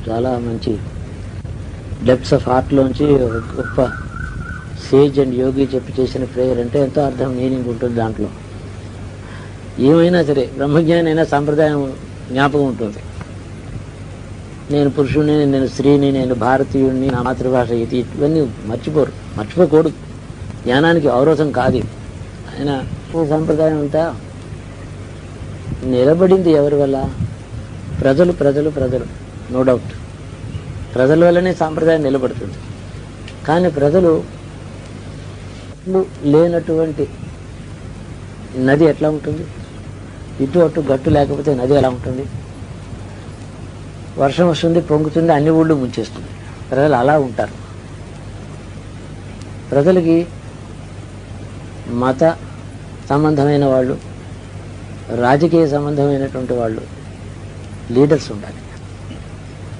చాలా మంచి depths of హార్ట్లోంచి ఒక గొప్ప సేజ్ అండ్ యోగి చెప్పి చేసిన ప్రేయర్ అంటే ఎంతో అర్థం మీనింగ్ ఉంటుంది దాంట్లో. ఏమైనా సరే బ్రహ్మజ్ఞాని అయినా సాంప్రదాయం జ్ఞాపకం ఉంటుంది. నేను పురుషుడిని, నేను స్త్రీని, నేను భారతీయుడిని, నా మాతృభాష ఇది, ఇవన్నీ మర్చిపోకూడదు. జ్ఞానానికి అవరోధం కాదు. ఆయన సంప్రదాయం అంతా నిలబడింది ఎవరి వల్ల? ప్రజలు నో డౌట్. ప్రజల వల్లనే సాంప్రదాయం నిలబడుతుంది. కానీ ప్రజలు లేనటువంటి నది ఎట్లా ఉంటుంది? ఇటు అటు గట్టు లేకపోతే నది ఎలా ఉంటుంది? వర్షం వస్తుంది, పొంగుతుంది, అన్ని ఊళ్ళు ముంచేస్తుంది. ప్రజలు అలా ఉంటారు. ప్రజలకి మత సంబంధమైన వాళ్ళు, రాజకీయ సంబంధమైనటువంటి వాళ్ళు లీడర్స్ ఉండాలి.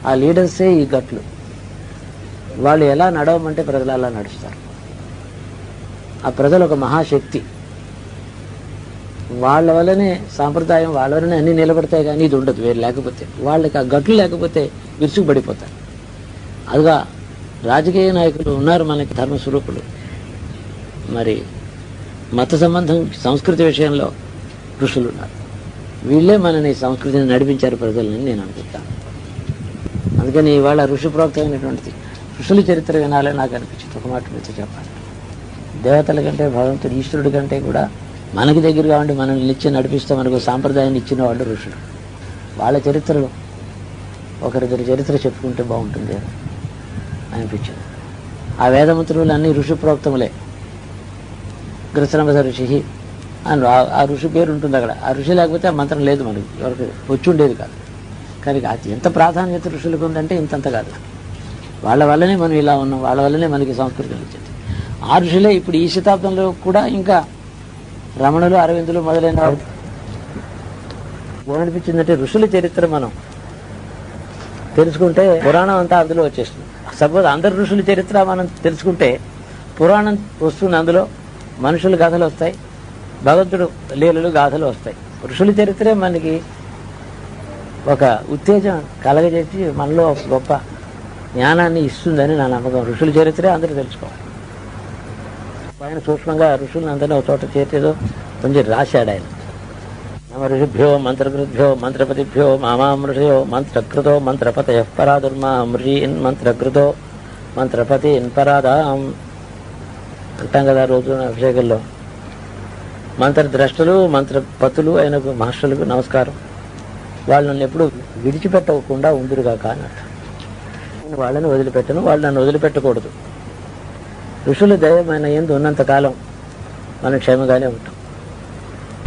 ఆ లీడర్సే ఈ గట్లు. వాళ్ళు ఎలా నడవమంటే ప్రజలు అలా నడుస్తారు. ఆ ప్రజలు ఒక మహాశక్తి. వాళ్ళ వల్లనే సాంప్రదాయం, వాళ్ళ వల్లనే అన్నీ నిలబడతాయి. కానీ ఇది ఉండదు వేరు. లేకపోతే వాళ్ళకి ఆ గట్లు లేకపోతే విరుచుకుపడిపోతారు. అదిగా రాజకీయ నాయకులు ఉన్నారు మనకి, ధర్మస్వరూపులు. మరి మత సంబంధం, సంస్కృతి విషయంలో ఋషులు ఉన్నారు. వీళ్ళే మనని సంస్కృతిని నడిపించారు ప్రజలని నేను అనుకుంటాను. అందుకని ఇవాళ ఋషి ప్రోక్తమైనటువంటిది ఋషుల చరిత్ర వినాలని నాకు అనిపించింది. ఒక మాట మీద చెప్పాలి. దేవతల కంటే, భగవంతుడు, ఈశ్వరుడి కంటే కూడా మనకి దగ్గరగా ఉండి మనల్ని నిత్యం నడిపిస్తూ మనకు సాంప్రదాయాన్ని ఇచ్చిన వాళ్ళు ఋషులు. వాళ్ళ చరిత్రలో ఒకరిద్దరి చరిత్ర చెప్పుకుంటే బాగుంటుంది అనిపించింది. ఆ వేదమంత్రులు అన్ని ఋషి ప్రోక్తములే. గృత్సనమస ఋషి అని ఆ ఋషి పేరు ఉంటుంది అక్కడ. ఆ ఋషి లేకపోతే ఆ మంత్రం లేదు, మనకి ఎవరికి వచ్చి ఉండేది కాదు. కానీ అది ఎంత ప్రాధాన్యత ఋషులకు ఉందంటే ఇంతంత కాదు. వాళ్ళ వల్లనే మనం ఇలా ఉన్నాం, వాళ్ళ వల్లనే మనకి సంస్కృతి వచ్చింది. ఆ ఋషులే ఇప్పుడు ఈ శతాబ్దంలో కూడా ఇంకా రమణులు, అరవిందులు మొదలైన ఏమనిపించిందంటే ఋషుల చరిత్ర మనం తెలుసుకుంటే పురాణం అంతా అందులో వచ్చేస్తుంది. సపోజ్ అందరు ఋషుల చరిత్ర మనం తెలుసుకుంటే పురాణం వస్తుంది, అందులో మనుషుల గాథలు వస్తాయి, భగవంతుడు లీలలు గాథలు వస్తాయి. ఋషుల చరిత్రే మనకి ఒక ఉత్తేజం కలగజేసి మనలో గొప్ప జ్ఞానాన్ని ఇస్తుందని నా నమ్మకం. ఋషుల చరిత్రే అందరూ తెలుసుకోవాలి. ఆయన సూక్ష్మంగా ఋషులను అందరినీ ఒక చోట చేసేదో కొంచెం రాశాడు ఆయన. నమ ఋషిభ్యో మంత్రకృద్భ్యో మంత్రపతిభ్యో మామామృషయో మంత్రకృతో మంత్రపతయ పరాదుర్మా మృషీన్ మంత్రకృతో మంత్రపతిన్ పరాదాం అంటాం కదా రోజు అభిషేకంలో. మంత్రద్రష్టలు, మంత్రపతులు అయిన మహర్షులకు నమస్కారం. వాళ్ళని ఎప్పుడు విడిచిపెట్టకుండా ఉందిరుగాక అన్నట్టు. నేను వాళ్ళని వదిలిపెట్టను, వాళ్ళు నన్ను వదిలిపెట్టకూడదు. ఋషుల దయ మన యందు ఉన్నంతకాలం మనం క్షేమంగానే ఉంటాం.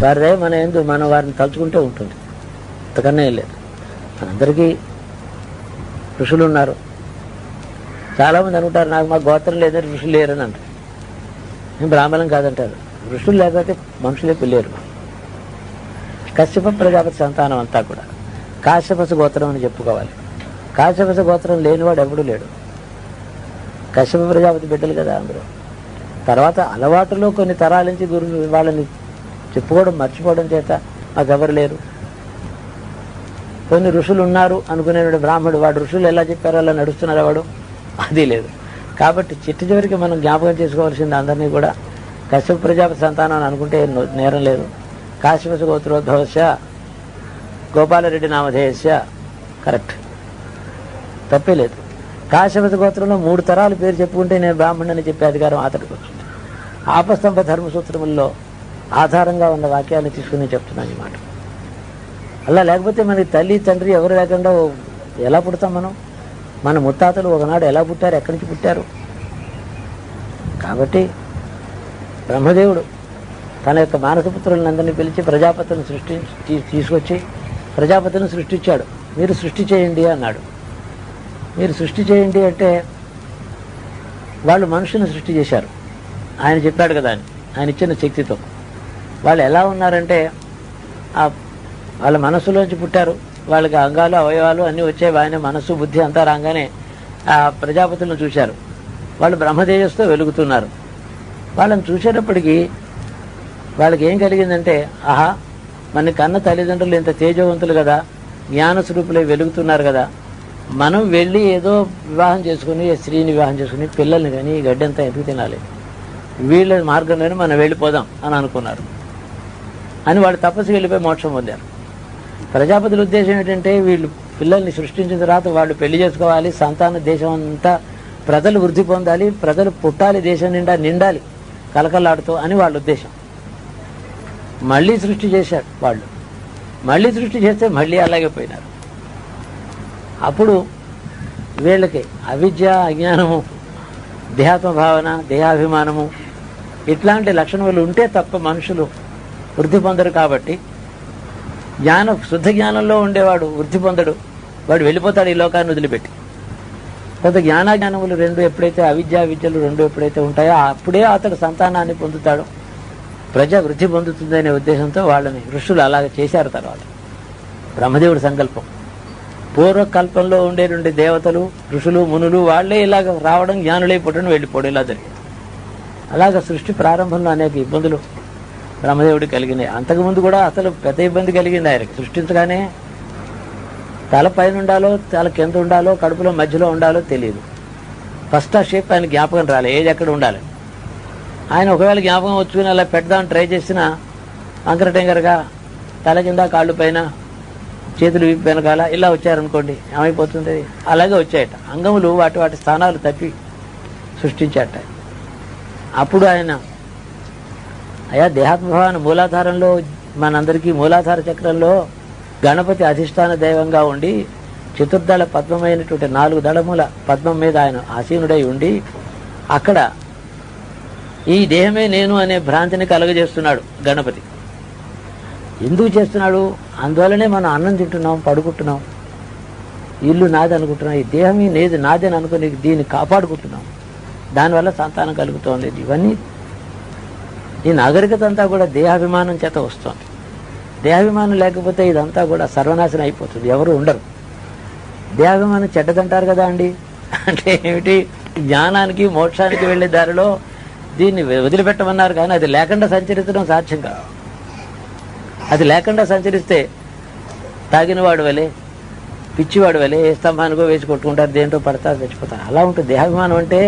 వారి దయ మన యందు మనం వారిని తలుచుకుంటూ ఉంటుంది. అంతకన్నా ఏం లేదు. మనందరికీ ఋషులు ఉన్నారు. చాలామంది అనుకుంటారు నాకు మా గోత్రం లేదని ఋషులు లేరని అంటారు. నేను బ్రాహ్మణం కాదంటారు. ఋషులు లేకపోతే మనుషులే పిల్లేరు. కశ్యప ప్రజాపతి సంతానం అంతా కూడా కాశ్యపస గోత్రం అని చెప్పుకోవాలి. కాశ్యపస గోత్రం లేనివాడు ఎవడూ లేడు. కశ్యప ప్రజాపతి బిడ్డలు కదా అందరూ. తర్వాత అలవాటులో కొన్ని తరాల నుంచి గురువు వాళ్ళని చెప్పుకోవడం మర్చిపోవడం చేత మాకెవరు లేరు. కొన్ని ఋషులు ఉన్నారు అనుకునేవాడు బ్రాహ్మడు, వాడు ఋషులు ఎలా చెప్పారో అలా నడుస్తున్నారా వాడు? అది లేదు. కాబట్టి చిట్ట చివరికి మనం జ్ఞాపకం చేసుకోవాల్సింది అందరినీ కూడా కశ్యప ప్రజాపతి సంతానం అని అనుకుంటే నేరం లేదు. కాశ్యపస గోత్రోద్భవస్య గోపాలరెడ్డి నామధేయస్య కరెక్ట్, తప్పే లేదు. కాశ్యపస గోత్రంలో 3 తరాలు పేరు చెప్పుకుంటే నేను బ్రాహ్మణుని చెప్పే అధికారం అతడికి వస్తుంది. ఆపస్తంభ ధర్మసూత్రముల్లో ఆధారంగా ఉన్న వాక్యాన్ని తీసుకుని చెప్తున్నాను ఈ మాట. అలా లేకపోతే మనకి తల్లి తండ్రి ఎవరు లేకుండా ఎలా పుడతాం మనం? మన ముత్తాతలు ఒకనాడు ఎలా పుట్టారు, ఎక్కడి నుంచి పుట్టారు? కాబట్టి బ్రహ్మదేవుడు తన యొక్క మానసపుత్రులందరినీ పిలిచి ప్రజాపతిని తీసుకొచ్చి ప్రజాపతిని సృష్టించాడు. మీరు సృష్టి చేయండి అన్నాడు. మీరు సృష్టి చేయండి అంటే వాళ్ళు మనుషుని సృష్టి చేశారు. ఆయన చెప్పాడు కదా, ఆయన ఇచ్చిన శక్తితో. వాళ్ళు ఎలా ఉన్నారంటే వాళ్ళ మనస్సులోంచి పుట్టారు. వాళ్ళకి అంగాలు, అవయవాలు అన్నీ వచ్చాయి. ఆయన మనస్సు, బుద్ధి అంతా రాగానే ఆ ప్రజాపతులను చూశారు. వాళ్ళు బ్రహ్మతేజస్తో వెలుగుతున్నారు. వాళ్ళని చూసేటప్పటికీ వాళ్ళకి ఏం కలిగిందంటే, ఆహా మన కన్న తల్లిదండ్రులు ఇంత తేజవంతులు కదా, జ్ఞానస్వరూపులై వెలుగుతున్నారు కదా, మనం వెళ్ళి ఏదో వివాహం చేసుకుని స్త్రీని వివాహం చేసుకుని పిల్లల్ని కానీ ఈ గడ్డంతా ఎందుకు తినాలి, వీళ్ళ మార్గంలోనే మనం వెళ్ళిపోదాం అని అనుకున్నారు. అని వాళ్ళు తపస్సు వెళ్ళిపోయి మోక్షం పొందారు. ప్రజాపతుల ఉద్దేశం ఏంటంటే వీళ్ళు పిల్లల్ని సృష్టించిన తర్వాత వాళ్ళు పెళ్లి చేసుకోవాలి, సంతాన దేశం అంతా ప్రజలు వృద్ధి పొందాలి, ప్రజలు పుట్టాలి, దేశం నిండా నిండాలి కలకలాడుతూ అని వాళ్ళ ఉద్దేశం. మళ్ళీ సృష్టి చేశారు వాళ్ళు. మళ్ళీ సృష్టి చేస్తే మళ్ళీ అలాగే పోయినారు. అప్పుడు వీళ్ళకి అవిద్య, అజ్ఞానము, దేహాత్మ భావన, దేహాభిమానము ఇట్లాంటి లక్షణములు ఉంటే తప్ప మనుషులు వృద్ధి పొందరు. కాబట్టి శుద్ధ జ్ఞానంలో ఉండేవాడు వృద్ధి పొందడు, వాడు వెళ్ళిపోతాడు ఈ లోకాన్ని వదిలిపెట్టి. కొంత జ్ఞానజ్ఞానములు రెండు ఎప్పుడైతే, అవిద్య విద్యలు రెండు ఎప్పుడైతే ఉంటాయో అప్పుడే అతడు సంతానాన్ని పొందుతాడు, ప్రజ వృద్ధి పొందుతుందనే ఉద్దేశంతో వాళ్ళని ఋషులు అలాగే చేశారు. తర్వాత బ్రహ్మదేవుడి సంకల్పం. పూర్వకల్పంలో ఉండే దేవతలు, ఋషులు, మునులు వాళ్లే ఇలాగ రావడం, జ్ఞానులై పుట్టడం, వెళ్ళిపోవడం ఇలా జరిగింది. అలాగ సృష్టి ప్రారంభంలో అనేక ఇబ్బందులు బ్రహ్మదేవుడికి కలిగినాయి. అంతకుముందు కూడా అసలు పెద్ద ఇబ్బంది కలిగింది ఆయనకి. సృష్టించగానే తల పైన ఉండాలో తల కింద ఉండాలో కడుపులో మధ్యలో ఉండాలో తెలియదు. ఫస్ట్ ఆ షేప్ ఆయన జ్ఞాపకం రాలే, ఏది ఎక్కడ ఉండాలి. ఆయన ఒకవేళ జ్ఞాపకం వచ్చుకుని అలా పెడదామని ట్రై చేసిన వంకర టెంకరగా తల కింద కాళ్ళు పైన చేతులు వీపు వెనకాల ఇలా వచ్చారనుకోండి, ఏమైపోతుంది? అలాగే వచ్చాయట అంగములు, వాటి వాటి స్థానాలు తప్పి సృష్టించాట. అప్పుడు ఆయన అయా దేహాత్మభావాన్ని మూలాధారంలో, మనందరికీ మూలాధార చక్రంలో గణపతి అధిష్టాన దైవంగా ఉండి చతుర్దళ పద్మమైనటువంటి 4 దళముల పద్మం మీద ఆయన ఆసీనుడై ఉండి అక్కడ ఈ దేహమే నేను అనే భ్రాంతిని కలుగజేస్తున్నాడు గణపతి. ఎందుకు చేస్తున్నాడు? అందువల్లనే మనం అన్నం తింటున్నాం, పడుకుంటున్నాం, ఇల్లు నాది అనుకుంటున్నాం, ఈ దేహం నేది నాది అని అనుకుని దీన్ని కాపాడుకుంటున్నాం, దానివల్ల సంతానం కలుగుతోంది. ఇవన్నీ ఈ నాగరికత అంతా కూడా దేహాభిమానం చేత వస్తుంది. దేహాభిమానం లేకపోతే ఇదంతా కూడా సర్వనాశనం అయిపోతుంది, ఎవరు ఉండరు. దేహాభిమానం చెడ్డదంటారు కదా అండి. అంటే ఏమిటి? జ్ఞానానికి మోక్షానికి వెళ్లే దారిలో దీన్ని వదిలిపెట్టమన్నారు, కానీ అది లేకుండా సంచరించడం సాధ్యం కాదు. అది లేకుండా సంచరిస్తే తాగినవాడు వలె, పిచ్చివాడు వలె ఏ స్తంభానికో వేసి కొట్టుకుంటారు, దేంతో పడతారు, చచ్చిపోతారు. అలా ఉంటుంది దేహాభిమానం. అంటే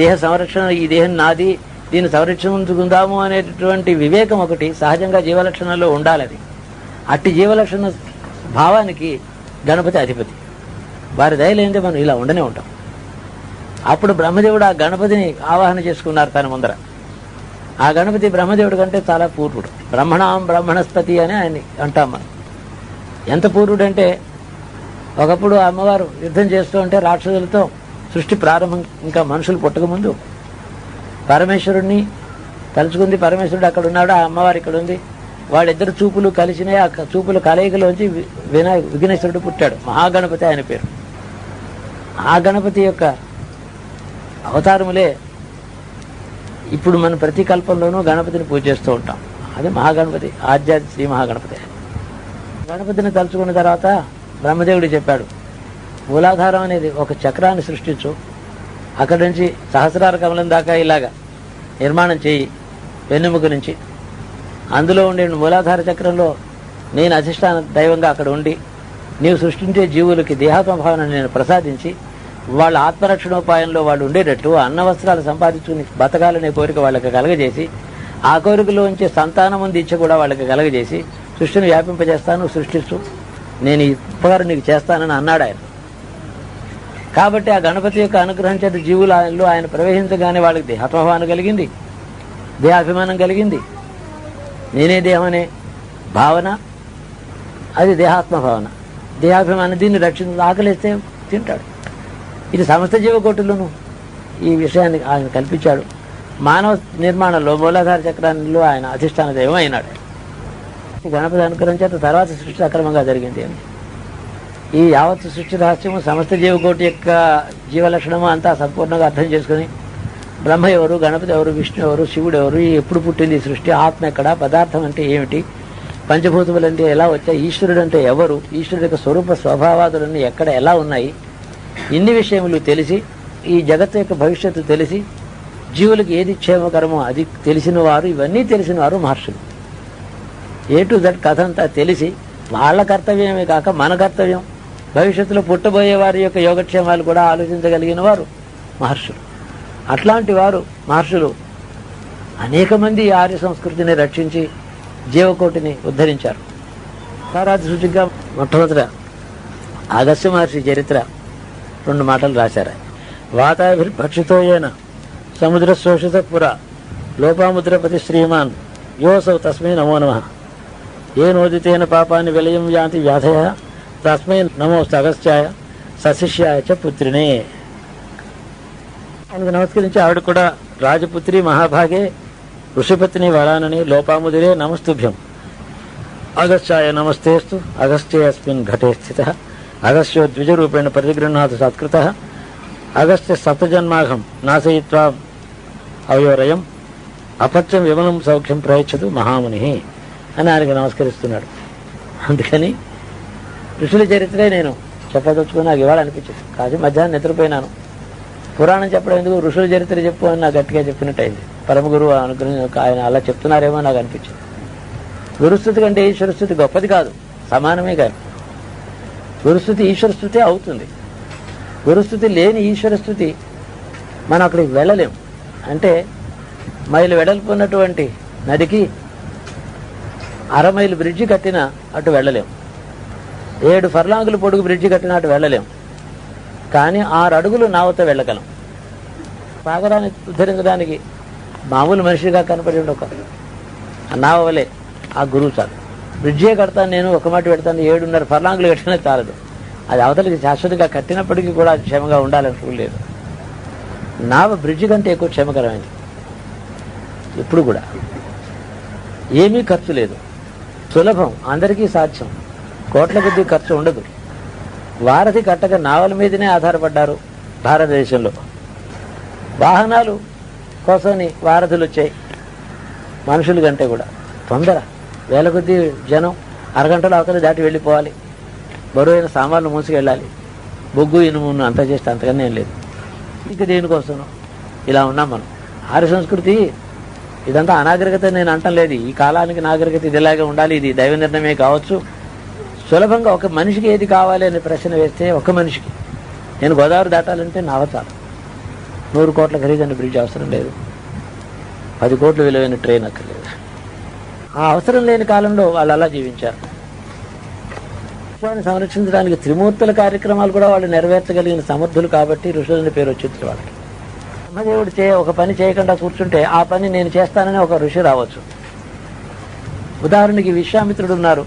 దేహ సంరక్షణ, ఈ దేహం నాది, దీన్ని సంరక్షించుకుందాము అనేటటువంటి వివేకం ఒకటి సహజంగా జీవలక్షణంలో ఉండాలి. అది అట్టి జీవలక్షణ భావానికి గణపతి అధిపతి. వారి దయలేందే మనం ఇలా ఉండనే ఉంటాం. అప్పుడు బ్రహ్మదేవుడు ఆ గణపతిని ఆవాహన చేసుకున్నారు తన ముందర. ఆ గణపతి బ్రహ్మదేవుడి కంటే చాలా పూర్వుడు. బ్రహ్మణాం బ్రహ్మణస్పతి అని ఆయన అంటాం మనం. ఎంత పూర్వుడు అంటే, ఒకప్పుడు అమ్మవారు యుద్ధం చేస్తూ ఉంటే రాక్షసులతో సృష్టి ప్రారంభం, ఇంకా మనుషులు పుట్టకముందు పరమేశ్వరుణ్ణి తలుచుకుంది. పరమేశ్వరుడు అక్కడ ఉన్నాడు, ఆ అమ్మవారు ఇక్కడ ఉంది. వాళ్ళిద్దరు చూపులు కలిసినాయి. ఆ చూపుల కలయికలోంచి విఘ్నేశ్వరుడు పుట్టాడు. మహాగణపతి ఆయన పేరు. ఆ గణపతి యొక్క అవతారములే ఇప్పుడు మనం ప్రతి కల్పంలోనూ గణపతిని పూజ చేస్తూ ఉంటాం. అది మహాగణపతి, ఆధ్యాత్మిక శ్రీ మహాగణపతి. గణపతిని తలుచుకున్న తర్వాత బ్రహ్మదేవుడు చెప్పాడు, మూలాధారం అనేది ఒక చక్రాన్ని సృష్టించు, అక్కడి నుంచి సహస్రార కమలం దాకా ఇలాగా నిర్మాణం చేయి, వెన్నెముక నుంచి. అందులో ఉండే మూలాధార చక్రంలో నేను అధిష్టాన దైవంగా అక్కడ ఉండి, నీవు సృష్టించే జీవులకి దేహాత్మ భావన నేను ప్రసాదించి, వాళ్ళ ఆత్మరక్షణోపాయంలో వాళ్ళు ఉండేటట్టు అన్న వస్త్రాలు సంపాదించుకుని బతకాలనే కోరిక వాళ్ళకి కలగజేసి, ఆ కోరికలోంచి సంతానం ఉంది ఇచ్చ కూడా వాళ్ళకి కలగజేసి సృష్టిని వ్యాపింపజేస్తాను, సృష్టిస్తూ నేను ఈ ఉపకారం నీకు చేస్తానని అన్నాడు ఆయన. కాబట్టి ఆ గణపతి యొక్క అనుగ్రహం చేత జీవులు ఆయనలో ఆయన ప్రవేశించగానే వాళ్ళకి దేహాత్మభావన కలిగింది, దేహాభిమానం కలిగింది. నేనే దేహం అనే భావన, అది దేహాత్మ భావన. దేహాభిమానం దీన్ని రక్షించ, ఆకలిస్తే తింటాడు. ఇది సమస్త జీవకోటులను ఈ విషయాన్ని ఆయన కల్పించాడు. మానవ నిర్మాణంలో మూలాధార చక్రాల్లో ఆయన అధిష్టాన దైవం అయినాడు. గణపతి అనుగ్రహం చేత తర్వాత సృష్టి అక్రమంగా జరిగింది అని ఈ యావత్ సృష్టి రహస్యము, సమస్త జీవకోటి యొక్క జీవలక్షణము అంతా సంపూర్ణంగా అర్థం చేసుకుని బ్రహ్మ ఎవరు, గణపతి ఎవరు, విష్ణు ఎవరు, శివుడు ఎవరు, ఎప్పుడు పుట్టింది సృష్టి, ఆత్మ ఎక్కడ, పదార్థం అంటే ఏమిటి, పంచభూతములు అంటే ఎలా వచ్చాయి, ఈశ్వరుడు అంటే ఎవరు, ఈశ్వరుడు యొక్క స్వరూప స్వభావాదులన్నీ ఎక్కడ ఎలా ఉన్నాయి, ఇన్ని విషయములు తెలిసి, ఈ జగత్తు యొక్క భవిష్యత్తు తెలిసి, జీవులకు ఏది క్షేమకరమో అది తెలిసిన వారు, ఇవన్నీ తెలిసిన వారు మహర్షులు. ఏ టు దట్ కథ అంతా తెలిసి వాళ్ళ కర్తవ్యమే కాక మన కర్తవ్యం భవిష్యత్తులో పుట్టబోయే వారి యొక్క యోగక్షేమాలు కూడా ఆలోచించగలిగిన వారు మహర్షులు. అట్లాంటి వారు మహర్షులు అనేక మంది ఆర్య సంస్కృతిని రక్షించి జీవకోటిని ఉద్ధరించారు. సారాది సూచిగా మొట్టమొదట అగస్త్య మహర్షి చరిత్ర 2 మాటలు రాశారు. వాతాభిర్భక్షితోయేన సముద్ర శోషిత పుర లోపాముద్రపతి శ్రీమాన్ యోసౌ తస్మై నమో నమః ఏ నోదితేన పాపాన్ని విలయం యాంతి వ్యాధయ తస్మై నమోస్తు అగస్త్యాయ సశిష్యాయ చ పుత్రినే. ఆయనకు నమస్కరించి ఆవిడ కూడా రాజపుత్రి మహాభాగే ఋషిపత్ని వరానని లోపాముదిరే నమస్తుభ్యం అగస్త్యాయ నమస్తేస్తు అగస్త్యేస్మిన్ ఘటే స్థిత అగస్త్యో ద్విజరూపేణ ప్రతిగృహ్ణాతు సత్కృత అగస్త్య సప్తజన్మాఘం నాశయిత్వా అవయోరయం అపత్యం విమలం సౌఖ్యం ప్రయచ్చదు మహాముని అని ఆయనకు నమస్కరిస్తున్నాడు. అందుకని ఋషుల చరిత్రే నేను చెప్పదలుచుకుని నాకు ఇవాళ అనిపించింది. కాదు మధ్యాహ్నం నిద్రపోయినాను. పురాణం చెప్పడం ఎందుకు, ఋషుల చరిత్ర చెప్పు అని నాకు గట్టిగా చెప్పినట్టు అయింది. పరమ గురువు అనుగ్రహం ఆయన అలా చెప్తున్నారేమో నాకు అనిపించింది. గురుస్థుతి కంటే ఈశ్వరస్థుతి గొప్పది కాదు, సమానమే. కానీ గురుస్థుతి ఈశ్వరస్థుతి అవుతుంది. గురుస్థుతి లేని ఈశ్వరస్థుతి మనం అక్కడికి వెళ్ళలేం. అంటే మైలు వెడల్పున్నటువంటి నదికి 1/2 మైలు బ్రిడ్జి కట్టినా అటు వెళ్ళలేం. 7 ఫర్లాంగులు పొడుగు బ్రిడ్జి కట్టినా అటు వెళ్ళలేం. కానీ 6 అడుగులు నావతో వెళ్ళగలం. సాగరాన్ని ఉద్ధరించడానికి మామూలు మనిషిగా కనపడి ఒక నావ వలె ఆ గురువు చాలు. బ్రిడ్జే కడతాను నేను, ఒక మాట పెడతాను, 7.5 ఫర్లాంగులు కట్టినా చాలదు. అది అవతలికి శాశ్వతంగా కట్టినప్పటికీ కూడా అది క్షేమంగా ఉండాలని లేదు. నావ బ్రిడ్జి కంటే ఎక్కువ క్షేమకరమైంది. ఇప్పుడు కూడా ఏమీ ఖర్చు లేదు, సులభం, అందరికీ సాధ్యం, కోట్ల కొద్దీ ఖర్చు ఉండదు. వారధి కట్టక నావల మీదనే ఆధారపడ్డారు భారతదేశంలో. వాహనాలు కోసమని వారధులు వచ్చాయి. మనుషుల కంటే కూడా తొందర, వేల కొద్దీ జనం అరగంటలో అవతల దాటి వెళ్ళిపోవాలి. బరువైన సామాన్లు మూసుకెళ్ళాలి. బొగ్గు ఇనుమును అంతా చేస్తే అంతకన్నా ఏం లేదు. ఇంక దేనికోసం ఇలా ఉన్నాం మనం. ఆర్య సంస్కృతి ఇదంతా అనాగరికత నేను అంటం లేదు. ఈ కాలానికి నాగరికత ఇది ఇలాగే ఉండాలి, ఇది దైవ నిర్ణయమే కావచ్చు. సులభంగా ఒక మనిషికి ఏది కావాలి అనే ప్రశ్న వేస్తే, ఒక మనిషికి నేను గోదావరి దాటాలంటే నావ చాలు. 100 కోట్ల ఖరీదైన బ్రిడ్జ్ అవసరం లేదు, 10 కోట్ల విలువైన ట్రైన్ అక్కర్లేదు. ఆ అవసరం లేని కాలంలో వాళ్ళు అలా జీవించారు. విశ్వాన్ని సంరక్షించడానికి త్రిమూర్తుల కార్యక్రమాలు కూడా వాళ్ళు నెరవేర్చగలిగిన సమర్థులు కాబట్టి ఋషులని పేరు వచ్చింది వాళ్ళకి. బ్రహ్మదేవుడు ఒక పని చేయకుండా కూర్చుంటే ఆ పని నేను చేస్తానని ఒక ఋషి రావచ్చు. ఉదాహరణకి విశ్వామిత్రుడు ఉన్నారు.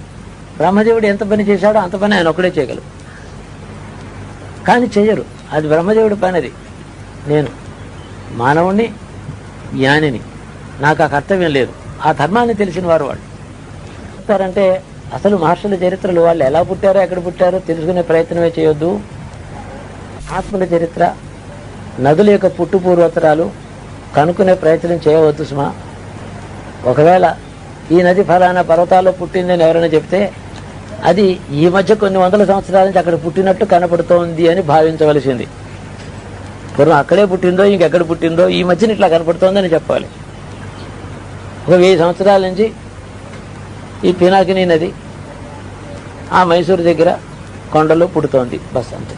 బ్రహ్మదేవుడు ఎంత పని చేశాడో అంత పని ఆయన ఒకడే చేయగలరు, కానీ చెయ్యరు. అది బ్రహ్మదేవుడి పని. అది నేను మానవుణ్ణి, జ్ఞానిని, నాకు ఆ కర్తవ్యం లేదు. ఆ ధర్మాన్ని తెలిసిన వారు వాళ్ళు చెప్తారంటే, అసలు మహర్షుల చరిత్రలు వాళ్ళు ఎలా పుట్టారో ఎక్కడ పుట్టారో తెలుసుకునే ప్రయత్నమే చేయొద్దు. ఆత్మల చరిత్ర, నదుల యొక్క పుట్టు పూర్వోత్తరాలు కనుక్కునే ప్రయత్నం చేయవద్దు సుమా. ఒకవేళ ఈ నది ఫలానా పర్వతాల్లో పుట్టిందని ఎవరైనా చెప్తే అది ఈ మధ్య కొన్ని వందల సంవత్సరాల నుంచి అక్కడ పుట్టినట్టు కనపడుతోంది అని భావించవలసింది. పూర్వం అక్కడే పుట్టిందో ఇంకెక్కడ పుట్టిందో ఈ మధ్యన ఇట్లా కనపడుతోందని చెప్పాలి. ఒక 1000 సంవత్సరాల నుంచి ఈ పినాకిని నది ఆ మైసూరు దగ్గర కొండలో పుడుతోంది, బస్ అంతే.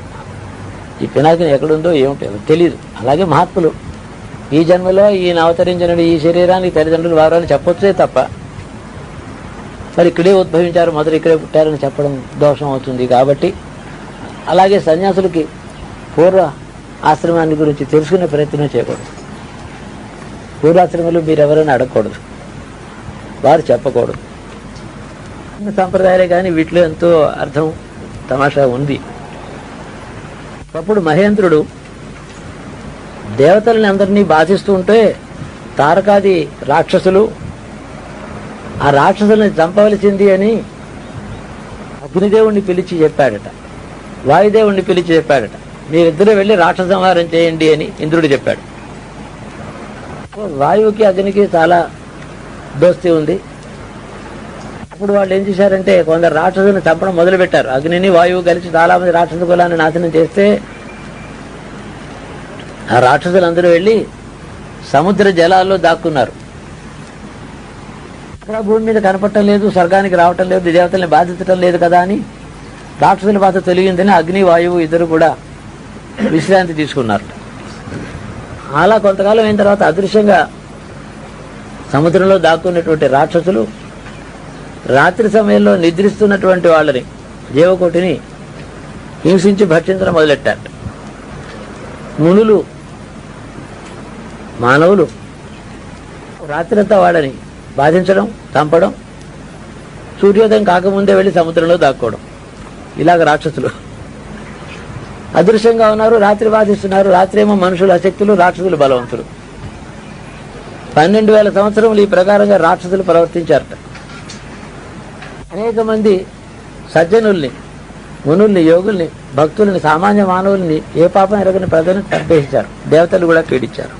ఈ పినాకిని ఎక్కడుందో ఏమిటో తెలియదు. అలాగే మహాత్ములు ఈ జన్మలో ఈయన అవతరించిన ఈ శరీరానికి తల్లిదండ్రులు వారు అని చెప్పొచ్చే తప్ప మరి ఇక్కడే ఉద్భవించారు, మొదలు ఇక్కడే పుట్టారని చెప్పడం దోషం అవుతుంది. కాబట్టి అలాగే సన్యాసులకి పూర్వ ఆశ్రమాన్ని గురించి తెలుసుకునే ప్రయత్నం చేయకూడదు. పూర్వాశ్రమాలు మీరెవరైనా అడగకూడదు, వారు చెప్పకూడదు. సంప్రదాయాలే కానీ వీటిలో ఎంతో అర్థం తమాషా ఉంది. అప్పుడు మహేంద్రుడు దేవతల్ని అందరినీ బాధిస్తూ ఉంటే తారకాది రాక్షసులు ఆ రాక్షసుల్ని చంపవలసింది అని అగ్నిదేవుణ్ణి పిలిచి చెప్పాడట, వాయుదేవుణ్ణి పిలిచి చెప్పాడట, మీరిద్దరూ వెళ్ళి రాక్షస సంహారం చేయండి అని ఇంద్రుడు చెప్పాడు. వాయువుకి అగ్నికి చాలా దోస్తి ఉంది. అప్పుడు వాళ్ళు ఏం చేశారంటే కొందరు రాక్షసుని చంపడం మొదలుపెట్టారు. అగ్నిని వాయువు కలిసి చాలా మంది రాక్షస కులాన్ని నాశనం చేస్తే ఆ రాక్షసులందరూ వెళ్ళి సముద్ర జలాల్లో దాక్కున్నారు. అక్కడ భూమి మీద కనపడటం లేదు, స్వర్గానికి రావటం లేదు, దేవతల్ని బాధించటం లేదు కదా అని రాక్షసుల బాధ తొలగిందని అగ్ని వాయువు ఇద్దరు కూడా విశ్రాంతి తీసుకున్నారు. అలా కొంతకాలం అయిన తర్వాత అదృశ్యంగా సముద్రంలో దాక్కున్నటువంటి రాక్షసులు రాత్రి సమయంలో నిద్రిస్తున్నటువంటి వాళ్ళని, జీవకోటిని హింసించి భక్షించడం మొదలెట్టారు. మునులు, మానవులు రాత్రంతా వాళ్ళని బాధించడం, చంపడం, సూర్యోదయం కాకముందే వెళ్ళి సముద్రంలో దాక్కోవడం. ఇలాగ రాక్షసులు అదృశ్యంగా ఉన్నారు, రాత్రి బాధిస్తున్నారు. రాత్రి ఏమో మనుషులు అశక్తులు, రాక్షసులు బలవంతులు. 12,000 సంవత్సరములు ఈ ప్రకారంగా రాక్షసులు ప్రవర్తించారట. అనేక మంది సజ్జనుల్ని, మునుల్ని, యోగుల్ని, భక్తుల్ని, సామాన్య మానవుల్ని, ఏ పాపం ఎరగని ప్రజలను చంపేశారు. దేవతలు కూడా పీడించారు.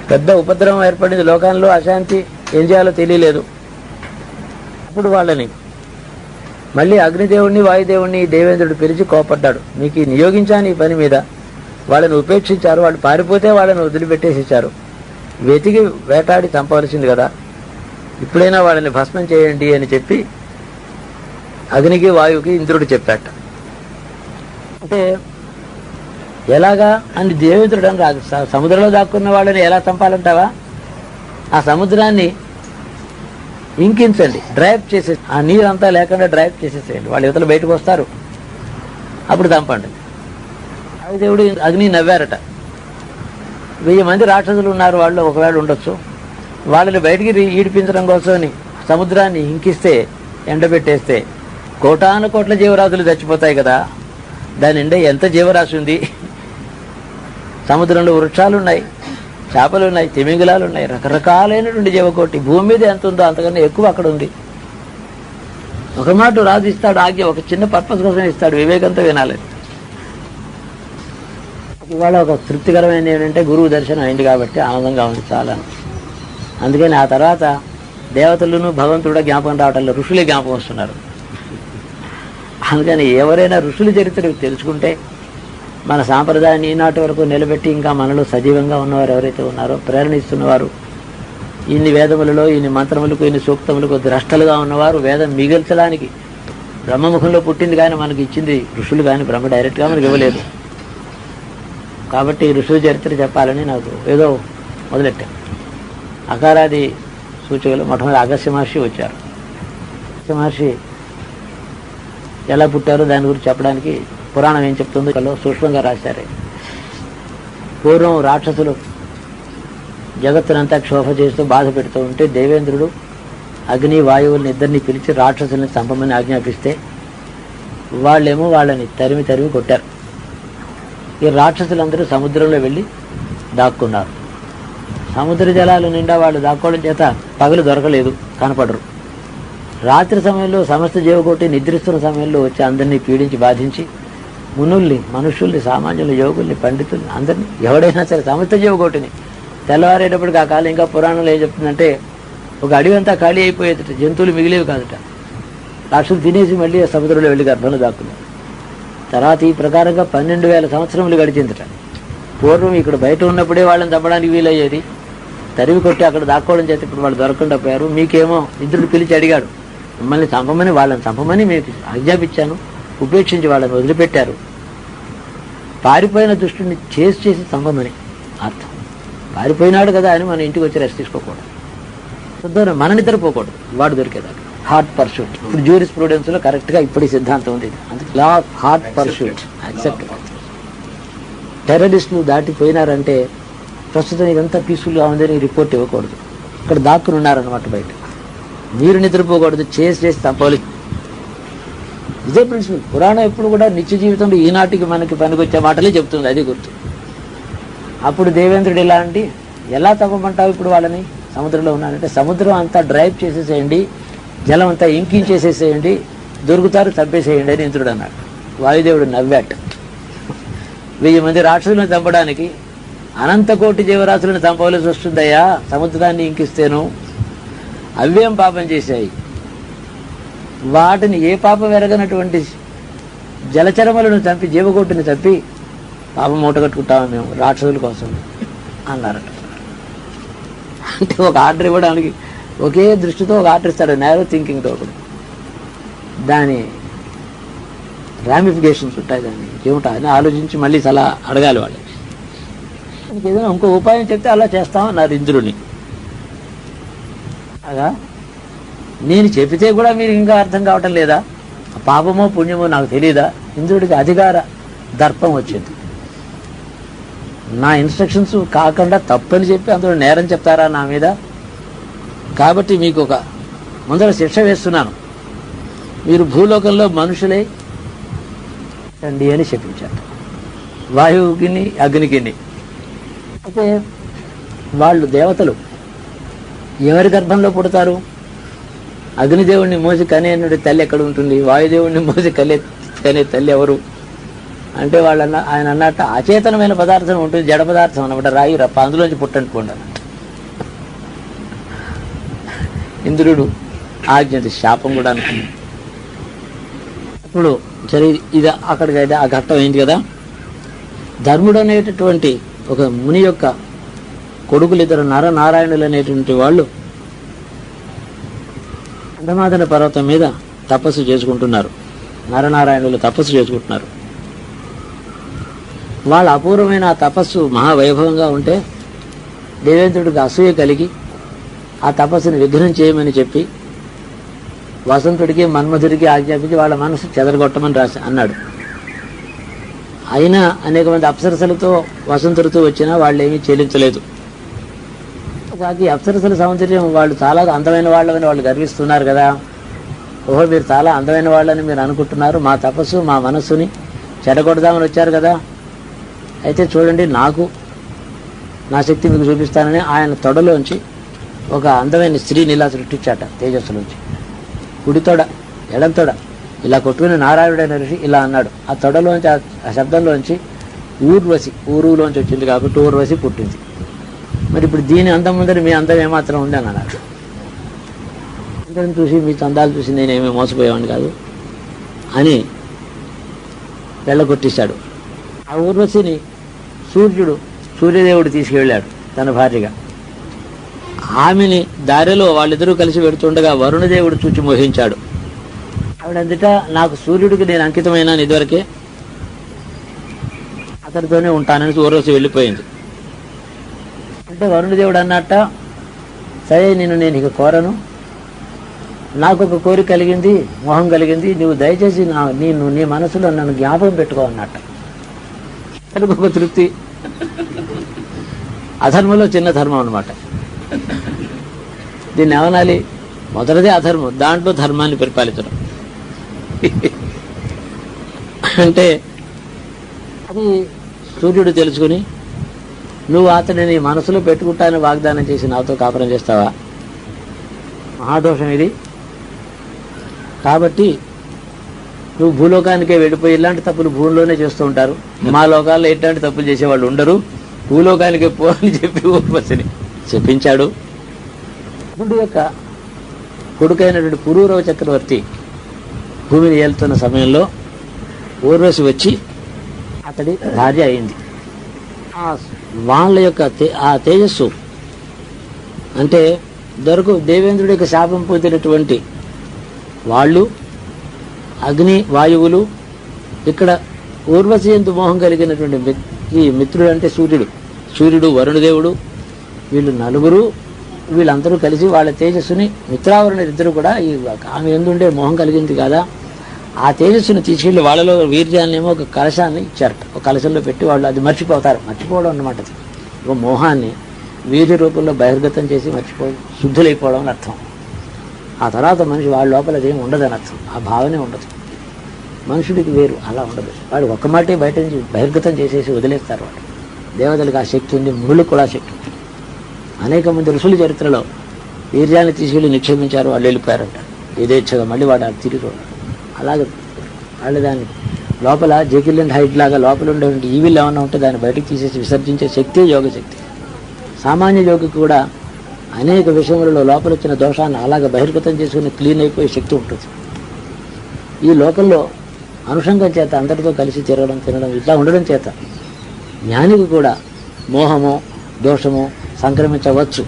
పెద్ద ఉపద్రవం ఏర్పడింది లోకంలో. అశాంతి, ఏం చేయాలో తెలియలేదు. అప్పుడు వాళ్ళని మళ్ళీ అగ్నిదేవుణ్ణి, వాయుదేవుణ్ణి దేవేంద్రుడు పిలిచి కోపడ్డాడు. మీకు నియోగించాను ఈ పని మీద, వాళ్ళని ఉపేక్షించారు. వాళ్ళు పారిపోతే వాళ్ళని వదిలిపెట్టేసిచ్చారు. వెతికి వేటాడి చంపవలసింది కదా, ఇప్పుడైనా వాళ్ళని భస్మం చేయండి అని చెప్పి అగ్నికి, వాయువుకి ఇంద్రుడు చెప్పాట. అంటే ఎలాగా అని దేవేంద్రుడు అని రాదు. సముద్రంలో దాక్కున్న వాళ్ళని ఎలా చంపాలంటావా? ఆ సముద్రాన్ని ఇంకించండి, డ్రైవ్ చేసేసి, ఆ నీరంతా లేకుండా డ్రైవ్ చేసేసేయండి. వాళ్ళు యువతలు బయటకు వస్తారు, అప్పుడు చంపండి. వాయుదేవుడు, అగ్ని నవ్వారట. 1000 మంది రాక్షసులు ఉన్నారు, వాళ్ళు ఒకవేళ ఉండొచ్చు. వాళ్ళని బయటికి ఈడిపించడం కోసమని సముద్రాన్ని ఇంకిస్తే, ఎండబెట్టేస్తే కోటాను కోట్ల జీవరాశులు చచ్చిపోతాయి కదా. దాని నిండా ఎంత జీవరాశి ఉంది. సముద్రంలో వృక్షాలు ఉన్నాయి, చేపలు ఉన్నాయి, తిమింగలాలు ఉన్నాయి, రకరకాలైనటువంటి జీవకోటి. భూమి మీద ఎంత ఉందో అంతకన్నా ఎక్కువ అక్కడ ఉంది. ఒక మాట రాజు ఇస్తాడు ఆజ్ఞ, ఒక చిన్న పర్పస్ కోసం ఇస్తాడు, వివేకంతో వినాలి. ఇవాళ ఒక తృప్తికరమైనది ఏంటంటే గురువు దర్శనం అయింది కాబట్టి ఆనందంగా ఉంది చాలా. అందుకని ఆ తర్వాత దేవతలను, భగవంతుడు జ్ఞాపకం రావటంలో ఋషులే జ్ఞాపకం వస్తున్నారు. అందుకని ఎవరైనా ఋషుల చరిత్ర తెలుసుకుంటే మన సాంప్రదాయాన్ని ఈనాటి వరకు నిలబెట్టి ఇంకా మనలో సజీవంగా ఉన్నవారు ఎవరైతే ఉన్నారో, ప్రేరణ ఇస్తున్నవారు, ఇన్ని వేదములలో, ఇన్ని మంత్రములకు, ఇన్ని సూక్తములకు ద్రష్టలుగా ఉన్నవారు, వేదం మిగిల్చడానికి బ్రహ్మముఖంలో పుట్టింది కానీ మనకి ఇచ్చింది ఋషులు కానీ బ్రహ్మ డైరెక్ట్గా మనకి ఇవ్వలేదు. కాబట్టి ఋషుల చరిత్ర చెప్పాలని నాకు ఏదో మొదలెట్టాను. అకారాది సూచికలు మొట్టమొదటి అగస్త్య మహర్షి వచ్చారు. అగస్త్య మహర్షి ఎలా పుట్టారో దాని గురించి చెప్పడానికి పురాణం ఏం చెప్తుందో సూక్ష్మంగా రాశారు. పూర్వం రాక్షసులు జగత్తునంతా క్షోభ చేస్తూ బాధ పెడుతూ ఉంటే దేవేంద్రుడు అగ్ని, వాయువుల్ని ఇద్దరిని పిలిచి రాక్షసుల్ని చంపమని ఆజ్ఞాపిస్తే వాళ్ళేమో వాళ్ళని తరిమి తరిమి కొట్టారు. ఈ రాక్షసులందరూ సముద్రంలో వెళ్ళి దాక్కున్నారు. సముద్ర జలాలు నిండా వాళ్ళు దాక్కోవడం చేత పగలు దొరకలేదు, కనపడరు. రాత్రి సమయంలో సమస్త జీవకోటి నిద్రిస్తున్న సమయంలో వచ్చి అందరినీ పీడించి బాధించి మునుల్ని, మనుషుల్ని, సామాన్యులు, యోగుల్ని, పండితుల్ని, అందరినీ, ఎవడైనా సరే సమస్త జీవకోటిని తెల్లవారేటప్పటికి ఆ కాలం ఇంకా పురాణంలో ఏం చెప్తుందంటే ఒక అడవి అంతా ఖాళీ అయిపోయేదట, జంతువులు మిగిలేవి కాదట. రాక్షసులు తినేసి మళ్ళీ సముద్రంలో వెళ్ళి గర్భంలో దాక్కున్నారు. తర్వాత ఈ ప్రకారంగా 12,000 సంవత్సరములు గడిచిందట. పూర్వం ఇక్కడ బయట ఉన్నప్పుడే వాళ్ళని చంపడానికి వీలయ్యేది, తరివి కొట్టి అక్కడ దాక్కోవడం చేత ఇప్పుడు వాళ్ళు దొరకకుండా పోయారు. మీకేమో ఇంద్రుడు పిలిచి అడిగాడు, మిమ్మల్ని చంపమని, వాళ్ళని చంపమని మీకు ఆజ్ఞాపించాను, ఉపేక్షించి వాళ్ళని వదిలిపెట్టారు. పారిపోయిన దుష్టుని చేసి చంపమని అర్థం. పారిపోయినాడు కదా అని మన ఇంటికి వచ్చి రెస్ట్ తీసుకోకూడదు, మన నిద్రపోకూడదు, వాడు దొరికేదాడు. Heart pursuit. ఇప్పుడు జ్యూరిస్ ప్రూడెన్స్ లో కరెక్ట్ గా ఇప్పుడు సిద్ధాంతం ఉంది. అందుకే law of heart pursuit accept. టెర్రరిస్టులు దాటిపోయినారంటే ప్రస్తుతం ఇదంతా పీస్ఫుల్గా ఉందని రిపోర్ట్ ఇవ్వకూడదు. ఇక్కడ దాక్కుని ఉన్నారన్నమాట బయట. మీరు నిద్రపోకూడదు, చేసి చంపాలి. ఇదే ప్రిన్సిపల్. పురాణం ఎప్పుడు కూడా నిత్య జీవితంలో ఈనాటికి మనకి పనికొచ్చే మాటలే చెప్తుంది, అది గుర్తు. అప్పుడు దేవేంద్రుడు ఎలా చంపమంటావు ఇప్పుడు వాళ్ళని? సముద్రంలో ఉన్నారంటే సముద్రం అంతా డ్రైవ్ చేసేసేయండి, జలం అంతా ఇంకించేసేసేయండి, దొరుకుతారు, చంపేసేయండి అని ఇంద్రుడు అన్నాడు. వాయుదేవుడు నవ్వాట. 1000 మంది రాక్షసులను చంపడానికి అనంతకోటి జీవరాశులను చంపవలసి వస్తుందయ్యా, సముద్రాన్ని ఇంకిస్తేను. అవేం పాపం చేశాయి? వాటిని ఏ పాపం ఎరగనటువంటి జలచరములను చంపి, జీవకోటిని చంపి పాపం మూట కట్టుకుంటాము మేము రాక్షసుల కోసం అన్నారట. అంటే ఒక ఆర్డర్ ఇవ్వడానికి ఒకే దృష్టితో ఒక ఆర్డర్ ఇస్తాడు, నేరో థింకింగ్తో. దాని రామిఫికేషన్స్ ఉంటాయి, దాన్ని ఏమిటని ఆలోచించి మళ్ళీ సలహా అడగాలి వాళ్ళు. దానికి ఏదైనా ఇంకో ఉపాయం చెప్తే అలా చేస్తామన్నారు ఇంద్రుని. అలా నేను చెబితే కూడా మీరు ఇంకా అర్థం కావటం లేదా, పాపమో పుణ్యమో నాకు తెలియదా? ఇంద్రుడికి అధికార దర్పం వచ్చింది. నా ఇన్స్ట్రక్షన్స్ కాకుండా తప్పని చెప్పి అందులో నేరం చెప్తారా నా మీద? కాబట్టి మీకు ఒక ముందర శిక్ష వేస్తున్నాను, మీరు భూలోకంలో మనుషులై రండి అని చెప్పించారు వాయువుకిని అగ్నికిని. అయితే వాళ్ళు దేవతలు ఎవరి గర్భంలో పుడతారు? అగ్నిదేవుణ్ణి మోసి కనేనుడి తల్లి ఎక్కడ ఉంటుంది? వాయుదేవుణ్ణి మోసి కనే తల్లి ఎవరు అంటే ఆయన అన్నట్టు అచేతనమైన పదార్థం ఉంటుంది, జడ పదార్థం అన్నమాట, రాయి రప్ప, అందులోంచి పుట్టనుకోండి అన్నట్టు. ఇంద్రుడు ఆజ్ఞది శాపం కూడా అనుకుంది. ఇప్పుడు సరే, ఇది అక్కడికి అయితే ఆ ఘట్టం అయింది కదా. ధర్ముడు అనేటటువంటి ఒక ముని యొక్క కొడుకులు ఇద్దరు నరనారాయణులు అనేటువంటి వాళ్ళు అండమాదన పర్వతం మీద తపస్సు చేసుకుంటున్నారు. నరనారాయణులు తపస్సు చేసుకుంటున్నారు. వాళ్ళ అపూర్వమైన ఆ తపస్సు మహావైభవంగా ఉంటే దేవేంద్రుడికి అసూయ కలిగి ఆ తపస్సును విఘ్నం చేయమని చెప్పి వసంతుడికి మన్మధుడికి ఆజ్ఞాపించి వాళ్ళ మనసు చెదరగొట్టమని అన్నాడు. అయినా అనేక మంది అప్సరసలతో వసంతుడితో వచ్చినా వాళ్ళు ఏమీ చెల్లించలేదు. కాకి అప్సరసల సౌందర్యం వాళ్ళు చాలా అందమైన వాళ్ళని వాళ్ళు గర్విస్తున్నారు కదా. ఓహో, మీరు చాలా అందమైన వాళ్ళని మీరు అనుకుంటున్నారు, మా తపస్సు మా మనస్సుని చెడగొడదామని వచ్చారు కదా. అయితే చూడండి, నా శక్తి మీకు చూపిస్తానని ఆయన తొడలోంచి ఒక అందమైన స్త్రీని ఇలా సృష్టించాట తేజస్సులోంచి. కుడి తొడ, ఎడం తొడ ఇలా కొట్టుకుని నారాయణుడైన ఋషి ఇలా అన్నాడు. ఆ తొడలోంచి, ఆ శబ్దంలోంచి ఊర్వశి, ఊరులోంచి వచ్చింది కాబట్టి ఊర్వశి పుట్టింది. మరి ఇప్పుడు దీని అందం ముందర మీ అందం ఏమాత్రం ఉంది అని అన్నాడు. అందరం చూసి మీ చందాలు చూసి నేనేమీ మోసపోయేవాడిని కాదు అని వెళ్ళగొట్టేశాడు. ఆ ఊర్వశిని సూర్యదేవుడు తీసుకువెళ్ళాడు తన భార్యగా. ఆమెని దారిలో వాళ్ళిద్దరూ కలిసి వెడుతుండగా వరుణదేవుడు చూచి మోహించాడు. ఆవిడందుట నాకు సూర్యుడికి నేను అంకితమైనాను, ఇదివరకే అతనితోనే ఉంటానని ఊర్వశి వెళ్ళిపోయింది. అంటే వరుణదేవుడు అన్నట్ట, సరే నేను ఇక కోరను, నాకు ఒక కోరిక కలిగింది, మోహం కలిగింది, నువ్వు దయచేసి నీ మనసులో నన్ను జ్ఞాపకం పెట్టుకో అన్నట్ట. ఒక తృప్తి. అధర్మంలో చిన్న ధర్మం అన్నమాట. దీన్ని ఏమనాలి? మొదటిదే అధర్మం, దాంట్లో ధర్మాన్ని పరిపాలించడం. అంటే అది సూర్యుడు తెలుసుకుని, నువ్వు అతడిని నీ మనసులో పెట్టుకుంటానని వాగ్దానం చేసి నాతో కాపురం చేస్తావా? మహాదోషం ఇది. కాబట్టి నువ్వు భూలోకానికే వెళ్ళిపోయి, ఇలాంటి తప్పులు భూమిలోనే చేస్తూ ఉంటారు, మా లోకాల్లో ఎట్లాంటి తప్పులు చేసేవాళ్ళు ఉండరు, భూలోకానికే పో అని చెప్పి ఊర్వశిని చెప్పించాడు. ఇంద్రుడి యొక్క కొడుకైనటువంటి పురూరవ చక్రవర్తి భూమిని ఏలుతున్న సమయంలో ఊర్వశి వచ్చి అతడి భార్య అయింది. వాళ్ళ యొక్క ఆ తేజస్సు అంటే దేవేంద్రుడి యొక్క శాపం పొందినటువంటి వాళ్ళు అగ్ని వాయువులు, ఇక్కడ ఊర్వశి యందు మోహం కలిగినటువంటి ఈ మిత్రుడు అంటే సూర్యుడు వరుణదేవుడు, వీళ్ళు నలుగురు, వీళ్ళందరూ కలిసి వాళ్ళ తేజస్సుని, మిత్రావరుణ ఇద్దరు కూడా ఈ ఆమె ఎందుండే మోహం కలిగింది కదా, ఆ తేజస్సును తీసుకెళ్లి వాళ్ళలో వీర్యాన్నేమో ఒక కలశాన్ని ఇచ్చారట. ఒక కలశంలో పెట్టి వాళ్ళు అది మర్చిపోవడం అన్నమాట. ఒక మోహాన్ని వీర్య రూపంలో బహిర్గతం చేసి శుద్ధులైపోవడం అని అర్థం. ఆ తర్వాత మనిషి వాళ్ళ లోపల అదేం ఉండదని అర్థం, ఆ భావనే ఉండదు. మనుషుడికి వేరు అలా ఉండదు. వాడు ఒక్క మాటే బయట నుంచి బహిర్గతం చేసేసి వదిలేస్తారు. వాడు దేవతలకు ఆ శక్తి ఉంది, మునులకు కూడా శక్తి ఉంది. అనేక మంది ఋషుల చరిత్రలో వీర్యాన్ని తీసుకెళ్ళి నిక్షేపించారు, వాళ్ళు వెళ్ళిపోయారంట యథేచ్ఛగా. మళ్ళీ వాడు తిరిగి అలాగే వాళ్ళు దాన్ని లోపల జెకిల్ అండ్ హైడ్ లాగా లోపల ఉండేటువంటి ఈవిల్ ఏమన్నా ఉంటే దాన్ని బయటకు తీసేసి విసర్జించే శక్తి యోగ శక్తి. సామాన్య యోగికి కూడా అనేక విషయములలో లోపల వచ్చిన దోషాన్ని అలాగే బహిర్గతం చేసుకుని క్లీన్ అయిపోయే శక్తి ఉంటుంది. ఈ లోకంలో అనుషంగం చేత అందరితో కలిసి తిరగడం, తినడం, ఇట్లా ఉండడం చేత జ్ఞానికి కూడా మోహము దోషము సంక్రమించవచ్చు.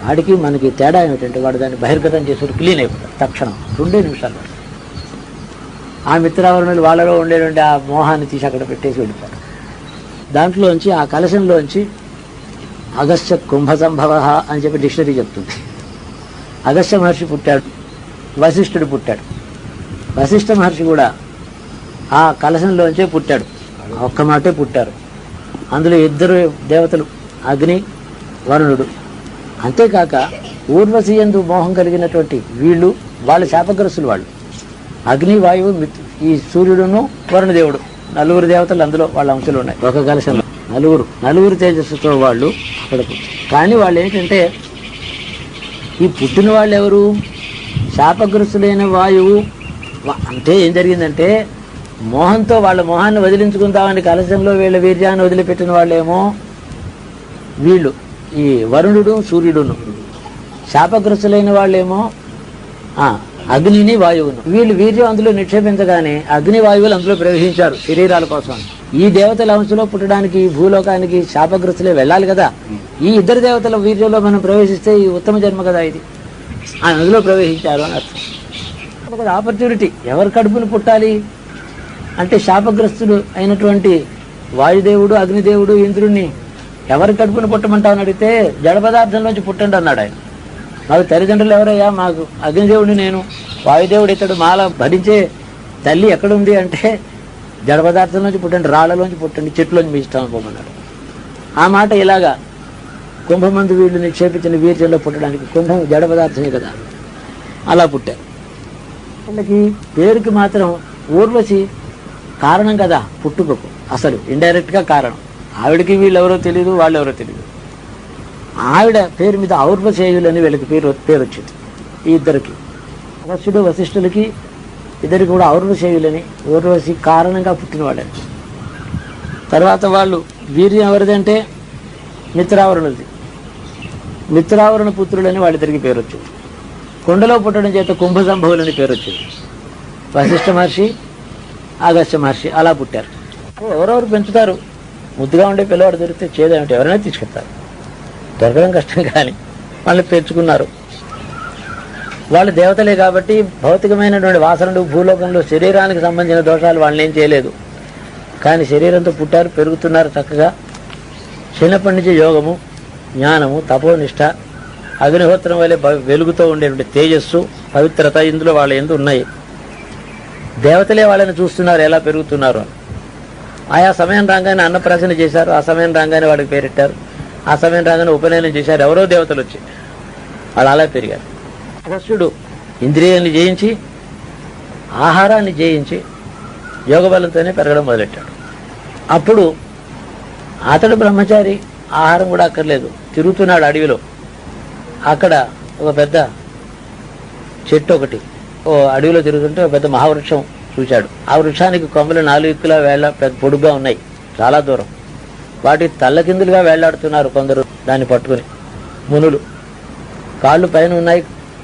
వాడికి మనకి తేడా ఏమిటంటే వాడు దాన్ని బహిర్గతం చేసుకుని క్లీన్ అయిపోతాడు తక్షణం, 2 నిమిషాలు. ఆ మిత్రావరణులు వాళ్ళలో ఉండేటువంటి ఆ మోహాన్ని తీసి అక్కడ పెట్టేసి వెళ్ళిపోయారు. దాంట్లోంచి ఆ కలశంలోంచి అగస్త్య కుంభ సంభవ అని చెప్పి డిక్షనరీ చెప్తుంది. అగస్త్య మహర్షి పుట్టాడు, వశిష్ఠుడు పుట్టాడు. వశిష్ఠ మహర్షి కూడా ఆ కలశంలోంచే పుట్టాడు, ఒక్క మాటే పుట్టారు. అందులో ఇద్దరు దేవతలు, అగ్ని వరుణుడు. అంతేకాక ఊర్వశి యందు మోహం కలిగినటువంటి వీళ్ళు, వాళ్ళ శాపగ్రస్తులు వాళ్ళు. అగ్ని, వాయువు, ఈ సూర్యుడును వరుణదేవుడు, నలుగురు దేవతలు అందులో వాళ్ళ అంశాలు ఉన్నాయి ఒక కలశంలో. నలుగురు తేజస్సుతో వాళ్ళు అక్కడ. కానీ వాళ్ళు ఏంటంటే, ఈ పుట్టిన వాళ్ళు ఎవరు? శాపగ్రస్తులైన వాయువు. అంటే ఏం జరిగిందంటే, మోహంతో వాళ్ళ మోహాన్ని వదిలించుకుందామని కలశంలో వీళ్ళ వీర్యాన్ని వదిలిపెట్టిన వాళ్ళేమో వీళ్ళు, ఈ వరుణుడు సూర్యుడును. శాపగ్రస్తులైన వాళ్ళేమో అగ్నిని వాయువును. వీళ్ళు వీర్యం అందులో నిక్షేపించగానే అగ్ని వాయువులు అందులో ప్రవేశించారు శరీరాల కోసం. ఈ దేవతల అంశలో పుట్టడానికి ఈ భూలోకానికి శాపగ్రస్తులే వెళ్ళాలి కదా. ఈ ఇద్దరు దేవతల వీర్యంలో మనం ప్రవేశిస్తే ఈ ఉత్తమ జన్మ కదా ఇది. అందులో ప్రవేశించారు అని అర్థం. ఒక ఆపర్చునిటీ. ఎవరు కడుపును పుట్టాలి అంటే శాపగ్రస్తుడు అయినటువంటి వాయుదేవుడు, అగ్నిదేవుడు, ఇంద్రుణ్ణి ఎవరి కడుపును పుట్టమంటామని అడిగితే జడ పదార్థంలోంచి పుట్టండి అన్నాడు ఆయన. మాకు తల్లిదండ్రులు ఎవరయ్యా? మాకు అగ్నిదేవుడిని నేను, వాయుదేవుడు ఇతడు, మాల భరించే తల్లి ఎక్కడుంది అంటే జడ పదార్థంలోంచి పుట్టండి, రాళ్లలోంచి పుట్టండి, చెట్లోంచి మీ ఇష్టం పోమన్నాడు. ఆ మాట ఇలాగా కుంభమందు వీళ్ళు నిక్షేపించిన వీర్యంలో పుట్టడానికి, కుంభం జడ పదార్థమే కదా, అలా పుట్టారు. వాళ్ళకి పేరుకి మాత్రం ఊర్వశి కారణం కదా పుట్టుకకు, అసలు ఇండైరెక్ట్గా కారణం. ఆవిడకి వీళ్ళు ఎవరో తెలియదు, వాళ్ళు ఎవరో తెలియదు. ఆవిడ పేరు మీద ఔర్వశేయులు అని వీళ్ళకి పేరు వచ్చింది. ఈ ఇద్దరికి, అగస్త్యుడు వశిష్ఠులకి ఇద్దరికి కూడా ఔర్వశేయులని, ఊర్వశి కారణంగా పుట్టినవాడని. తర్వాత వాళ్ళు వీర్యం ఎవరిదంటే మిత్రావరుణుది. మిత్రావరుణ పుత్రులని వాళ్ళిద్దరికి పేరు వచ్చింది. కొండలో పుట్టడం చేత కుంభ సంభవులని పేరు వచ్చింది. వశిష్ఠ మహర్షి, అగస్త్య మహర్షి అలా పుట్టారు. ఎవరెవరు పెంచుతారు? ముద్దుగా ఉండే పిల్లవాడు దొరికితే చేదేమిటి, ఎవరైనా తీసుకెళ్తారు. దొరకడం కష్టం, కానీ వాళ్ళు పెంచుకున్నారు. వాళ్ళు దేవతలే కాబట్టి భౌతికమైనటువంటి వాసనలు, భూలోకంలో శరీరానికి సంబంధించిన దోషాలు వాళ్ళని ఏం చేయలేదు. కానీ శరీరంతో పుట్టారు, పెరుగుతున్నారు చక్కగా. చిన్నప్పటి నుంచి యోగము, జ్ఞానము, తపోనిష్ట, అగ్నిహోత్రం వల్లే వెలుగుతూ ఉండేటువంటి తేజస్సు, పవిత్రత ఇందులో వాళ్ళ ఎందు ఉన్నాయి. దేవతలే వాళ్ళని చూస్తున్నారు ఎలా పెరుగుతున్నారు. ఆయా సమయం రాగానే అన్నప్రాసన చేశారు, ఆ సమయం రాగానే వాడికి పేరెట్టారు, ఆ సమయం రాగానే ఉపనయనం చేశారు. ఎవరో దేవతలు వచ్చి వాళ్ళు అలా పెరిగారు. అగస్త్యుడు ఇంద్రియాన్ని జయించి, ఆహారాన్ని జయించి, యోగ బలంతోనే పెరగడం మొదలెట్టాడు. అప్పుడు అతడు బ్రహ్మచారి, ఆహారం కూడా అక్కర్లేదు, తిరుగుతున్నాడు అడవిలో. అక్కడ ఒక పెద్ద చెట్టు ఒకటి, ఓ అడవిలో తిరుగుతుంటే ఒక పెద్ద మహావృక్షం చూశాడు. ఆ వృక్షానికి కొమ్మలు 4 దిక్కులా పెద్ద పొడుగ్గా ఉన్నాయి, చాలా దూరం. వాటి తల్లకిందులుగా వేళ్లాడుతున్నారు కొందరు దాన్ని పట్టుకుని. మునులు కాళ్ళు పైన ఉన్నాయి,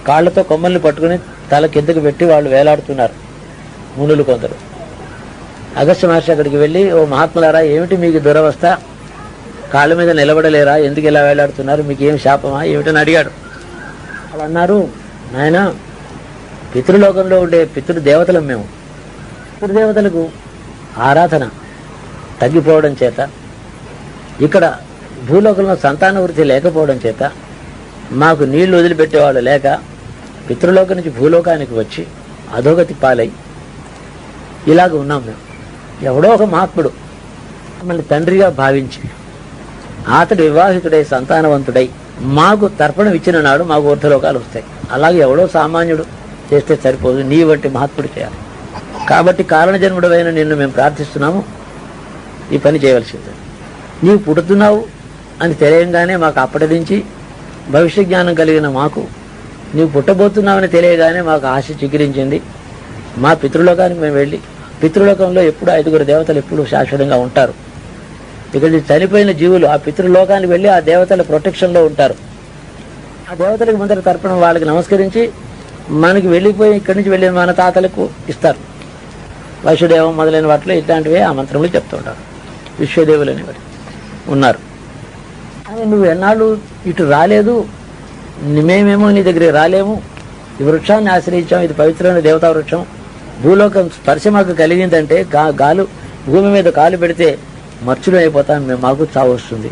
కాళ్లతో కొమ్మల్ని పట్టుకుని తల కిందకి పెట్టి వాళ్ళు వేలాడుతున్నారు మునులు కొందరు. అగస్త్య మహర్షి అక్కడికి వెళ్ళి, ఓ మహాత్ములారా, ఏమిటి మీకు దురవస్థ? కాళ్ళ మీద నిలబడలేరా? ఎందుకు ఇలా వేలాడుతున్నారు? మీకు ఏం శాపమా ఏమిటని అడిగాడు. వాళ్ళు అన్నారు, నాయన, పితృలోకంలో ఉండే పితృదేవతలం మేము. పితృదేవతలకు ఆరాధన తగ్గిపోవడం చేత, ఇక్కడ భూలోకంలో సంతాన వృద్ధి లేకపోవడం చేత, మాకు నీళ్లు వదిలిపెట్టేవాళ్ళు లేక పితృలోకం నుంచి భూలోకానికి వచ్చి అధోగతి పాలై ఇలాగ ఉన్నాం మేము. ఎవడో ఒక మహాత్ముడు మమ్మల్ని తండ్రిగా భావించి అతడు వివాహితుడై సంతానవంతుడై మాకు తర్పణం ఇచ్చిన నాడు మాకు ఊర్ధ్వలోకాలు వస్తాయి. అలాగే ఎవడో సామాన్యుడు చేస్తే సరిపోదు, నీ వంటి మహాత్ముడు చేయాలి. కాబట్టి కారణజన్ముడైన నిన్ను మేము ప్రార్థిస్తున్నాము, ఈ పని చేయవలసింది. నీవు పుడుతున్నావు అని తెలియగానే మాకు అప్పటి నుంచి భవిష్య జ్ఞానం కలిగిన మాకు నీవు పుట్టబోతున్నావని తెలియగానే మాకు ఆశ చిగురించింది. మా పితృలోకానికి మేము వెళ్ళి, పితృలోకంలో ఎప్పుడు 5 దేవతలు ఎప్పుడు శాశ్వతంగా ఉంటారు. ఇక్కడ చనిపోయిన జీవులు ఆ పితృలోకానికి వెళ్ళి ఆ దేవతల ప్రొటెక్షన్లో ఉంటారు. ఆ దేవతలకు ముందర తర్పణం వాళ్ళకి నమస్కరించి మనకి వెళ్ళిపోయి ఇక్కడి నుంచి వెళ్ళిన మన తాతలకు ఇస్తారు. వైశ్వదేవం మొదలైన వాటిలో ఇట్లాంటివే ఆ మంత్రములు చెప్తూ ఉంటారు. విశ్వదేవులు అనేవారు ఉన్నారు. అని నువ్వు ఎన్నాళ్ళు ఇటు రాలేదు, మేమేమో నీ దగ్గరికి రాలేము, ఈ వృక్షాన్ని ఆశ్రయించాం, ఇది పవిత్రమైన దేవతా వృక్షం, భూలోకం స్పర్శ మాకు కలిగిందంటే గాలు భూమి మీద కాలు పెడితే మర్చులు అయిపోతాం, మాకు చావు వస్తుంది.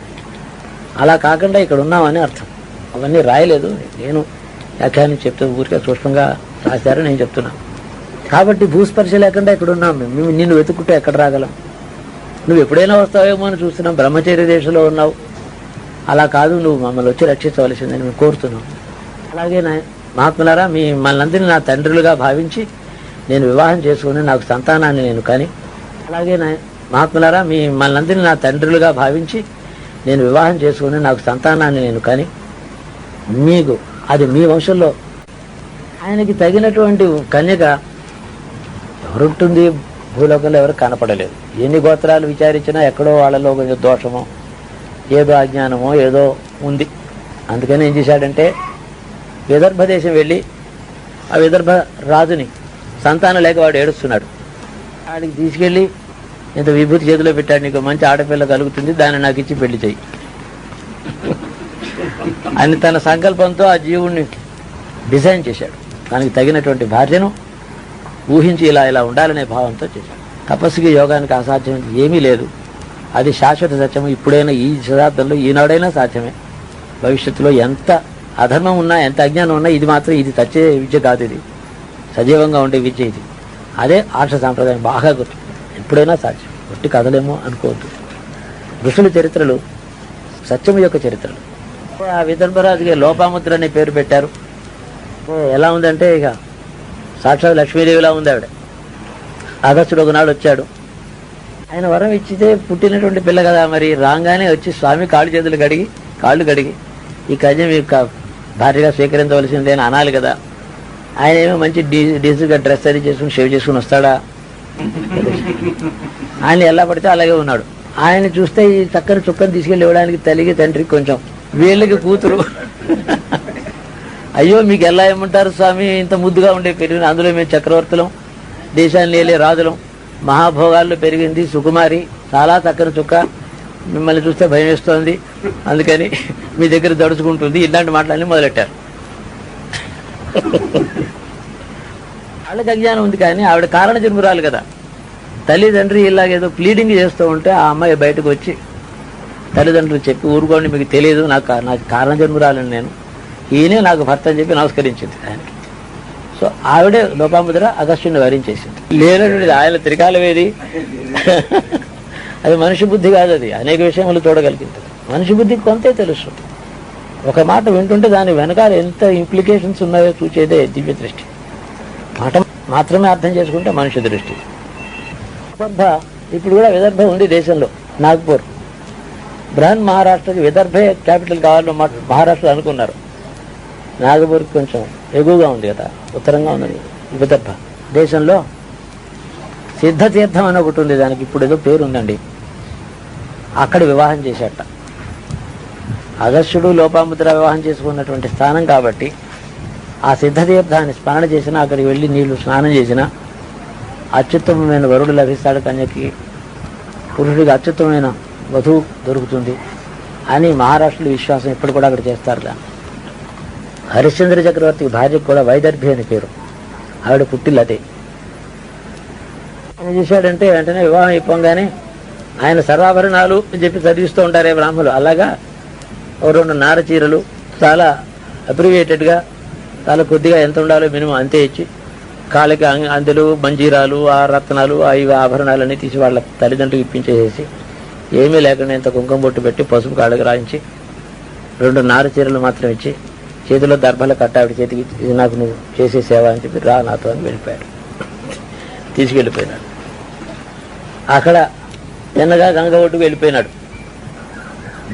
అలా కాకుండా ఇక్కడ ఉన్నామని అర్థం. అవన్నీ రాయలేదు, నేను వ్యాఖ్యానం చెప్తూ ఊరికే సూక్ష్మంగా రాశారు, నేను చెప్తున్నాను. కాబట్టి భూస్పర్శ లేకుండా ఇక్కడ ఉన్నాం మేము. నిన్ను వెతుక్కుంటే ఎక్కడ రాగలం? నువ్వు ఎప్పుడైనా వస్తావేమో అని చూస్తున్నాం. బ్రహ్మచర్య దేశంలో ఉన్నావు. అలా కాదు, నువ్వు మమ్మల్ని వచ్చి రక్షించవలసిందని మేము కోరుతున్నాం. అలాగే మహాత్ములారా, మిమ్మల్ని నా తండ్రులుగా భావించి నేను వివాహం చేసుకుని నాకు సంతానాన్ని నేను కని, అలాగే మహాత్ములారా, మిమ్మల్ని నా తండ్రులుగా భావించి నేను వివాహం చేసుకుని నాకు సంతానాన్ని నేను కని, మీకు అది మీ వంశంలో ఆయనకి తగినటువంటి కన్యక ఎవరుంటుంది? భూలోకంలో ఎవరు కనపడలేదు. ఎన్ని గోత్రాలు విచారించినా ఎక్కడో వాళ్ళలో కొంచెం దోషమో ఏదో అజ్ఞానమో ఏదో ఉంది. అందుకని ఏం చేశాడంటే విదర్భ దేశం వెళ్ళి ఆ విదర్భ రాజుని సంతానం లేక వాడు ఏడుస్తున్నాడు, వాడికి తీసుకెళ్ళి ఇంత విభూతి చేతిలో పెట్టాడు, నీకు మంచి ఆడపిల్ల కలుగుతుంది, దాన్ని నాకు ఇచ్చి పెళ్లి చెయ్యి అని తన సంకల్పంతో ఆ జీవుణ్ణి డిజైన్ చేశాడు. దానికి తగినటువంటి భార్యను ఊహించి ఇలా ఉండాలనే భావంతో చేశాడు. తపస్సుకి యోగానికి అసాధ్యం ఏమీ లేదు. అది శాశ్వత సత్యము. ఇప్పుడైనా ఈ శతాబ్దంలో ఈనాడైనా సాధ్యమే. భవిష్యత్తులో ఎంత అధర్మం ఉన్నా ఎంత అజ్ఞానం ఉన్నా ఇది మాత్రం ఇది తచ్చే విద్య కాదు. ఇది సజీవంగా ఉండే విద్య. ఇది అదే ఆర్ష సాంప్రదాయం. బాగా గుర్తు. ఎప్పుడైనా సాధ్యం. ఒట్టి కథలేమో అనుకోవద్దు. ఋషుల చరిత్రలు సత్యము యొక్క చరిత్రలు. ఆ విదర్భరాజుకి లోపాముద్ర అనే పేరు పెట్టారు. ఎలా ఉందంటే ఇక సాక్షాత్ లక్ష్మీదేవిలా ఉంది ఆవిడ. అగస్త్యుడు ఒకనాడు వచ్చాడు. ఆయన వరం ఇచ్చితే పుట్టినటువంటి పిల్ల కదా, మరి రాగానే వచ్చి స్వామి కాళ్ళు కడిగి ఈ కన్య మీ భార్యగా స్వీకరించవలసిందే అని అనాలి కదా. ఆయన ఏమో మంచి డీసీగా డ్రెస్ అది చేసుకుని షేవ్ చేసుకుని వస్తాడా? ఆయన ఎలా పడితే అలాగే ఉన్నాడు. ఆయన చూస్తే ఈ చక్కని చుక్కని తీసుకెళ్ళి ఇవ్వడానికి తల్లికి తండ్రికి కొంచెం, వీళ్ళకి కూతురు అయ్యో మీకు ఎలా ఏమంటారు స్వామి, ఇంత ముద్దుగా ఉండే పెరిగిన, అందులో మేము చక్రవర్తులం, దేశాన్ని లేలే రాజులం, మహాభోగాల్లో పెరిగింది సుకుమారి, చాలా చక్కని చుక్క, మిమ్మల్ని చూస్తే భయం వేస్తోంది, అందుకని మీ దగ్గర దడుచుకుంటుంది, ఇలాంటి మాటలన్నీ మొదలెట్టారు. వాళ్ళకి అజ్ఞానం ఉంది, కానీ ఆవిడ కారణ జన్మురాలు కదా. తల్లిదండ్రి ఇలాగేదో ప్లీడింగ్ చేస్తూ ఉంటే ఆ అమ్మాయి బయటకు వచ్చి తల్లిదండ్రులు చెప్పి ఊరుకోండి, మీకు తెలియదు, నాకు కారణ జన్మురాలని నేను, ఈయనే నాకు భర్త అని చెప్పి నమస్కరించింది ఆయనకి. సో ఆవిడే లోపాముద్ర అగస్త్యుని వరించేసింది. లేనటువంటిది ఆయన త్రికాలవేది. అది మనిషి బుద్ధి కాదు, అది అనేక విషయములు చూడగలిగింది. మనిషి బుద్ధికి కొంతే తెలుసు. ఒక మాట వింటుంటే దాని వెనకాల ఎంత ఇంప్లికేషన్స్ ఉన్నాయో చూసేదే దివ్య దృష్టి. మాట మాత్రమే అర్థం చేసుకుంటే మనిషి దృష్టి. విదర్భ ఇప్పుడు కూడా విదర్భ ఉంది దేశంలో, నాగ్పూర్. బృహన్ మహారాష్ట్రకి విదర్భే క్యాపిటల్ కావాలని మహారాష్ట్ర అనుకున్నారు. నాగపూర్ కొంచెం ఎగువగా ఉంది కదా, ఉత్తరంగా ఉన్నది విదర్భ. దేశంలో సిద్ధతీర్థం అని ఒకటి ఉంది, దానికి ఇప్పుడు ఏదో పేరు ఉందండి. అక్కడ వివాహం చేశాట. అగస్త్యుడు లోపాముద్ర వివాహం చేసుకున్నటువంటి స్థానం కాబట్టి ఆ సిద్ధతీర్థాన్ని స్మరణ చేసినా, అక్కడికి వెళ్ళి నీళ్లు స్నానం చేసినా అత్యుత్తమమైన వరుడు లభిస్తాడు, కన్యకి పురుషుడికి అత్యుత్తమైన వధువు దొరుకుతుంది అని మహారాష్ట్రలో విశ్వాసం. ఇప్పుడు కూడా అక్కడ చేస్తారు. దాన్ని హరిశ్చంద్ర చక్రవర్తికి భార్యకు కూడా వైదర్భి అని పేరు. ఆవిడ పుట్టిల్లదే. ఆయన చేశాడంటే వెంటనే వివాహం అయిపోగానే ఆయన సర్వాభరణాలు అని చెప్పి చదివిస్తూ ఉంటారే బ్రాహ్మణులు, అలాగా ఓ 2 నార చీరలు చాలా అబ్రివేటెడ్గా, చాలా కొద్దిగా ఎంత ఉండాలో మినిమం అంతే ఇచ్చి, కాళ్ళకి అందెలు, మంజీరాలు, ఆ రత్నాలు, ఇవి ఆభరణాలన్నీ తీసి వాళ్ళ తల్లిదండ్రులకు ఇప్పించేసేసి, ఏమీ లేకుండా ఇంత కుంకుమ బొట్టు పెట్టి పసుపు కాళ్ళకి రాయించి 2 నార చీరలు మాత్రం ఇచ్చి, చేతిలో దర్భల కట్ట ఆవిడ చేతికి, ఇది నాకు నువ్వు చేసే సేవ అని చెప్పి రా నాతో అని వెళ్ళిపోయాడు. తీసుకెళ్ళిపోయినాడు. అక్కడ చిన్నగా గంగ ఒడ్డుకు వెళ్ళిపోయినాడు.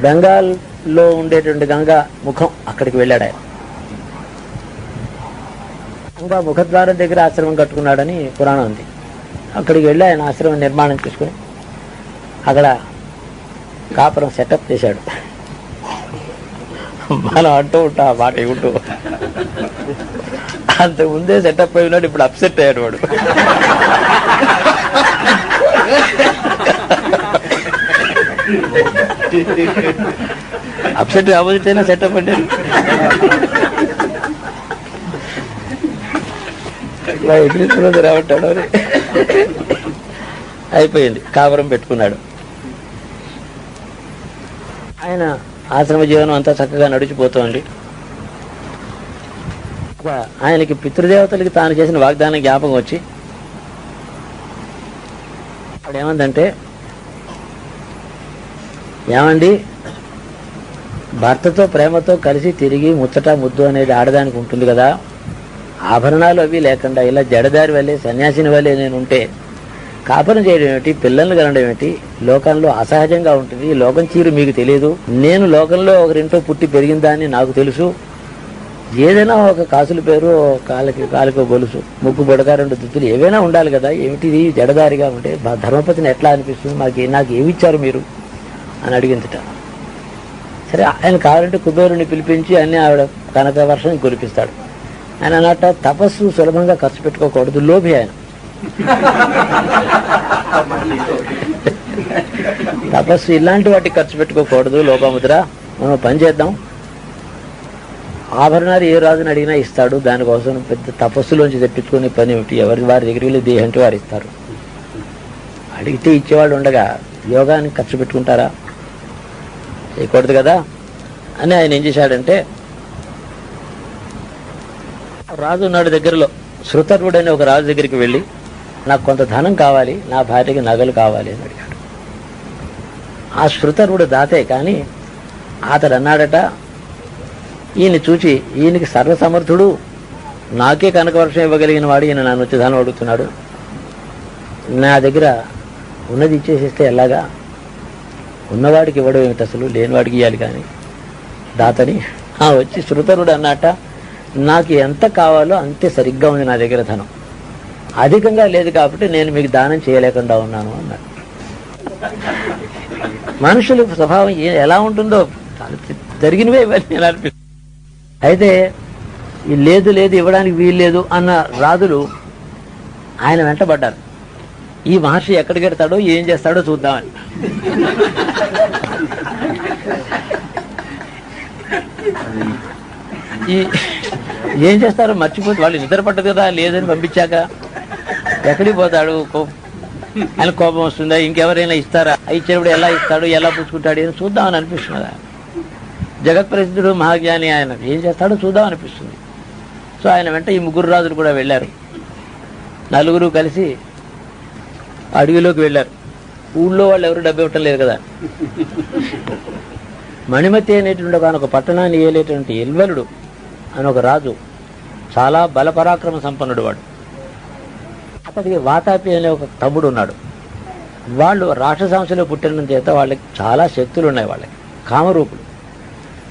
బెంగాల్లో ఉండేటువంటి గంగా ముఖం అక్కడికి వెళ్ళాడు ఆయన. ఇంకా ముఖద్వారం దగ్గర ఆశ్రమం కట్టుకున్నాడని పురాణం ఉంది. అక్కడికి వెళ్ళి ఆయన ఆశ్రమం నిర్మాణం చేసుకుని అక్కడ కాపురం సెటప్ చేశాడు. మనం అంటూ ఉంటా ఆ మాట ఇవ్వటూ, అంతకుముందే సెటప్ అయినాడు, ఇప్పుడు అప్సెట్ అయ్యాడు వాడు. అప్సెట్ ఆపోజిట్ అయినా సెటప్ అంటే ఎదురుస్తున్నది రావటాడు అని అయిపోయింది. కాపురం పెట్టుకున్నాడు. ఆయన ఆశ్రమ జీవనం అంతా చక్కగా నడిచిపోతోంది. ఆయనకి పితృదేవతలకి తాను చేసిన వాగ్దానం జ్ఞాపకం వచ్చి అప్పుడు ఏమందంటే, ఏమండి, భర్తతో ప్రేమతో కలిసి తిరిగి ముచ్చట ముద్దు అనేది ఆడదానికి ఉంటుంది కదా, ఆభరణాలు అవి లేకుండా ఇలా జడదారి వల్లే సన్యాసిని వల్లే నేను ఉంటే కాపురం చేయడం ఏమిటి, పిల్లల్ని కనడం ఏమిటి, లోకంలో అసహజంగా ఉంటుంది. లోకం చీరు మీకు తెలియదు. నేను లోకంలో ఒకరింటో పుట్టి పెరిగిన దాన్ని నాకు తెలుసు. ఏదైనా ఒక కాసుల పేరు, కాలికో గొలుసు, ముగ్గు బుడక, 2 దుద్దులు ఏవైనా ఉండాలి కదా, ఏమిటిది జడదారిగా ఉంటే ధర్మపతిని ఎట్లా అనిపిస్తుంది, నాకు ఏమిచ్చారు మీరు అని అడిగిందిట. సరే, ఆయన కావాలంటే కుబేరుని పిలిపించి అన్ని ఆవిడ కనక వర్షం కురిపిస్తాడు. ఆయన అన్నట్ట తపస్సు సులభంగా ఖర్చు పెట్టుకోకూడదు, లోభి ఆయన. తపస్సు ఇలాంటి వాటికి ఖర్చు పెట్టుకోకూడదు, లోపముద్ర. మనం పని చేద్దాం, ఆభరణాలు ఏ రాజుని అడిగినా ఇస్తాడు. దానికోసం పెద్ద తపస్సులోంచి తెప్పించుకునే పని ఏమిటి, ఎవరి వారి దగ్గరికి వెళ్ళి దేహంటే వారు ఇస్తారు. అడిగితే ఇచ్చేవాళ్ళు ఉండగా యోగానికి ఖర్చు పెట్టుకుంటారా? చేయకూడదు కదా అని ఆయన ఏం చేశాడంటే, రాజు ఉన్నాడు దగ్గరలో, శృతర్వుడని ఒక రాజు దగ్గరికి వెళ్ళి, నాకు కొంత ధనం కావాలి, నా భార్యకి నగలు కావాలి అని అడిగాడు. ఆ శృతర్వుడు దాతే, కానీ అతడు అన్నాడట, ఈయన చూచి, ఈయనకి సర్వసమర్థుడు, నాకే కనకవర్షం ఇవ్వగలిగిన వాడు ఈయన నన్ను వచ్చి ధనం అడుగుతున్నాడు, నా దగ్గర ఉన్నది ఇచ్చేసిస్తే ఎలాగా, ఉన్నవాడికి ఇవ్వడం ఏమిటి అసలు, లేనివాడికి ఇవ్వాలి కానీ దాతని. వచ్చి శృతరుడు అన్నట, నాకు ఎంత కావాలో అంతే సరిగ్గా ఉంది నా దగ్గర ధనం, అధికంగా లేదు కాబట్టి నేను మీకు దానం చేయలేకుండా ఉన్నాను అన్నాడు. మనుషుల స్వభావం ఎలా ఉంటుందో జరిగినవే ఇవన్నీ ఎలా అనిపిస్తుంది. అయితే లేదు లేదు ఇవ్వడానికి వీలు లేదు అన్న రాజులు ఆయన వెంటబడ్డారు. ఈ మహర్షి ఎక్కడికి వెడతాడో ఏం చేస్తాడో చూద్దామని. ఏం చేస్తారో మర్చిపోతే, వాళ్ళు నిద్ర పట్టదు కదా, లేదని పంపించాక ఎక్కడికి పోతాడు, ఆయన కోపం వస్తుందా, ఇంకెవరైనా ఇస్తారా, ఇచ్చినప్పుడు ఎలా ఇస్తాడు, ఎలా పుచ్చుకుంటాడు అని చూద్దామని అనిపిస్తున్నదా. జగత్ ప్రసిద్ధుడు మహాజ్ఞాని, ఆయన ఏం చేస్తాడో చూద్దాం అనిపిస్తుంది. సో ఆయన వెంట ఈ 3 రాజులు కూడా వెళ్ళారు. 4 కలిసి అడవిలోకి వెళ్ళారు. ఊళ్ళో వాళ్ళు ఎవరు డబ్బు ఇవ్వటం లేదు కదా. మణిమతి అనేటువంటి ఒక పట్టణాన్ని ఏలేటువంటి ఎల్వలుడు అని ఒక రాజు, చాలా బలపరాక్రమ సంపన్నుడు వాడు. అతడికి వాతాపి అనే ఒక తమ్ముడు ఉన్నాడు. వాళ్ళు రాక్షసాంశలో పుట్టిన చేత వాళ్ళకి చాలా శక్తులు ఉన్నాయి. వాళ్ళకి కామరూపులు,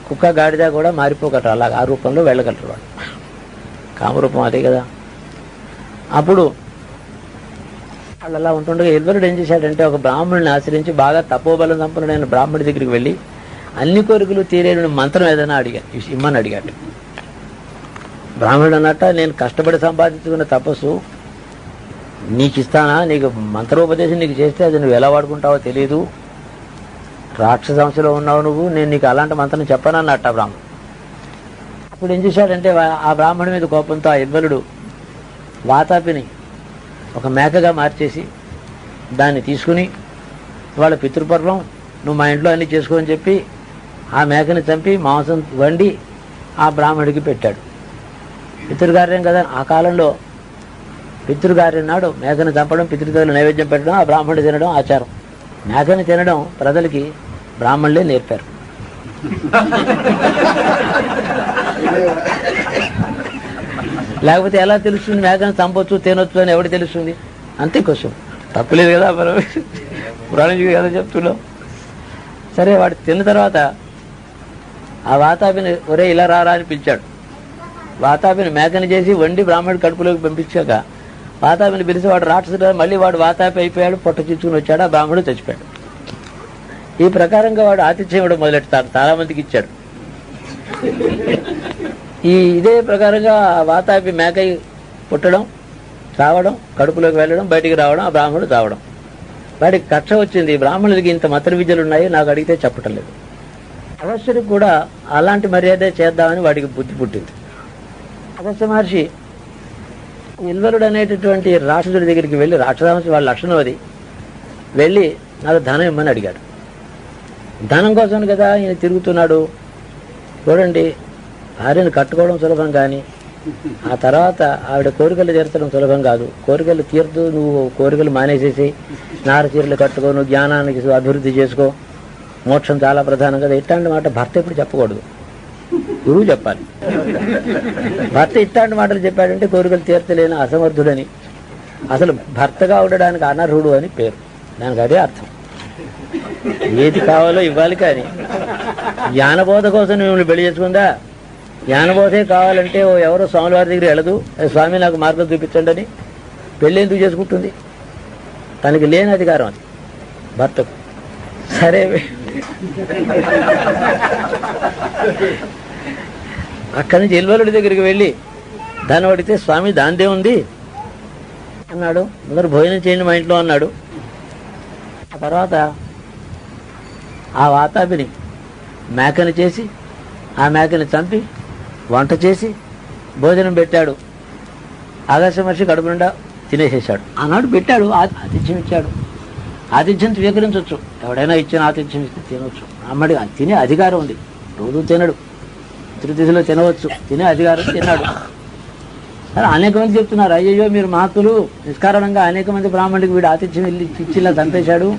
కుక్క గాడిద కూడా మారిపోగలరు, అలాగా ఆ రూపంలో వెళ్ళగలరు వాళ్ళు. కామరూపం అదే కదా. అప్పుడు వాళ్ళు అలా ఉంటుండగా ఎల్వరుడు ఏం చేశాడంటే, ఒక బ్రాహ్మణుని ఆశ్రయించి బాగా తపోబలం సంపన్నుడైన బ్రాహ్మణుడి దగ్గరికి వెళ్ళి అన్ని కోరికలు తీరేని మంత్రం ఏదైనా ఇమ్మని అడిగాడు. బ్రాహ్మణుడు అన్నట్ట, నేను కష్టపడి సంపాదించుకున్న తపస్సు నీకు ఇస్తానా, నీకు మంత్రోపదేశం నీకు చేస్తే అది నువ్వు ఎలా వాడుకుంటావో తెలియదు, రాక్షసాంశలో ఉన్నావు నువ్వు, నేను నీకు అలాంటి మంత్రం చెప్పనన్నట్ట బ్రాహ్మణుడు. అప్పుడు ఏం చేశాడంటే, ఆ బ్రాహ్మణుడి మీద కోపంతో ఆ ఎల్వలుడు వాతాపిని ఒక మేకగా మార్చేసి దాన్ని తీసుకుని, వాళ్ళ పితృపర్వం నువ్వు మా ఇంట్లో అన్నీ చేసుకోని చెప్పి ఆ మేకని చంపి మాంసం వండి ఆ బ్రాహ్మణుడికి పెట్టాడు. పితృకార్యం కదా, ఆ కాలంలో పితృకార్యం నాడు మేకను చంపడం, పితృదేవులు నైవేద్యం పెట్టడం, ఆ బ్రాహ్మణుడు తినడం ఆచారం. మేకని తినడం ప్రజలకి బ్రాహ్మణులే నేర్పారు. లేకపోతే ఎలా తెలుస్తుంది మేకను చంపొచ్చు తినొచ్చు అని ఎవరికి తెలుస్తుంది? అంతే క్వశ్చన్. తప్పులేదు కదా, మనం పురాణం కదా చెప్తున్నాం. సరే, వాడు తిన్న తర్వాత ఆ వాతాపిని ఒరే ఇలా రారా అని పిలిచాడు. వాతాపిని మేకని చేసి వండి బ్రాహ్మణుడి కడుపులోకి పంపించాక వాతాపిని పిలిచి వాడు రాక్షసుడు, మళ్ళీ వాడు వాతాపి అయిపోయాడు, పొట్ట చిచ్చుకుని వచ్చాడు, ఆ బ్రాహ్మణుడు చచ్చిపోయాడు. ఈ ప్రకారంగా వాడు ఆతిథ్యం ఇవ్వడం మొదలెడతాడు, చాలా మందికి ఇచ్చాడు. ఇదే ప్రకారంగా వాతాపి మేకై పుట్టడం, చావడం, కడుపులోకి వెళ్ళడం, బయటికి రావడం, ఆ బ్రాహ్మణుడు చావడం. వాడికి కక్ష వచ్చింది, బ్రాహ్మణుడికి ఇంత మంత్ర విద్యలు ఉన్నాయి, నాకు అడిగితే చెప్పటం లేదు. అగస్త్యుడికి కూడా అలాంటి మర్యాద చేద్దామని వాడికి బుద్ధి పుట్టింది. అగస్త్య మహర్షి ఇల్వలుడు అనేటటువంటి రాక్షసుడి దగ్గరికి వెళ్ళి, రాక్షసాంశ వాళ్ళ లక్షణం అది, వెళ్ళి నాకు ధనం ఇమ్మని అడిగాడు. ధనం కోసం కదా ఈయన తిరుగుతున్నాడు. చూడండి, భార్యను కట్టుకోవడం సులభం, కానీ ఆ తర్వాత ఆవిడ కోరికలు తీర్చడం సులభం కాదు. కోరికలు తీర్చు, నువ్వు కోరికలు మానేసేసి నార చీరలు కట్టుకో, నువ్వు జ్ఞానానికి అభివృద్ధి చేసుకో, మోక్షం చాలా ప్రధానం కదా. ఇట్లాంటి మాట భర్త ఎప్పుడు చెప్పకూడదు, గురువు చెప్పాలి. భర్త ఇట్లాంటి మాటలు చెప్పాడంటే కోరికలు తీర్చలేని అసమర్థుడని, అసలు భర్తగా ఉండడానికి అనర్హుడు అని పేరు. దానికి అదే అర్థం. ఏది కావాలో ఇవ్వాలి, కానీ జ్ఞానబోధ కోసం మిమ్మల్ని పెళ్లి చేసుకుందా? జ్ఞానబోధే కావాలంటే ఎవరో స్వామి వారి దగ్గర వెళ్ళదు, స్వామి నాకు మార్గం చూపించండి అని పెళ్ళి ఎందుకు చేసుకుంటుంది? తనకి లేని అధికారం అది భర్తకు. సరే, అక్కడి నుంచి ఇల్వలుడి దగ్గరికి వెళ్ళి ధనం అడిగితే, స్వామి దాందే ఉంది అన్నాడు. అందరూ భోజనం చేయండి మా ఇంట్లో అన్నాడు. ఆ తర్వాత ఆ వాతాపిని మేకని చేసి, ఆ మేకని చంపి వంట చేసి భోజనం పెట్టాడు. ఆకాశ మనిషి కడుపు నిండా తినేసేసాడు. ఆనాడు పెట్టాడు, ఆతిథ్యం ఇచ్చాడు. ఆతిథ్యం స్వీకరించవచ్చు, ఎవడైనా ఇచ్చిన ఆతిథ్యం ఇస్తే తినవచ్చు. అమ్మడి తినే అధికారం ఉంది. రోజు తినడు, త్రితిథిలో తినవచ్చు, తినే అధికారం తిన్నాడు. సరే, అనేక మంది చెప్తున్నారు, అయ్యయ్యో మీరు మహత్తులు, నిష్కారణంగా అనేక మంది బ్రాహ్మణుడికి వీడు ఆతిథ్యం ఇచ్చిలా చంపేశాడు,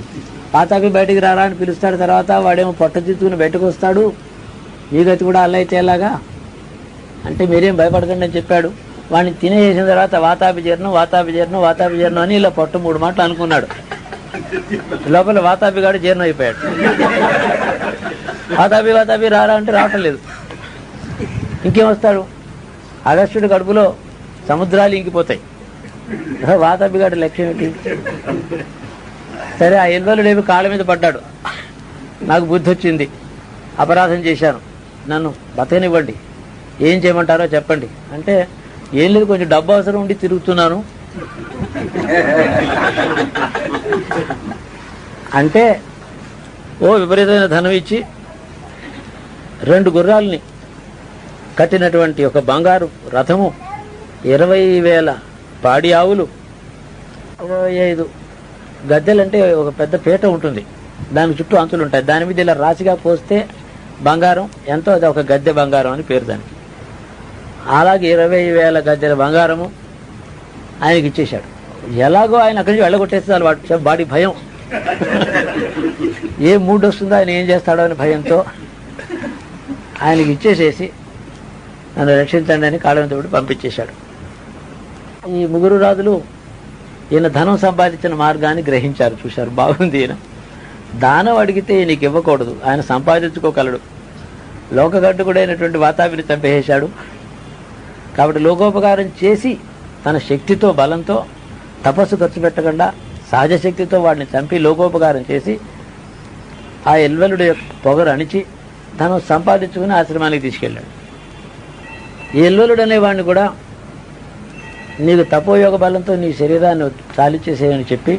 పాతాపి బయటికి రారా అని పిలుస్తాడు, తర్వాత వాడేమో పొట్ట చిత్తుకుని బయటకు వస్తాడు, మీ గతి కూడా అల్ల అయితే ఎలాగా అంటే మీరేం భయపడకండి అని చెప్పాడు. వాడిని తినేసిన తర్వాత వాతాపి జీర్ణం అని ఇలా పొట్ట 3 మాటలు అనుకున్నాడు. లోపల వాతాపిగాడు జీర్ణం అయిపోయాడు. వాతాపి రారా అంటే రావటం లేదు. ఇంకేం వస్తాడు? అగస్త్యుడి కడుపులో సముద్రాలు ఇంకిపోతాయి. వాతాపిగాడి లక్ష్యం ఏంటి? సరే, ఆ ఇల్వలుడేమి కాళ్ళ మీద పడ్డాడు. నాకు బుద్ధి వచ్చింది, అపరాధం చేశాను, నన్ను బతకనివ్వండి, ఏం చేయమంటారో చెప్పండి అంటే, ఏం లేదు, కొంచెం డబ్బు అవసరం ఉండి తిరుగుతున్నాను అంటే, విపరీతమైన ధనం ఇచ్చి 2 గుర్రాలని కట్టినటువంటి ఒక బంగారు రథము, 20,000 పాడి ఆవులు, 25 గద్దెలంటే ఒక పెద్ద పీట ఉంటుంది, దానికి చుట్టూ అంచులు ఉంటాయి, దాని మీద ఇలా రాశిగా పోస్తే బంగారం ఎంతో, అది ఒక గద్దె బంగారం అని పేరు దానికి. అలాగే 20,000 గద్దెల బంగారము ఆయనకి ఇచ్చేశాడు. ఎలాగో ఆయన అక్కడి నుంచి వెళ్ళగొట్టేస్తారు, వాడి భయం, ఏ మూడు వస్తుందో ఆయన ఏం చేస్తాడో అని భయంతో ఆయనకి ఇచ్చేసేసి నన్ను రక్షించండి అని కాళ్ళతో పంపించేశాడు. ఈ 3 రాజులు ఈయన ధనం సంపాదించిన మార్గాన్ని గ్రహించారు, చూశారు, బాగుంది, ఈయన దానం అడిగితే నీకు ఇవ్వకూడదు, ఆయన సంపాదించుకోగలడు. లోకగడ్డుకుడైనటువంటి వాతాపిని చంపేశాడు. కాబట్టి లోకోపకారం చేసి తన శక్తితో, బలంతో, తపస్సు ఖర్చు పెట్టకుండా సహజ శక్తితో వాడిని చంపి లోకోపకారం చేసి ఆ ఇల్వలుడి యొక్క పొగరు అణిచి ధనం సంపాదించుకుని ఆశ్రమానికి తీసుకెళ్ళాడు. ఈ ఇల్వలుడు అనేవాడిని కూడా నీకు తపోయోగ బలంతో నీ శరీరాన్ని చాలిచ్చేసేయని చెప్పి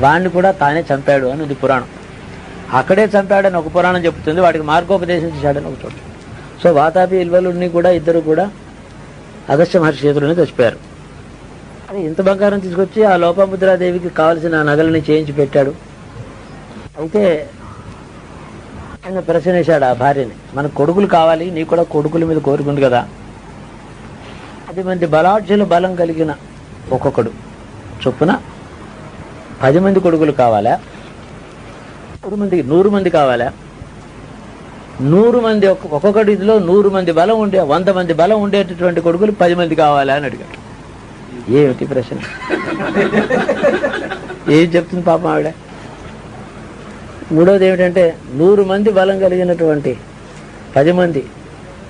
వాడిని కూడా తానే చంపాడు అని ఇది పురాణం. అక్కడే చంపాడని ఒక పురాణం చెప్తుంది, వాడికి మార్గోపదేశం చేశాడని ఒక చోట. సో వాతాపి ఇల్వలుడిని కూడా ఇద్దరు కూడా అగస్త్య మహర్షి చేతులని చచ్చిపోయారు. అది ఇంత బంగారం తీసుకొచ్చి ఆ లోపాముద్రాదేవికి కావలసిన నగలని చేయించి పెట్టాడు. అయితే ఆయన ప్రశ్న వేశాడు ఆ భార్యని, మనకు కొడుకులు కావాలి, నీకు కూడా కొడుకుల మీద కోరుకుంది కదా, 10 మంది బలాఢ్యుల బలం కలిగిన ఒక్కొక్కడు చొప్పున 10 మంది కొడుకులు కావాలా, 100 మంది కావాలా, 100 మంది ఒక్కొక్కటి ఇదిలో 100 మంది బలం ఉండే 100 మంది బలం ఉండేటటువంటి కొడుకులు 10 మంది కావాలా అని అడిగాడు. ఏమిటి ప్రశ్న? ఏం చెప్తుంది పాపం ఆవిడ? మూడోది ఏమిటంటే 100 మంది బలం కలిగినటువంటి 10 మంది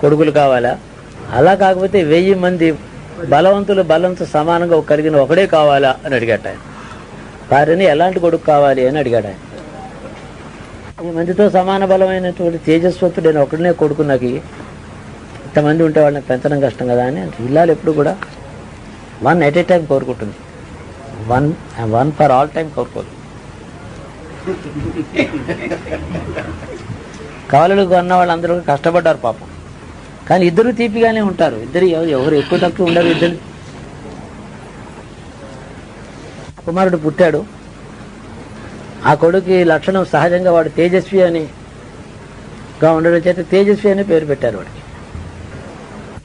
కొడుకులు కావాలా, అలా కాకపోతే 1000 మంది బలవంతులు బలంతో సమానంగా కలిగిన ఒకడే కావాలా అని అడిగాడు ఆయన. భార్యని ఎలాంటి కొడుకు కావాలి అని అడిగాడు ఆయన. 10 మందితో సమాన బలమైనటువంటి తేజస్వతుడైన ఒకడినే కొడుకు, నాకు ఇంతమంది ఉంటే వాళ్ళని పెంచడం కష్టం కదా అని. ఇల్లాలు ఎప్పుడు కూడా 1 at a time కోరుకుంటుంది, 1 for all time కోరుకోదు. కవలలకు అన్న వాళ్ళందరూ కష్టపడ్డారు పాపం, కానీ ఇద్దరు తీపిగానే ఉంటారు. ఎవరు ఎక్కువ తక్కువ ఉండరు. కుమారుడు పుట్టాడు. ఆ కొడుకు లక్షణం సహజంగా వాడు తేజస్వి అనిగా ఉండడం చేత తేజస్వి అని పేరు పెట్టారు వాడికి.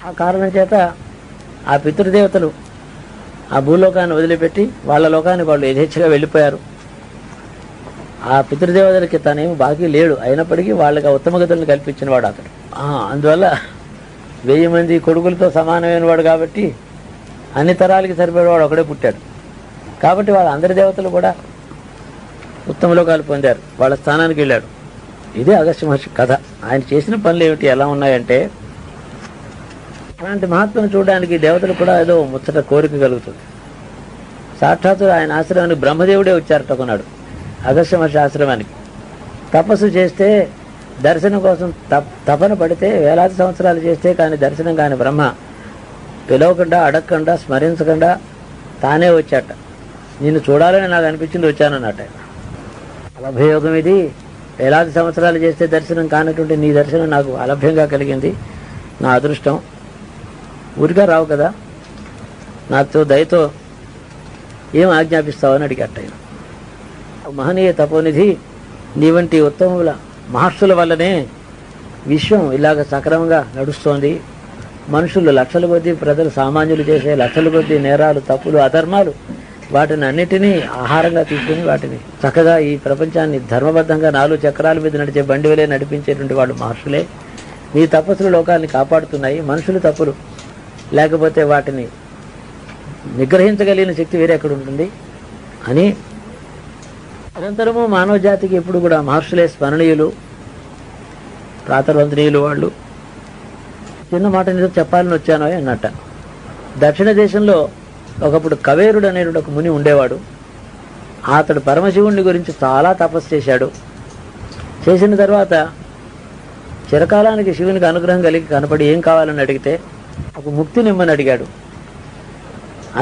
ఆ కారణం చేత ఆ పితృదేవతలు ఆ భూలోకాన్ని వదిలిపెట్టి వాళ్ళ లోకానికి వాళ్ళు యథేచ్ఛగా వెళ్ళిపోయారు. ఆ పితృదేవతలకి తనేమి బాకీ లేడు, అయినప్పటికీ వాళ్ళకి ఆ ఉత్తమ గతులను కల్పించిన వాడు అతడు. అందువల్ల 1000 మంది కొడుకులతో సమానమైన వాడు కాబట్టి అన్ని తరాలకి సరిపడేవాడు ఒకడే పుట్టాడు. కాబట్టి వాళ్ళ అందరి దేవతలు కూడా ఉత్తమ లోకాలు పొందారు, వాళ్ళ స్థానానికి వెళ్ళాడు. ఇదే అగస్త్య మహర్షి కథ. ఆయన చేసిన పనులు ఏమిటి, ఎలా ఉన్నాయంటే, అలాంటి మహాత్మను చూడడానికి దేవతలు కూడా ఏదో ముచ్చట కోరిక కలుగుతుంది. సాక్షాత్తు ఆయన ఆశ్రమానికి బ్రహ్మదేవుడే వచ్చారట కొన్నాడు, అగస్త్య మహర్షి ఆశ్రమానికి. తపస్సు చేస్తే దర్శనం కోసం తపన పడితే వేలాది సంవత్సరాలు చేస్తే కానీ దర్శనం కాని బ్రహ్మ పిలవకుండా అడగకుండా స్మరించకుండా తానే వచ్చాట. నిన్ను చూడాలని నాకు అనిపించింది, వచ్చానన్నట. అలభ్యయోగం ఇది. వేలాది సంవత్సరాలు చేస్తే దర్శనం కానటువంటి నీ దర్శనం నాకు అలభ్యంగా కలిగింది, నా అదృష్టం. ఊరిగా రావు కదా, నాతో దయతో ఏం ఆజ్ఞాపిస్తావని అడిగట్ట. మహనీయ తపోనిధి, నీ వంటి ఉత్తముల మహర్షుల వల్లనే విశ్వం ఇలాగ సక్రమంగా నడుస్తోంది. మనుషులు లక్షల కొద్దీ, ప్రజలు సామాన్యులు చేసే లక్షల కొద్దీ నేరాలు, తప్పులు, అధర్మాలు, వాటిని అన్నిటినీ ఆహారంగా తీసుకుని వాటిని చక్కగా ఈ ప్రపంచాన్ని ధర్మబద్ధంగా 4 చక్రాల మీద నడిచే బండి వలె నడిపించేటువంటి వాళ్ళు మహర్షులే. నీ తపస్సులు లోకాన్ని కాపాడుతున్నాయి. మనుషులు తప్పులు లేకపోతే వాటిని నిగ్రహించగలిగిన శక్తి వేరే ఎక్కడ ఉంటుంది అని నిరంతరము మానవ జాతికి ఎప్పుడు కూడా మహర్షులే స్మరణీయులు, ప్రాతర్వంతనీయులు. వాళ్ళు చిన్న మాట మీద చెప్పాలని వచ్చాను అన్నట్ట. దక్షిణ దేశంలో ఒకప్పుడు కవేరుడు అనేటువంటి ఒక ముని ఉండేవాడు. అతడు పరమశివుణ్ణి గురించి చాలా తపస్సు చేశాడు. చేసిన తర్వాత చిరకాలానికి శివునికి అనుగ్రహం కలిగి కనపడి ఏం కావాలని అడిగితే ఒక ముక్తినిమ్మని అడిగాడు.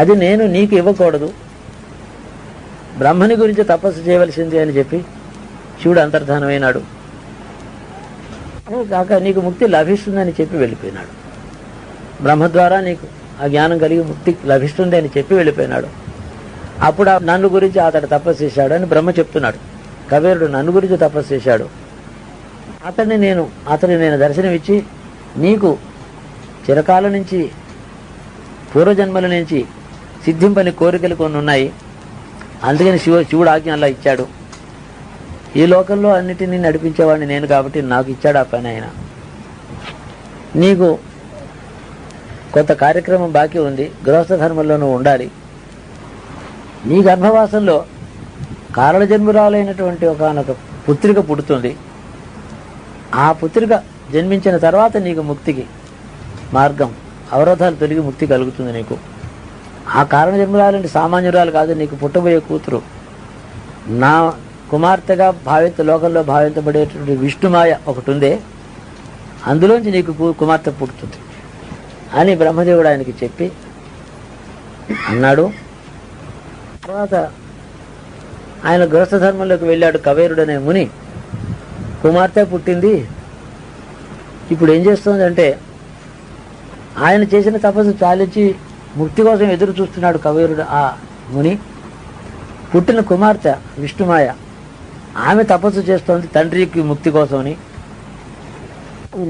అది నేను నీకు ఇవ్వకూడదు, బ్రహ్మని గురించి తపస్సు చేయవలసింది అని చెప్పి శివుడు అంతర్ధానమైనాడు. కాక నీకు ముక్తి లభిస్తుందని చెప్పి వెళ్ళిపోయినాడు. బ్రహ్మ ద్వారా నీకు ఆ జ్ఞానం కలిగి ముక్తి లభిస్తుంది అని చెప్పి వెళ్ళిపోయినాడు. అప్పుడు నన్ను గురించి అతడు తపస్సు చేశాడు అని బ్రహ్మ చెప్తున్నాడు. కబీరుడు నన్ను గురించి తపస్సు చేశాడు, అతన్ని నేను దర్శనమిచ్చి నీకు చిరకాలం నుంచి పూర్వజన్మల నుంచి సిద్ధింపని కోరికలు కొన్ని ఉన్నాయి, అందుకని శివుడు ఆజ్ఞ అలా ఇచ్చాడు. ఈ లోకంలో అన్నిటినీ నడిపించేవాడిని నేను కాబట్టి నాకు ఇచ్చాడు ఆ పని. ఆయన నీకు కొంత కార్యక్రమం బాకీ ఉంది, గృహస్థ ధర్మంలో నువ్వు ఉండాలి. నీ గర్భవాసంలో కారణజన్మురాలైనటువంటి ఒకనొక పుత్రిక పుడుతుంది. ఆ పుత్రిక జన్మించిన తర్వాత నీకు ముక్తికి మార్గం, అవరోధాలు తొలగి ముక్తి కలుగుతుంది నీకు. ఆ కారణజన్మురాలంటే సామాన్యురాలు కాదు, నీకు పుట్టబోయే కూతురు నా కుమార్తెగా లోకంలో భావించబడేటువంటి విష్ణుమాయ ఒకటి ఉందే, అందులోంచి నీకు కుమార్తె పుడుతుంది అని బ్రహ్మదేవుడు ఆయనకి చెప్పి అన్నాడు. తర్వాత ఆయన గృహస్థ ధర్మంలోకి వెళ్ళాడు. కవేరుడు అనే ముని కుమార్తె పుట్టింది. ఇప్పుడు ఏం చేస్తుందంటే ఆయన చేసిన తపస్సు చాలించి ముక్తి కోసం ఎదురు చూస్తున్నాడు కవేరుడు. ఆ ముని పుట్టిన కుమార్తె విష్ణుమాయ, ఆమె తపస్సు చేస్తోంది తండ్రికి ముక్తి కోసమని.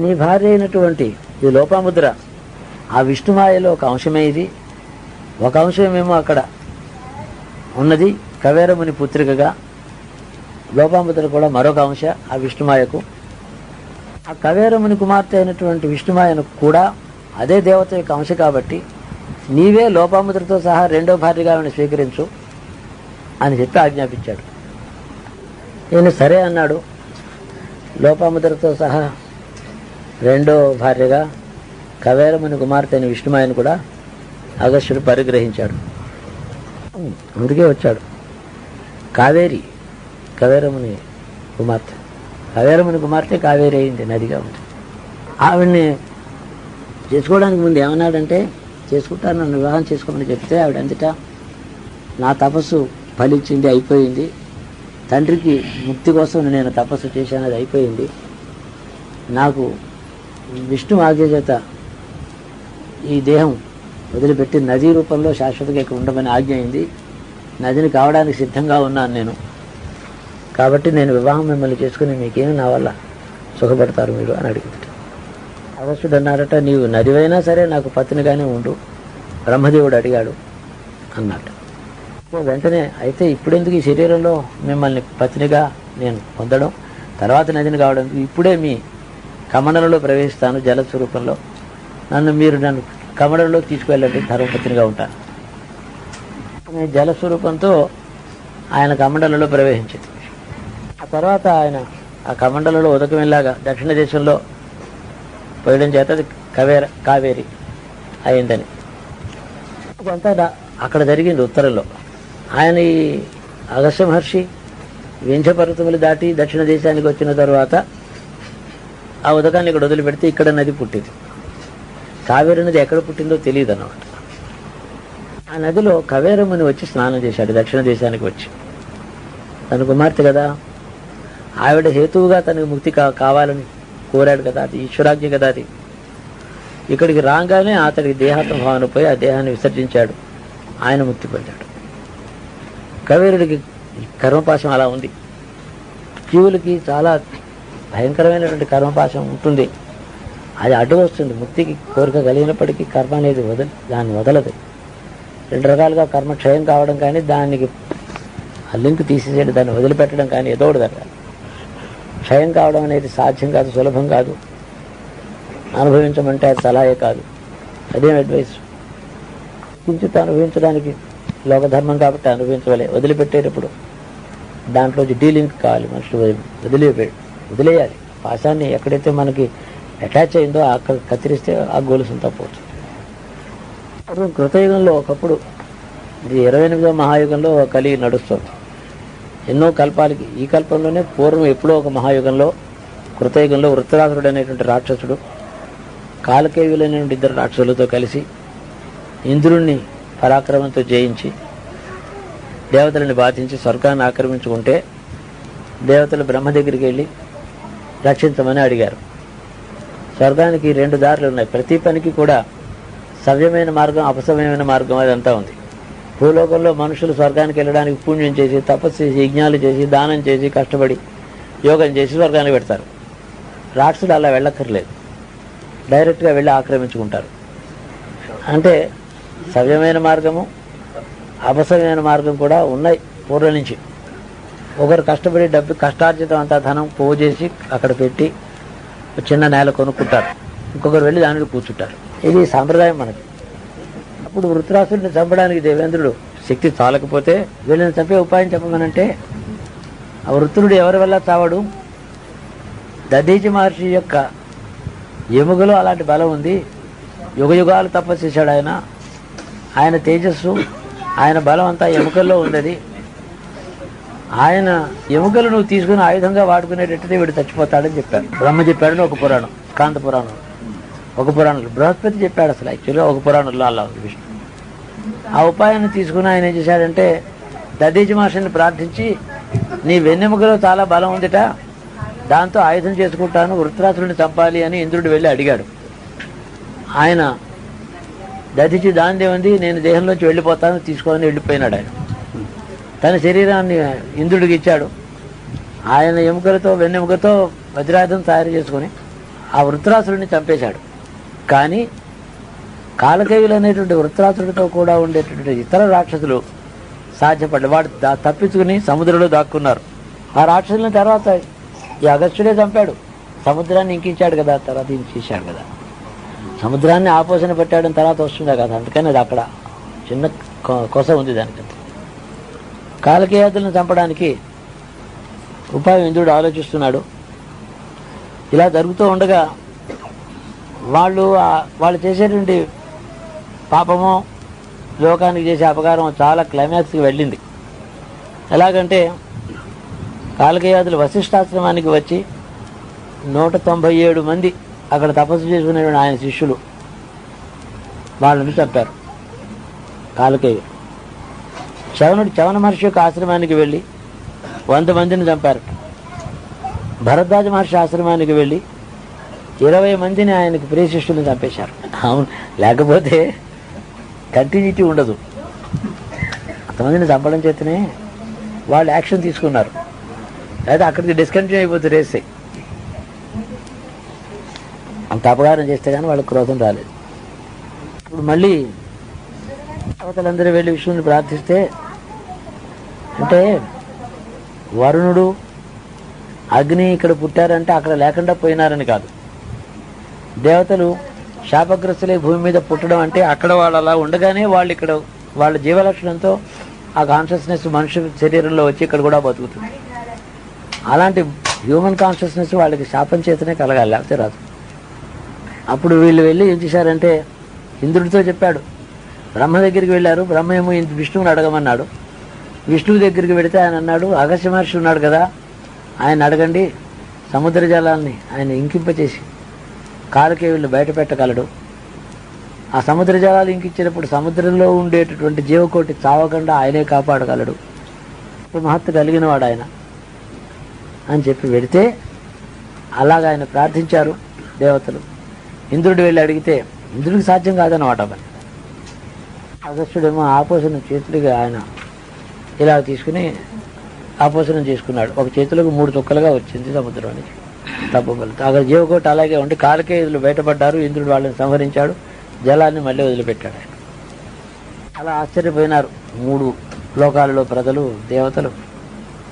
నీ భార్య అయినటువంటి ఈ లోపాముద్ర ఆ విష్ణుమాయలో ఒక అంశమే. ఇది ఒక అంశమేమో అక్కడ ఉన్నది కవేరముని పుత్రికగా, లోపాముద్ర కూడా మరొక అంశ ఆ విష్ణుమాయకు. ఆ కవేరముని కుమార్తె అయినటువంటి విష్ణుమాయను కూడా అదే దేవత యొక్క అంశ కాబట్టి నీవే లోపాముద్రతో సహా 2వ భార్యగా ఆమెను స్వీకరించు అని చెప్పి ఆజ్ఞాపించాడు. నేను సరే అన్నాడు. లోపాముద్రతో సహా 2వ భార్యగా కవేరముని కుమార్తె అయిన విష్ణుమాయను కూడా అగస్త్యుడు పరిగ్రహించాడు. అందుకే వచ్చాడు. కావేరి కవేరముని కుమార్తె, కవేరముని కుమార్తె కావేరి అయింది, నదిగా ఉంది. ఆవిడ్ని చేసుకోవడానికి ముందు ఏమన్నాడంటే, చేసుకుంటాను, నన్ను వివాహం చేసుకోమని చెప్తే ఆవిడ అంతటా నా తపస్సు ఫలించింది, అయిపోయింది. తండ్రికి ముక్తి కోసం నేను తపస్సు చేశాను, అది అయిపోయింది. నాకు విష్ణు ఆజ్ఞ చేత ఈ దేహం వదిలిపెట్టి నదీ రూపంలో శాశ్వతంగా ఇక్కడ ఉండమని ఆజ్ఞ అయింది. నదిని కావడానికి సిద్ధంగా ఉన్నాను నేను, కాబట్టి నేను వివాహం మిమ్మల్ని చేసుకుని మీకేమి నా వల్ల సుఖపడతారు మీరు అని అడిగింది. అగస్త్యుడు అన్నారట, నీవు నదివైనా సరే నాకు పత్నిగానే ఉండు, బ్రహ్మదేవుడు అడిగాడు అన్నట్టు. వెంటనే అయితే ఇప్పుడెందుకు ఈ శరీరంలో మిమ్మల్ని పత్నిగా నేను పొందడం, తర్వాత నదిని కావడం, ఇప్పుడే మీ కమండలంలో ప్రవేశిస్తాను జలస్వరూపంలో, నన్ను కమండలంలో తీసుకువెళ్ళండి, ధర్మపత్నిగా ఉంటాను. జలస్వరూపంతో ఆయన కమండలంలో ప్రవేశించింది. ఆ తర్వాత ఆయన ఆ కమండలంలో ఉదకమేలాగా దక్షిణ దేశంలో పోయడం చేత అది కావేరి అయిందని ఇదంతా అక్కడ జరిగింది. ఉత్తరంలో ఆయన ఈ అగస్త్య మహర్షి వింధ్య పర్వతములు దాటి దక్షిణ దేశానికి వచ్చిన తర్వాత ఆ ఉదకాన్ని ఇక్కడ వదిలిపెడితే ఇక్కడ నది పుట్టింది. కావేరి నది ఎక్కడ పుట్టిందో తెలియదు అన్నమాట. ఆ నదిలో కవేరముని వచ్చి స్నానం చేశాడు దక్షిణ దేశానికి వచ్చి. తన కుమార్తె కదా, ఆవిడ హేతువుగా తనకు ముక్తి కావాలని కోరాడు కదా, అది ఈశ్వరాజ్ఞ కదా. అది ఇక్కడికి రాగానే అతడికి దేహాత్మ భావన పోయి ఆ దేహాన్ని విసర్జించాడు, ఆయన ముక్తి పొందాడు. కవేరుడికి కర్మపాశం అలా ఉంది. జీవులకి చాలా భయంకరమైనటువంటి కర్మపాశం ఉంటుంది, అది అడ్డు వస్తుంది. ముక్తికి కోరిక కలిగినప్పటికీ కర్మ అనేది దాన్ని వదలదు. రెండు రకాలుగా కర్మ క్షయం కావడం కానీ, దానికి ఆ లింక్ తీసేసేయడం, దాన్ని వదిలిపెట్టడం కానీ ఏదో ఒకటి జరగాలి. క్షయం కావడం అనేది సాధ్యం కాదు, సులభం కాదు. అనుభవించమంటే అది సలహే కాదు, అదేం అడ్వైస్. కించిత్ అనుభవించడానికి లోకధర్మం కాబట్టి అనుభవించవలే. వదిలిపెట్టేటప్పుడు దాంట్లో డీలింక్ కావాలి. మనుషులు వదిలేయాలి. పాశాన్ని ఎక్కడైతే మనకి అటాచ్ అయిందో అక్కడ కత్తిరిస్తే ఆ గోలుసు తప్పవచ్చు. అప్పుడు కృతయుగంలో ఒకప్పుడు, ఇది 28వ మహాయుగంలో కలిగి నడుస్తుంది. ఎన్నో కల్పాలకి ఈ కల్పంలోనే పూర్వం ఎప్పుడో ఒక మహాయుగంలో కృతయుగంలో వృత్రాసురుడు అనేటువంటి రాక్షసుడు కాలకేయులైనటువంటి 2 రాక్షసులతో కలిసి ఇంద్రుణ్ణి పరాక్రమంతో జయించి దేవతలని బాధించి స్వర్గాన్ని ఆక్రమించుకుంటే దేవతలు బ్రహ్మ దగ్గరికి వెళ్ళి రక్షించమని అడిగారు. స్వర్గానికి 2 దారులు ఉన్నాయి. ప్రతి పనికి కూడా సవ్యమైన మార్గం, అపసవ్యమైన మార్గం అదంతా ఉంది. భూలోకంలో మనుషులు స్వర్గానికి వెళ్ళడానికి పుణ్యం చేసి, తపస్సు చేసి, యజ్ఞాలు చేసి, దానం చేసి, కష్టపడి యోగం చేసి స్వర్గానికి పెడతారు. రాక్షసులు అలా వెళ్ళక్కర్లేదు, డైరెక్ట్గా వెళ్ళి ఆక్రమించుకుంటారు. అంటే సవ్యమైన మార్గము, అపసవ్యమైన మార్గం కూడా ఉన్నాయి పూర్వం నుంచి. ఒకరు కష్టపడి కష్టార్జితం అంతా ధనం పోగు చేసి అక్కడ పెట్టి చిన్న నేల కొనుక్కుంటారు, ఇంకొకరు వెళ్ళి దానిలో కూర్చుంటారు. ఇది సాంప్రదాయం మనకి. అప్పుడు వృత్రాసుడిని చంపడానికి దేవేంద్రుడు శక్తి చాలకపోతే వీళ్ళని చంపే ఉపాయం చెప్పమనంటే, ఆ వృత్రుడు ఎవరి వల్ల చావడు, దధీచి మహర్షి యొక్క ఎముకలో అలాంటి బలం ఉంది. యుగ యుగాలు తపస్సు చేశాడు ఆయన తేజస్సు, ఆయన బలం అంతా ఎముకల్లో ఉన్నది. ఆయన ఎముకలు నువ్వు తీసుకుని ఆయుధంగా వాడుకునేటట్టయితే వీడు చచ్చిపోతాడని చెప్పాడు. బ్రహ్మ చెప్పాడని ఒక పురాణం, కాంత పురాణం, ఒక పురాణంలో బృహస్పతి చెప్పాడు. అసలు యాక్చువల్గా ఒక పురాణంలో అలా ఉంది విష్ణు. ఆ ఉపాయాన్ని తీసుకుని ఆయన ఏం చేశాడంటే, దధీచి మహర్షిని ప్రార్థించి, నీ వెన్నెముకలో చాలా బలం ఉందిట, దాంతో ఆయుధం చేసుకుంటాను, వృత్రాసురుడిని చంపాలి అని ఇంద్రుడు వెళ్ళి అడిగాడు. ఆయన దధీచి దాందే ఉంది, నేను దేహంలోంచి వెళ్ళిపోతాను, తీసుకోని వెళ్ళిపోయినాడు. ఆయన తన శరీరాన్ని ఇంద్రుడికి ఇచ్చాడు. ఆయన ఎముకలతో వెన్నెముకతో వజ్రాయుధం తయారు చేసుకుని ఆ వృత్రాసురుడిని చంపేశాడు. కానీ కాలకేయులు అనేటువంటి వృత్రాసురుడితో కూడా ఉండేటువంటి ఇతర రాక్షసులు సాధ్యపడ్డారు. వాడు తప్పించుకుని సముద్రంలో దాక్కున్నారు. ఆ రాక్షసులని తర్వాత ఈ అగస్త్యుడే చంపాడు. సముద్రాన్ని ఇంకించాడు కదా, తర్వాత ఇంకేశాడు కదా. సముద్రాన్ని ఆపోసన పెట్టాడని తర్వాత వస్తుండే కదా, అందుకని అది అక్కడ చిన్న కొస ఉంది దానికంత. కాలకేయాదులను చంపడానికి ఉపాయం ఇంద్రుడు ఆలోచిస్తున్నాడు. ఇలా జరుగుతూ ఉండగా వాళ్ళు చేసేటువంటి పాపమో లోకానికి చేసే అపకారం చాలా క్లైమాక్స్కి వెళ్ళింది. ఎలాగంటే కాలకేయాదులు వశిష్ఠాశ్రమానికి వచ్చి 197 మంది అక్కడ తపస్సు చేసుకునేటువంటి ఆయన శిష్యులు వాళ్ళని చంపారు. కాలకేయులు చవన మహర్షి యొక్క ఆశ్రమానికి వెళ్ళి 100 మందిని చంపారు. భరద్వాజ మహర్షి ఆశ్రమానికి వెళ్ళి 20 మందిని ఆయనకి ప్రియ శిష్యులను చంపేశారు. అవును, లేకపోతే కంటిన్యూటీ ఉండదు. అంతమందిని చంపడం చేతనే వాళ్ళు యాక్షన్ తీసుకున్నారు. అయితే అక్కడికి డిస్కంటిన్యూ అయిపోతుంది రేసే. అంత అపకారం చేస్తే కానీ వాళ్ళకి క్రోధం రాలేదు. ఇప్పుడు మళ్ళీ దేవతలందరూ వెళ్ళి విష్ణువుని ప్రార్థిస్తే, అంటే వరుణుడు అగ్ని ఇక్కడ పుట్టారంటే అక్కడ లేకుండా పోయినారని కాదు. దేవతలు శాపగ్రస్తులే భూమి మీద పుట్టడం అంటే అక్కడ వాళ్ళు అలా ఉండగానే వాళ్ళు ఇక్కడ వాళ్ళ జీవలక్షణంతో ఆ కాన్షియస్నెస్ మనుషు శరీరంలో వచ్చి ఇక్కడ కూడా బతుకుతుంది. అలాంటి హ్యూమన్ కాన్షియస్నెస్ వాళ్ళకి శాపం చేతనే కలగాలి, లేకపోతే రాదు. అప్పుడు వీళ్ళు వెళ్ళి ఏం చేశారంటే ఇంద్రుడితో చెప్పాడు. బ్రహ్మ దగ్గరికి వెళ్ళారు. బ్రహ్మ ఏమో విష్ణువుని అడగమన్నాడు. విష్ణువు దగ్గరికి వెళితే ఆయన అన్నాడు, అగస్త్య మహర్షి ఉన్నాడు కదా, ఆయన అడగండి, సముద్ర జలాన్ని ఆయన ఇంకింపచేసి కాలకేయుల్ని బయట పెట్టగలడు. ఆ సముద్ర జలాలు ఇంకించినప్పుడు సముద్రంలో ఉండేటటువంటి జీవకోటి చావకుండా ఆయనే కాపాడగలడు. మహత్తు కలిగిన వాడు ఆయన అని చెప్పి వెళితే అలాగ ఆయన ప్రార్థించారు దేవతలు. ఇంద్రుడు వెళ్ళి అడిగితే ఇంద్రుడికి సాధ్యం కాదన్నమాట. అగస్త్యుడేమో ఆపోసనం చేతులుగా ఆయన ఇలా తీసుకుని ఆపోసనం చేసుకున్నాడు. ఒక చేతులకు 3 చుక్కలుగా వచ్చింది సముద్రానికి తప్పబలతో. అక్కడ జీవకోటి అలాగే ఉండి కాలకేయులు బయటపడ్డారు. ఇంద్రుడు వాళ్ళని సంహరించాడు, జలాన్ని మళ్ళీ వదిలిపెట్టాడు ఆయన. అలా ఆశ్చర్యపోయినారు 3 లోకాలలో ప్రజలు, దేవతలు.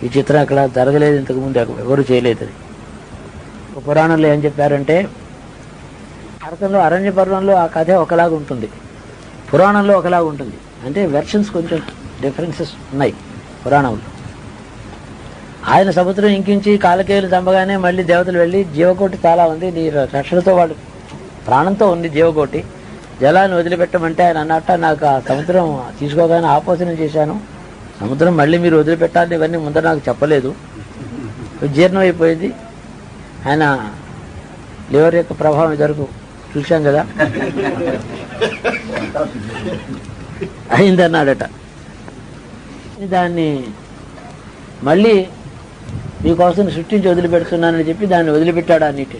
ఈ చిత్రం అక్కడ జరగలేదు, ఇంతకుముందు ఎవరు చేయలేదు. పురాణంలో ఏం చెప్పారంటే, భారతంలో అరణ్య పర్వంలో ఆ కథ ఒకలాగా ఉంటుంది, పురాణంలో ఒకలాగా ఉంటుంది. అంటే వెర్షన్స్ కొంచెం డిఫరెన్సెస్ ఉన్నాయి పురాణంలో. ఆయన సముద్రం ఇంకించి కాలకేయులు చంపగానే మళ్ళీ దేవతలు వెళ్ళి జీవకోటి చాలా ఉంది, నీ రక్షణతో వాడు ప్రాణంతో ఉంది జీవకోటి, జలాన్ని వదిలిపెట్టమంటే ఆయన అన్నట్ట, నాకు ఆ సముద్రం తీసుకోగానే ఆపోసనం చేశాను, సముద్రం మళ్ళీ మీరు వదిలిపెట్టాలని ఇవన్నీ ముందర నాకు చెప్పలేదు, జీర్ణం అయిపోయింది. ఆయన లివర్ యొక్క ప్రభావం జరుగు చూశాం కదా, అయిందన్నాడట. దాన్ని మళ్ళీ మీకోసం సృష్టించి వదిలిపెడుతున్నానని చెప్పి దాన్ని వదిలిపెట్టాడు. అన్నిటి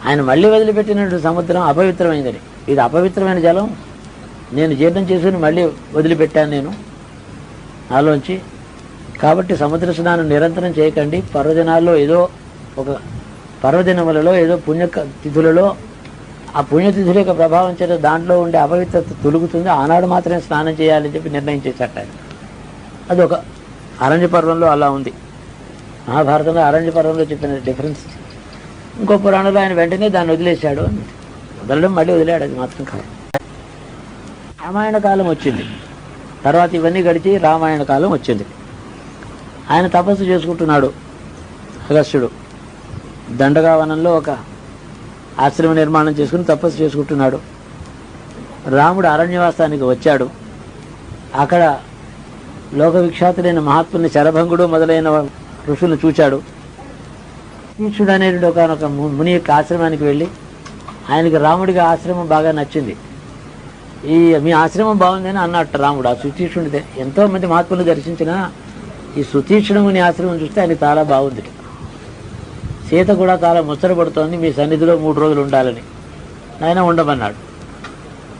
ఆయన మళ్ళీ వదిలిపెట్టినట్టు సముద్రం అపవిత్రమైందని, ఇది అపవిత్రమైన జలం నేను జీర్ణం చేసుకుని మళ్ళీ వదిలిపెట్టాను నేను నాలోంచి. కాబట్టి సముద్ర స్నానం నిరంతరం చేయకండి. పర్వదినాల్లో ఏదో ఒక పర్వదినములలో ఏదో పుణ్యతిథులలో ఆ పుణ్యతిథుల యొక్క ప్రభావం చేత దాంట్లో ఉండే అపవిత్రత తొలుగుతుంది, ఆనాడు మాత్రమే స్నానం చేయాలని చెప్పి నిర్ణయం చేశాట. అదొక అరణ్య పర్వంలో అలా ఉంది. మహాభారతంలో అరణ్య పర్వంలో చెప్పిన డిఫరెన్స్. ఇంకో పురాణంలో ఆయన వెంటనే దాన్ని వదిలేశాడు. వదలడం మళ్ళీ వదిలేడు, అది మాత్రం కాదు. రామాయణ కాలం వచ్చింది, తర్వాత ఇవన్నీ గడిచి రామాయణ కాలం వచ్చింది. ఆయన తపస్సు చేసుకుంటున్నాడు అగస్త్యుడు. దండకావనంలో ఒక ఆశ్రమ నిర్మాణం చేసుకుని తపస్సు చేసుకుంటున్నాడు. రాముడు అరణ్యవాసానికి వచ్చాడు. అక్కడ లోక విఖ్యాతులైన మహాత్ముని శరభంగుడు మొదలైన ఋషులను చూచాడు. తీక్షుడు అనేటువంటి ఒకనొక ముని యొక్క ఆశ్రమానికి వెళ్ళి ఆయనకి రాముడికి ఆశ్రమం బాగా నచ్చింది. మీ ఆశ్రమం బాగుందని అన్నట్టు రాముడు. ఆ సుతీక్షుడితే ఎంతో మంది మహాత్ములు దర్శించినా ఈ సుతీక్షుడు ముని ఆశ్రమం చూస్తే ఆయనకి చాలా బాగుంది. సీత కూడా చాలా ముచ్చటపడుతోంది, మీ సన్నిధిలో 3 రోజులు ఉండాలని. ఆయన ఉండమన్నాడు.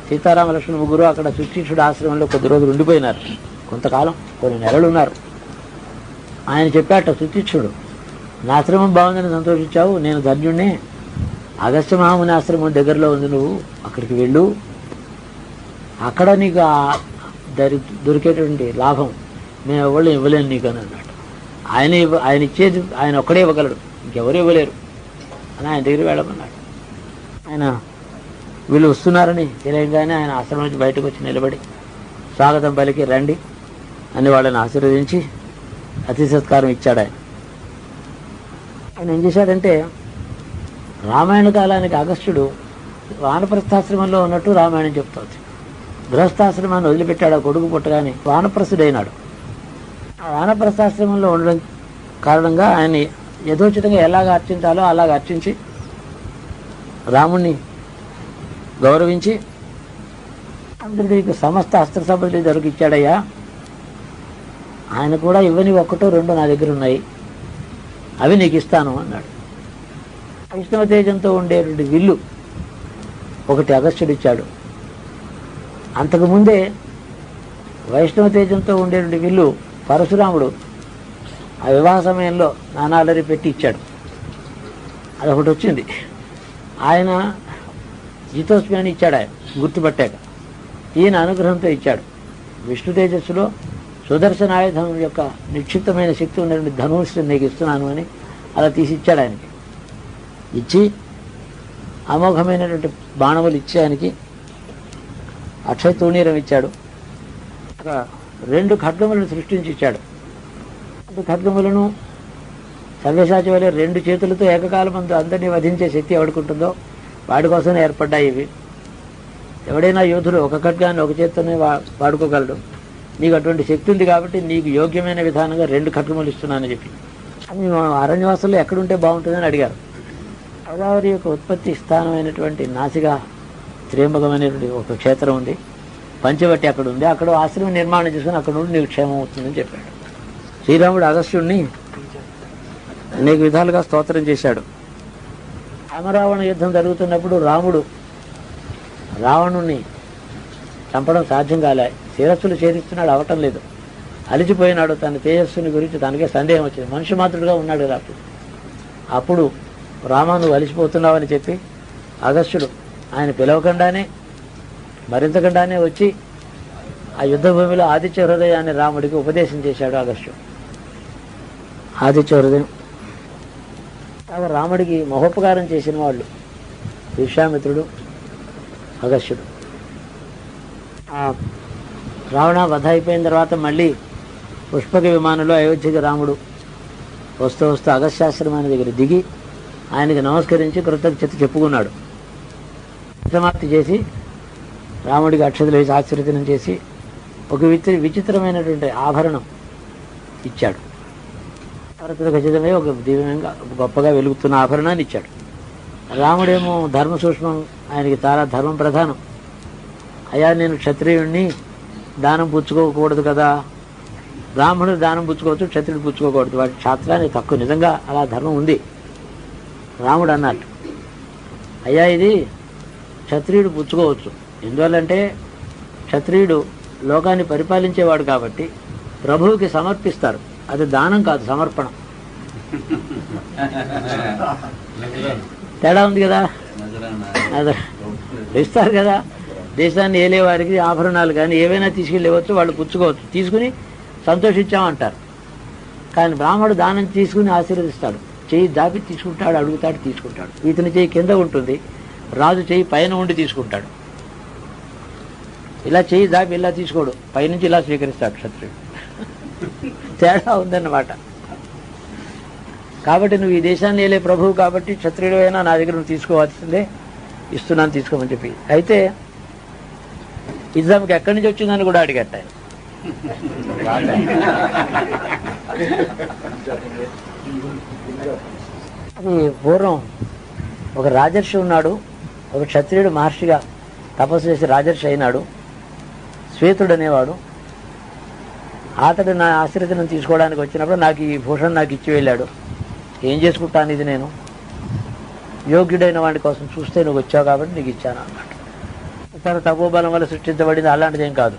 సీతారామ లక్ష్మణ ముగ్గురు అక్కడ సుతీక్షుడు ఆశ్రమంలో కొద్ది రోజులు ఉండిపోయినారు. కొంతకాలం, కొన్ని నెలలు ఉన్నారు. ఆయన చెప్పాట సుతీక్షుడు, నా ఆశ్రమం బాగుందని సంతోషించావు, నేను ధన్యుణ్ణి. అగస్త్య మహాముని ఆశ్రమం దగ్గరలో ఉంది, నువ్వు అక్కడికి వెళ్ళు, అక్కడ నీకు దొరికేటువంటి లాభం మేము ఎవరు ఇవ్వలేను నీకు అని అన్నాడు. ఆయన ఇచ్చేది ఆయన ఒక్కడే ఇవ్వగలడు, ఇంకెవరు ఇవ్వలేరు అని ఆయన దగ్గర వెళ్ళమన్నాడు. ఆయన వీళ్ళు వస్తున్నారని తెలియగానే ఆయన ఆశ్రమం నుంచి బయటకు వచ్చి నిలబడి స్వాగతం పలికి రండి అని వాళ్ళని ఆశీర్వదించి అతిథి సత్కారం ఇచ్చాడు. ఆయన ఏం చేశాడంటే, రామాయణ కాలానికి అగస్త్యుడు వానప్రస్థాశ్రమంలో ఉన్నట్టు రామాయణం చెప్తోంది. గృహస్థాశ్రమాన్ని వదిలిపెట్టాడు. ఆ కొడుకు పుట్టగానే వానప్రస్థుడైనాడు. ఆ వానప్రస్థాశ్రమంలో ఉండడం కారణంగా ఆయన యథోచితంగా ఎలాగ అర్చించాలో అలాగ అర్చించి రాముణ్ణి గౌరవించి అందరికి సమస్త అస్త్ర సంపదలు దొరికిచ్చాడయ్యా, ఆయన కూడా ఇవ్వని 1, 2 నా దగ్గర ఉన్నాయి, అవి నీకు ఇస్తాను అన్నాడు. వైష్ణవ తేజంతో ఉండేటువంటి విల్లు ఒకటి అగస్త్యుడిచ్చాడు. అంతకుముందే వైష్ణవ తేజంతో ఉండేటువంటి విల్లు పరశురాముడు ఆ వివాహ సమయంలో నానాలరి పెట్టి ఇచ్చాడు. అదొకటి వచ్చింది. ఆయన జితోస్మి అని ఇచ్చాడు, ఆయన గుర్తుపట్టాక. ఈయన అనుగ్రహంతో ఇచ్చాడు. విష్ణు తేజస్సులో సుదర్శన ఆయుధం యొక్క నిక్షిప్తమైన శక్తి ఉన్నటువంటి ధనుస్సుని నీకు ఇస్తున్నాను అని అలా తీసి ఇచ్చాడు ఆయనకి. ఇచ్చి అమోఘమైనటువంటి బాణములు ఇచ్చి ఆయనకి అక్షయ తూణీరం ఇచ్చాడు. 2 ఖడ్గములను సృష్టించి ఇచ్చాడు. 2 ఖడ్గములను సవ్యసాచి వలె 2 చేతులతో ఏకకాలమందు అందరినీ వధించే శక్తి ఎవడుకుంటుందో వాడి కోసం ఏర్పడ్డాయి ఇవి. ఎవడైనా యోధుడు ఒక ఖడ్గాన్ని ఒక చేత్తోనే వాడుకోగలడు. నీకు అటువంటి శక్తి ఉంది కాబట్టి నీకు యోగ్యమైన విధానంగా 2 ఖడ్గములు ఇస్తున్నానని చెప్పి. అని అరణ్యవాసంలో ఎక్కడుంటే బాగుంటుందని అడిగారు. గోదావరి యొక్క ఉత్పత్తి స్థానమైనటువంటి నాసిగా త్ర్యంబకమైనటువంటి ఒక క్షేత్రం ఉంది, పంచవటి అక్కడ ఉంది. అక్కడ ఆశ్రమం నిర్మాణం చేసుకుని అక్కడ నుండి నీకు క్షేమం అవుతుందని చెప్పాడు. శ్రీరాముడు అగస్త్యుడిని అనేక విధాలుగా స్తోత్రం చేశాడు. రామరావణ యుద్ధం జరుగుతున్నప్పుడు రాముడు రావణుణ్ణి చంపడం సాధ్యం కాలే. శిరస్సులు ఛేదిస్తున్నాడు, అవటం లేదు. అలిచిపోయినాడు. తన తేజస్సుని గురించి తనకే సందేహం వచ్చింది. మనిషి మాత్రుడుగా ఉన్నాడు కదా. అప్పుడు రామ నువ్వు అలిసిపోతున్నావని చెప్పి అగస్త్యుడు ఆయన పిలవకుండానే మరింతకుండానే వచ్చి ఆ యుద్ధ భూమిలో ఆదిత్య హృదయాన్ని రాముడికి ఉపదేశం చేశాడు అగస్త్యుడు. ఆదిత్య హృదయం రాముడికి మహోపకారం చేసిన వాళ్ళు విశ్వామిత్రుడు, అగస్త్యుడు. రావణ వధ అయిపోయిన తర్వాత మళ్ళీ పుష్పక విమానంలో అయోధ్యకి రాముడు వస్తూ వస్తూ అగస్త్యాశ్రమాన్ని దగ్గర దిగి ఆయనకి నమస్కరించి కృతజ్ఞత చెప్పుకున్నాడు. సమాప్తి చేసి రాముడికి అక్షతలు వేసి ఆశీర్వచనం చేసి ఒక విచిత్రమైనటువంటి ఆభరణం ఇచ్చాడు. ఖచ్చితమే ఒక దివ్యంగా గొప్పగా వెలుగుతున్న ఆభరణాన్ని ఇచ్చాడు. రాముడేమో ధర్మ సూక్ష్మం, ఆయనకి చాలా ధర్మం ప్రధానం. అయ్యా నేను క్షత్రియుడిని, దానం పుచ్చుకోకూడదు కదా, బ్రాహ్మణుడు దానం పుచ్చుకోవచ్చు, క్షత్రుడు పుచ్చుకోకూడదు, వాటి శాస్త్రానికి తక్కువ. నిజంగా అలా ధర్మం ఉంది. రాముడు అన్నట్టు అయ్యా ఇది క్షత్రియుడు పుచ్చుకోవచ్చు. ఎందువల్లంటే క్షత్రియుడు లోకాన్ని పరిపాలించేవాడు కాబట్టి ప్రభువుకి సమర్పిస్తారు. అది దానం కాదు, సమర్పణం. తేడా ఉంది కదా. అదే ఇస్తారు కదా. దేశాన్ని ఏలే వారికి ఆభరణాలు కానీ ఏవైనా తీసుకెళ్ళవచ్చు, వాళ్ళు పుచ్చుకోవచ్చు, తీసుకుని సంతోషించామంటారు. కానీ బ్రాహ్మణుడు దానం తీసుకుని ఆశీర్వదిస్తాడు. చేయి దాపి తీసుకుంటాడు, అడుగుతాడు, తీసుకుంటాడు. ఇతని చేయి కింద ఉంటుంది, రాజు చేయి పైన ఉండి తీసుకుంటాడు. ఇలా చేయి దాపి ఇలా తీసుకోడు, పైనుంచి ఇలా స్వీకరిస్తాడు క్షత్రియుడు. తేడా ఉందన్నమాట. కాబట్టి నువ్వు ఈ దేశాన్ని ఏలే ప్రభువు కాబట్టి క్షత్రియుడు అయినా నా దగ్గర నువ్వు తీసుకోవాల్సిందే, ఇస్తున్నాను తీసుకోమని చెప్పి. అయితే ఇజ్జాంకి ఎక్కడి నుంచి వచ్చిందని కూడా అడిగట్ట. అది పూర్వం ఒక రాజర్షి ఉన్నాడు. ఒక క్షత్రియుడు మహర్షిగా తపస్సు చేసి రాజర్షి అయినాడు. శ్వేతుడు అనేవాడు. అతడు నా ఆశీర్వచనం తీసుకోవడానికి వచ్చినప్పుడు నాకు ఈ భూషణ్ నాకు ఇచ్చి వెళ్ళాడు. ఏం చేసుకుంటాను ఇది, నేను యోగ్యుడైన వాడి కోసం చూస్తే నువ్వు వచ్చావు కాబట్టి నీకు ఇచ్చాను అన్నమాట. తన తపోబలం వల్ల సృష్టించబడింది, అలాంటిదేం కాదు.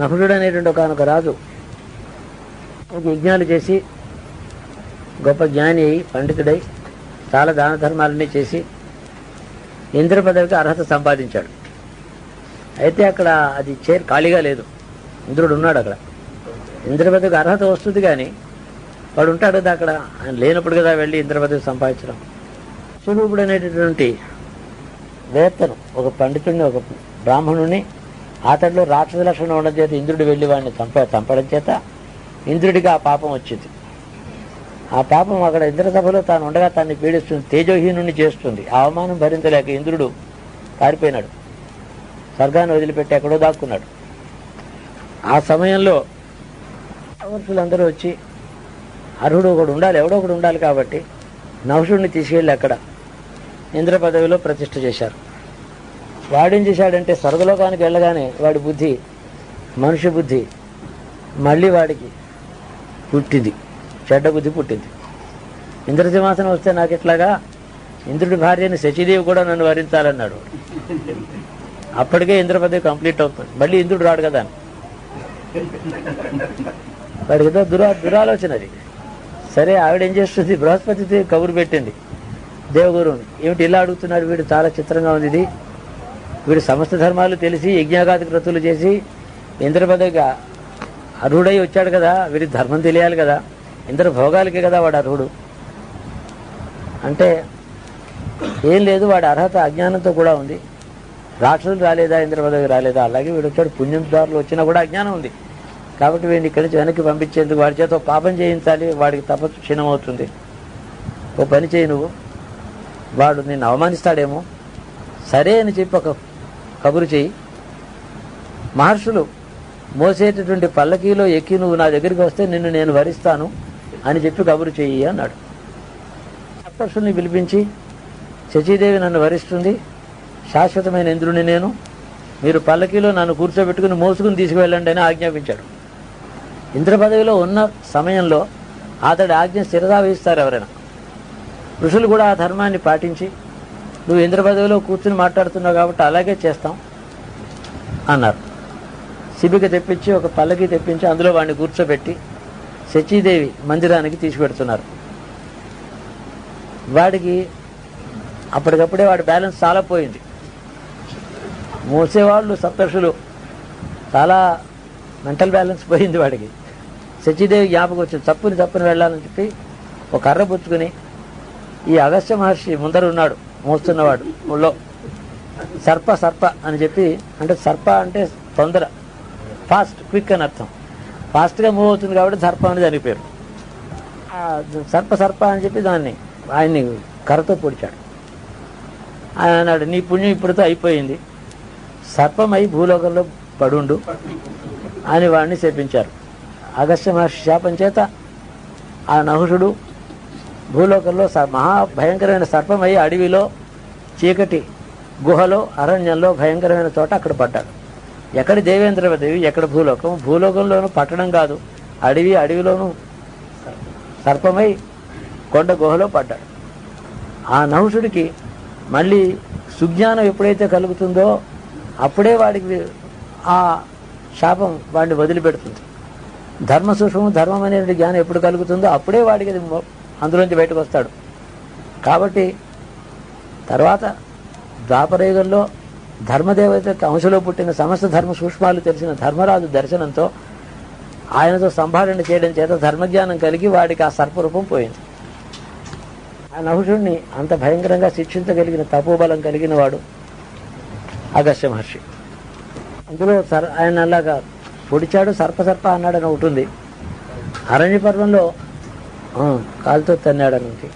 నహుడు అనేటువంటి ఒక రాజు యజ్ఞాలు చేసి గొప్ప జ్ఞాని అయి పండితుడై చాలా దాన ధర్మాలన్నీ చేసి ఇంద్ర పదవికి అర్హత సంపాదించాడు. అయితే అక్కడ అది ఖాళీగా లేదు, ఇంద్రుడు ఉన్నాడు అక్కడ. ఇంద్ర పదవికి అర్హత వస్తుంది కానీ వాడు ఉంటాడు కదా అక్కడ. ఆయన లేనప్పుడు కదా వెళ్ళి ఇంద్ర పదవి సంపాదించడం. స్వరూపుడు అనేటటువంటి వేత్తను, ఒక పండితుడిని, ఒక బ్రాహ్మణుడిని, అతడిలో రాక్షస లక్షణం ఉండడం చేత ఇంద్రుడు వెళ్ళి వాడిని చంపడం చేత ఇంద్రుడికి ఆ పాపం వచ్చింది. ఆ పాపం అక్కడ ఇంద్రసభలో తాను ఉండగా తాన్ని పీడిస్తుంది, తేజోహీనుని చేస్తుంది. ఆ అవమానం భరించలేక ఇంద్రుడు పారిపోయినాడు, స్వర్గాన్ని వదిలిపెట్టి ఎక్కడో దాక్కున్నాడు. ఆ సమయంలో మనుషులందరూ వచ్చి అర్హుడు ఒకడు ఉండాలి, ఎవడో ఒకడు ఉండాలి కాబట్టి నహుషుడిని తీసుకెళ్ళి అక్కడ ఇంద్ర పదవిలో ప్రతిష్ఠ చేశారు. వాడేం చేశాడంటే స్వర్గలోకానికి వెళ్ళగానే వాడి బుద్ధి, మనుష్య బుద్ధి మళ్ళీ వాడికి పుట్టింది, చెడ్డ బుద్ధి పుట్టింది. ఇంద్రసింహాసనం వస్తే నాకు ఎట్లాగా, ఇంద్రుడి భార్యని శచీదేవి కూడా నన్ను వరించాలన్నాడు. అప్పటికే ఇంద్ర పదవి కంప్లీట్ అవుతుంది. మళ్ళీ ఇంద్రుడు రాడు కదా. వాడికి ఏదో దురాలోచన అది. సరే, ఆవిడ ఏం చేస్తుంది, బృహస్పతి కబురు పెట్టింది దేవగురువుని. ఏమిటి ఇలా అడుగుతున్నాడు వీడు, చాలా చిత్రంగా ఉంది ఇది, వీడు సమస్త ధర్మాలు తెలిసి యజ్ఞాగాది క్రతువులు చేసి ఇంద్ర పదవిగా అర్హుడై వచ్చాడు కదా, వీడికి ధర్మం తెలియాలి కదా, ఇంద్ర భోగాలకే కదా వాడు అర్హుడు అంటే, ఏం లేదు, వాడి అర్హత అజ్ఞానంతో కూడా ఉంది. రాక్షసులు రాలేదా, ఇంద్ర పదవి రాలేదా, అలాగే వీడు వచ్చాడు, పుణ్యం దారులు వచ్చినా కూడా అజ్ఞానం ఉంది. కాబట్టి వీడిని ఇక్కడి నుంచి వెనక్కి పంపించేందుకు వాడి చేత పాపం చేయించాలి, వాడికి తపస్సు క్షీణమవుతుంది. ఓ పని చేయి నువ్వు, వాడు నిన్ను అవమానిస్తాడేమో, సరే అని చెప్పి ఒక కబురు చేయి, మహర్షులు మోసేటటువంటి పల్లకీలో ఎక్కి నువ్వు నా దగ్గరికి వస్తే నిన్ను నేను వరిస్తాను అని చెప్పి కబురు చెయ్యి అన్నాడు. సప్తర్షుల్ని పిలిపించి, శచీదేవి నన్ను వరిస్తుంది, శాశ్వతమైన ఇంద్రుని నేను, మీరు పల్లకీలో నన్ను కూర్చోబెట్టుకుని మోసుకుని తీసుకువెళ్ళండి అని ఆజ్ఞాపించాడు. ఇంద్ర పదవిలో ఉన్న సమయంలో అతడి ఆజ్ఞ శిరసావహిస్తారు ఎవరైనా. ఋషులు కూడా ఆ ధర్మాన్ని పాటించి, నువ్వు ఇంద్ర పదవిలో కూర్చుని మాట్లాడుతున్నావు కాబట్టి అలాగే చేస్తాం అన్నారు. శిబిక తెప్పించి ఒక పల్లకి తెప్పించి అందులో వాడిని కూర్చోబెట్టి శచీదేవి మందిరానికి తీసుకుపెడుతున్నారు. వాడికి అప్పటికప్పుడే వాడి బ్యాలెన్స్ చాలా పోయింది. మోసేవాళ్ళు సప్తర్షులు, చాలా మెంటల్ బ్యాలెన్స్ పోయింది వాడికి. శచీదేవి జ్ఞాపకం వచ్చింది, తప్పుని వెళ్ళాలని చెప్పి ఒక కర్ర పుచ్చుకుని, ఈ అగస్త్య మహర్షి ముందర ఉన్నాడు మోస్తున్నవాడు, ముళ్ళో సర్ప అని చెప్పి, అంటే సర్ప అంటే తొందర, ఫాస్ట్, క్విక్ అని అర్థం. ఫాస్ట్గా మూవ్ అవుతుంది కాబట్టి సర్ప అని దానికి పేరు. సర్ప అని చెప్పి ఆయన్ని కర్రతో పొడిచాడు. ఆయన అన్నాడు, నీ పుణ్యం ఇప్పుడుతో అయిపోయింది, సర్పమై భూలోకంలో పడుండు అని వాడిని శపించారు. అగస్త్య మహర్షి శాపం చేత ఆ నహుషుడు భూలోకంలో మహాభయంకరమైన సర్పమై అడవిలో, చీకటి గుహలో, అరణ్యంలో, భయంకరమైన చోట అక్కడ పడ్డాడు. ఎక్కడ దేవేంద్రదేవి, ఎక్కడ భూలోకం, భూలోకంలోనూ పట్టణం కాదు, అడవిలోనూ సర్పమై కొండ గుహలో పడ్డాడు. ఆ నహుషుడికి మళ్ళీ సుజ్ఞానం ఎప్పుడైతే కలుగుతుందో అప్పుడే వాడికి ఆ శాపం వాడిని వదిలిపెడుతుంది. ధర్మ సూక్ష్మం, ధర్మం అనేది జ్ఞానం ఎప్పుడు కలుగుతుందో అప్పుడే వాడికి అందులోంచి బయటకు వస్తాడు. కాబట్టి తర్వాత ద్వాపరయుగంలో ధర్మదేవత అంశలో పుట్టిన సమస్త ధర్మ సూక్ష్మాలు తెలిసిన ధర్మరాజు దర్శనంతో ఆయనతో సంభాషణ చేయడం చేత ధర్మజ్ఞానం కలిగి వాడికి ఆ సర్పరూపం పోయింది. ఆ నహుషుడిని అంత భయంకరంగా శిక్షించగలిగిన తపోబలం కలిగిన వాడు అగస్త్య మహర్షి. అందులో ఆయన అలాగా పొడిచాడు, సర్ప అన్నాడని ఒకటి ఉంది. అరణ్య పర్వంలో కాలుతో తన్నాడని ఉంది.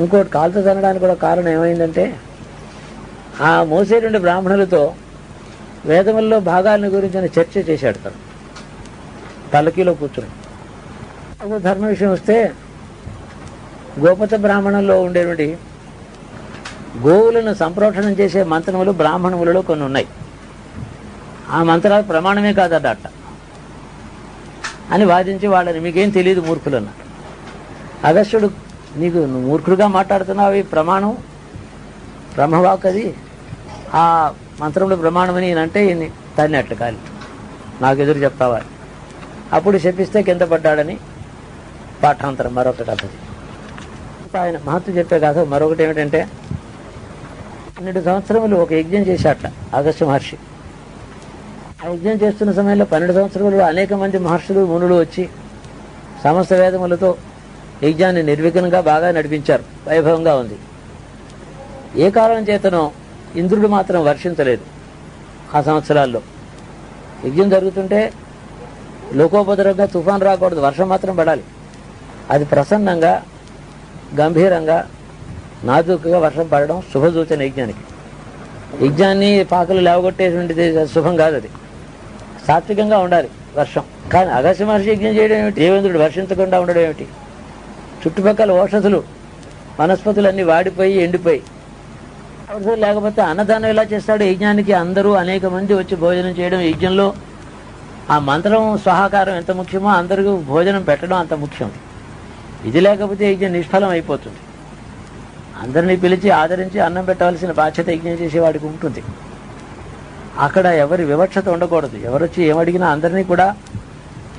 ఇంకోటి కాలుతో తన్నడానికి కూడా కారణం ఏమైందంటే, ఆ మోసేటువంటి బ్రాహ్మణులతో వేదముల్లో భాగాలను గురించిన చర్చ చేశాడు తను పల్లకీలో కూర్చుని. ఒక ధర్మ విషయం వస్తే, గోపత బ్రాహ్మణంలో ఉండేటువంటి గోవులను సంప్రోక్షణం చేసే మంత్రములు బ్రాహ్మణములలో కొన్ని ఉన్నాయి. ఆ మంత్రాలు ప్రమాణమే కాదట అని వాదించి వాళ్ళని మీకేం తెలియదు మూర్ఖులన్న. అగస్త్యుడు, నీకు మూర్ఖుడుగా మాట్లాడుతున్నావు, అవి ప్రమాణం, బ్రహ్మవాక్, అది ఆ మంత్రంలో ప్రమాణమని అంటే తన్నట్లు కాలి, నాకు ఎదురు చెప్తావా. అప్పుడు శపిస్తే కింద పడ్డాడని పాఠాంతరం మరొక కథది. ఆయన మహత్వం చెప్పే కథ మరొకటి ఏమిటంటే, 12 సంవత్సరములు ఒక యజ్ఞం చేశాట అగస్త్య మహర్షి. ఆ యజ్ఞం చేస్తున్న సమయంలో 12 సంవత్సరములు అనేక మంది మహర్షులు, మునులు వచ్చి సమస్త వేదములతో యజ్ఞాన్ని నిర్విఘ్నంగా బాగా నడిపించారు, వైభవంగా ఉంది. ఏ కారణం చేతనో ఇంద్రుడు మాత్రం వర్షించలేదు. ఆ సంవత్సరాల్లో యజ్ఞం జరుగుతుంటే లోకోపద్రవంగా తుఫాన్ రాకూడదు, వర్షం మాత్రం పడాలి. అది ప్రసన్నంగా, గంభీరంగా, నాజూకుగా వర్షం పడడం శుభసూచన యజ్ఞానికి. యజ్ఞాన్ని పాకలు లేవగొట్టేటువంటిది శుభం కాదు, అది సాత్వికంగా ఉండాలి వర్షం. కానీ అగస్త్య మహర్షి యజ్ఞం చేయడం ఏమిటి, దేవేంద్రుడు వర్షించకుండా ఉండడం ఏమిటి? చుట్టుపక్కల ఓషధులు, వనస్పతులన్నీ వాడిపోయి ఎండిపోయి, లేకపోతే అన్నదానం ఎలా చేస్తాడు యజ్ఞానికి? అందరూ అనేక మంది వచ్చి భోజనం చేయడం, యజ్ఞంలో ఆ మంత్రం స్వాహాకారం ఎంత ముఖ్యమో అందరికీ భోజనం పెట్టడం అంత ముఖ్యం. ఇది లేకపోతే యజ్ఞం నిష్ఫలం అయిపోతుంది. అందరినీ పిలిచి ఆదరించి అన్నం పెట్టవలసిన బాధ్యత యజ్ఞం చేసేవాడికి ఉంటుంది. అక్కడ ఎవరి వివక్షత ఉండకూడదు. ఎవరొచ్చి ఏమడిగినా అందరినీ కూడా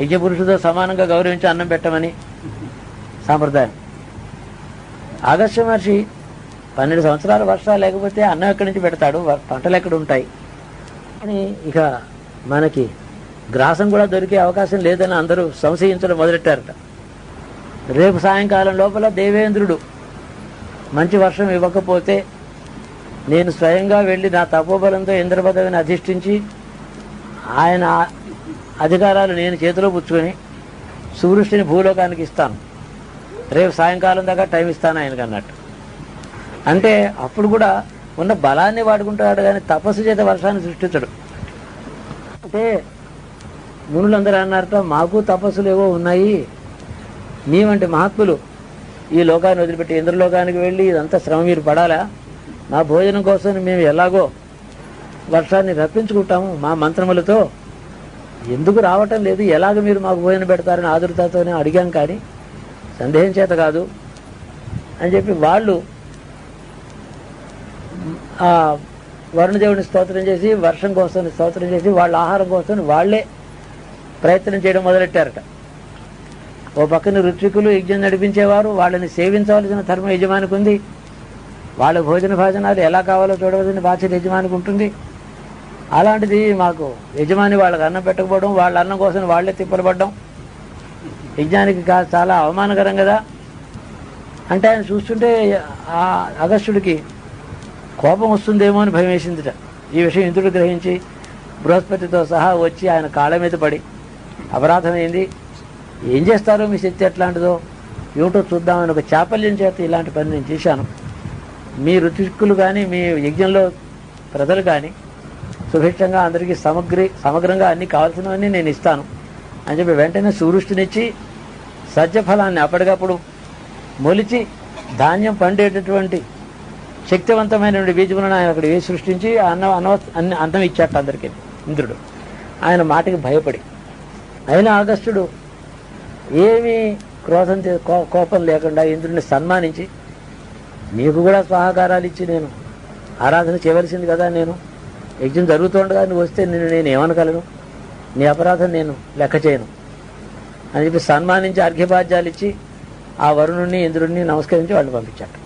యజ్ఞపురుషుడితో సమానంగా గౌరవించి అన్నం పెట్టమని సాంప్రదాయం. అగస్త్య మహర్షి 12 సంవత్సరాలు వర్షాలు లేకపోతే అన్నం ఎక్కడి నుంచి పెడతాడు, పంటలు ఎక్కడ ఉంటాయి అని ఇక మనకి గ్రాసం కూడా దొరికే అవకాశం లేదని అందరూ సంశయించడం మొదలెట్టారట. రేపు సాయంకాలం లోపల దేవేంద్రుడు మంచి వర్షం ఇవ్వకపోతే నేను స్వయంగా వెళ్ళి నా తపోబలంతో ఇంద్ర పదవిని అధిష్ఠించి ఆయన అధికారాలు నేను చేతిలో పుచ్చుకొని సూర్యుడిని భూలోకానికి ఇస్తాను, రేపు సాయంకాలం దాకా టైం ఇస్తాను ఆయనకు అన్నట్టు. అంటే అప్పుడు కూడా ఉన్న బలాన్ని వాడుకుంటాడు కానీ తపస్సు చేత వర్షాన్ని సృష్టించడు. అంటే మునులందరూ అన్నారట, మాకు తపస్సులు ఏవో ఉన్నాయి, మీ వంటి మహాత్ములు ఈ లోకాన్ని వదిలిపెట్టి ఇంద్రలోకానికి వెళ్ళి ఇదంతా శ్రమ మీరు పడాలా, మా భోజనం కోసం మేము ఎలాగో వర్షాన్ని రప్పించుకుంటాము మా మంత్రములతో, ఎందుకు రావటం లేదు, ఎలాగ మీరు మాకు భోజనం పెడతారని ఆదుర్తతోనే అడిగాం కానీ సందేహం చేత కాదు అని చెప్పి వాళ్ళు ఆ వరుణదేవుని స్తోత్రం చేసి వర్షం కోసం స్తోత్రం చేసి వాళ్ళ ఆహారం కోసం వాళ్లే ప్రయత్నం చేయడం మొదలెట్టారట. ఓ పక్కన ఋత్వికులు యజ్ఞం నడిపించేవారు, వాళ్ళని సేవించవలసిన ధర్మ యజమానికి ఉంది, వాళ్ళ భోజన భాజనాలు ఎలా కావాలో చూడవలసిన బాధ్యత యజమానికి ఉంటుంది. అలాంటిది మాకు యజమాని వాళ్ళకి అన్నం పెట్టకపోవడం, వాళ్ళ అన్నం కోసం వాళ్లే తిప్పలపడ్డం యజ్ఞానికి చాలా అవమానకరం కదా. అంటే ఆయన చూస్తుంటే ఆ అగస్త్యుడికి కోపం వస్తుందేమో అని భయం వేసిందిట. ఈ విషయం ఇంద్రుడు గ్రహించి బృహస్పతితో సహా వచ్చి ఆయన కాళ్ళ మీద పడి అపరాధమైంది, ఏం చేస్తారో మీ శక్తి ఎట్లాంటిదో ఏమిటో చూద్దామని ఒక చాపల్యం చేత ఇలాంటి పని నేను చేశాను, మీ ఋతుక్కులు కానీ మీ యజ్ఞంలో ప్రజలు కానీ సుభిక్షంగా అందరికీ సమగ్రంగా అన్ని కావాల్సినవన్నీ నేను ఇస్తాను అని చెప్పి వెంటనే సూర్యుడినిచ్చి సత్యఫలాన్ని అప్పటికప్పుడు మొలిచి ధాన్యం పండేటటువంటి శక్తివంతమైన బీజములను ఆయన అక్కడ వేసి సృష్టించి అన్నం ఇచ్చాట అందరికీ ఇంద్రుడు. ఆయన మాటకి భయపడి అయినా అగస్త్యుడు ఏమీ క్రోధం కోపం లేకుండా ఇంద్రుడిని సన్మానించి, నీకు కూడా స్వాహాకారాలు ఇచ్చి నేను ఆరాధన చేయవలసింది కదా, నేను యజ్ఞం జరుగుతుండగా నువ్వు వస్తే నేను ఏమనగలను, నీ అపరాధం నేను లెక్క చేయను అని చెప్పి సన్మానించి అర్ఘ్యపాద్యాలు ఇచ్చి ఆ వరుణుణ్ణి ఇంద్రుడిని నమస్కరించి వాళ్ళు పంపించాడు.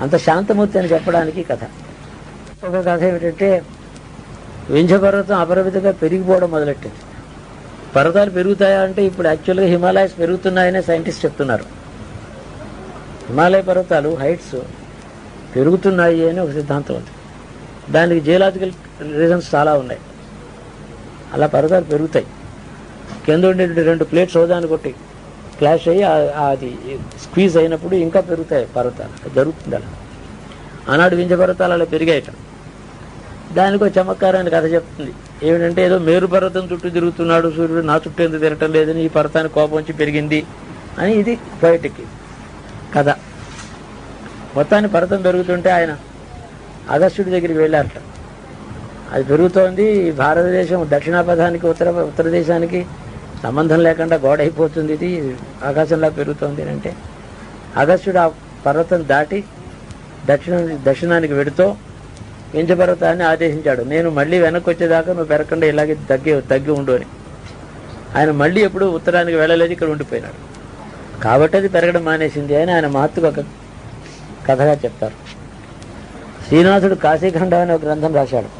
అంత శాంతమూర్తి అని చెప్పడానికి కథ. ఒక కథ ఏమిటంటే వింధ్యపర్వతం అపరిమితంగా పెరిగిపోవడం మొదలెట్టింది. పర్వతాలు పెరుగుతాయా అంటే ఇప్పుడు యాక్చువల్గా హిమాలయస్ పెరుగుతున్నాయనే సైంటిస్ట్ చెప్తున్నారు. హిమాలయ పర్వతాలు హైట్స్ పెరుగుతున్నాయి అని ఒక సిద్ధాంతం ఉంది. దానికి జియోలాజికల్ రీజన్స్ చాలా ఉన్నాయి. అలా పర్వతాలు పెరుగుతాయి. కింద ఉండే 2 ప్లేట్స్ హోదాన్ని కొట్టి క్లాష్ అయ్యి అది స్క్వీజ్ అయినప్పుడు ఇంకా పెరుగుతాయి పర్వతాలు. జరుగుతుంది అలా. ఆనాడు వింధ్య పర్వతాలు అలా పెరిగాయట. దానికి ఒక చమత్కారాన్ని కథ చెప్తుంది. ఏమిటంటే ఏదో మేరు పర్వతం చుట్టూ తిరుగుతున్నాడు సూర్యుడు, నా చుట్టూ ఎందుకు తిరగటం లేదని ఈ పర్వతానికి కోపం వచ్చి పెరిగింది అని ఇది బయటికి కథ. మొత్తాన్ని పర్వతం పెరుగుతుంటే ఆయన అగస్త్యుడి దగ్గరికి వెళ్ళారట. అది పెరుగుతోంది, భారతదేశం దక్షిణాపథానికి ఉత్తర దేశానికి సంబంధం లేకుండా గోడ అయిపోతుంది, ఇది ఆకాశంలా పెరుగుతోంది అంటే అగస్త్యుడు ఆ పర్వతం దాటి దక్షిణానికి వెడుతూ వింధ్య పర్వతాన్ని ఆదేశించాడు, నేను మళ్ళీ వెనక్కి వచ్చేదాకా నువ్వు పెరగకుండా ఇలాగే తగ్గి ఉండు అని. ఆయన మళ్ళీ ఎప్పుడు ఉత్తరానికి వెళ్ళలేదు, ఇక్కడ ఉండిపోయినాడు. కాబట్టి అది పెరగడం మానేసింది అని ఆయన మహత్తుగా ఒక కథగా చెప్తారు. శ్రీనాథుడు కాశీఖండం అనే ఒక గ్రంథం రాశాడు.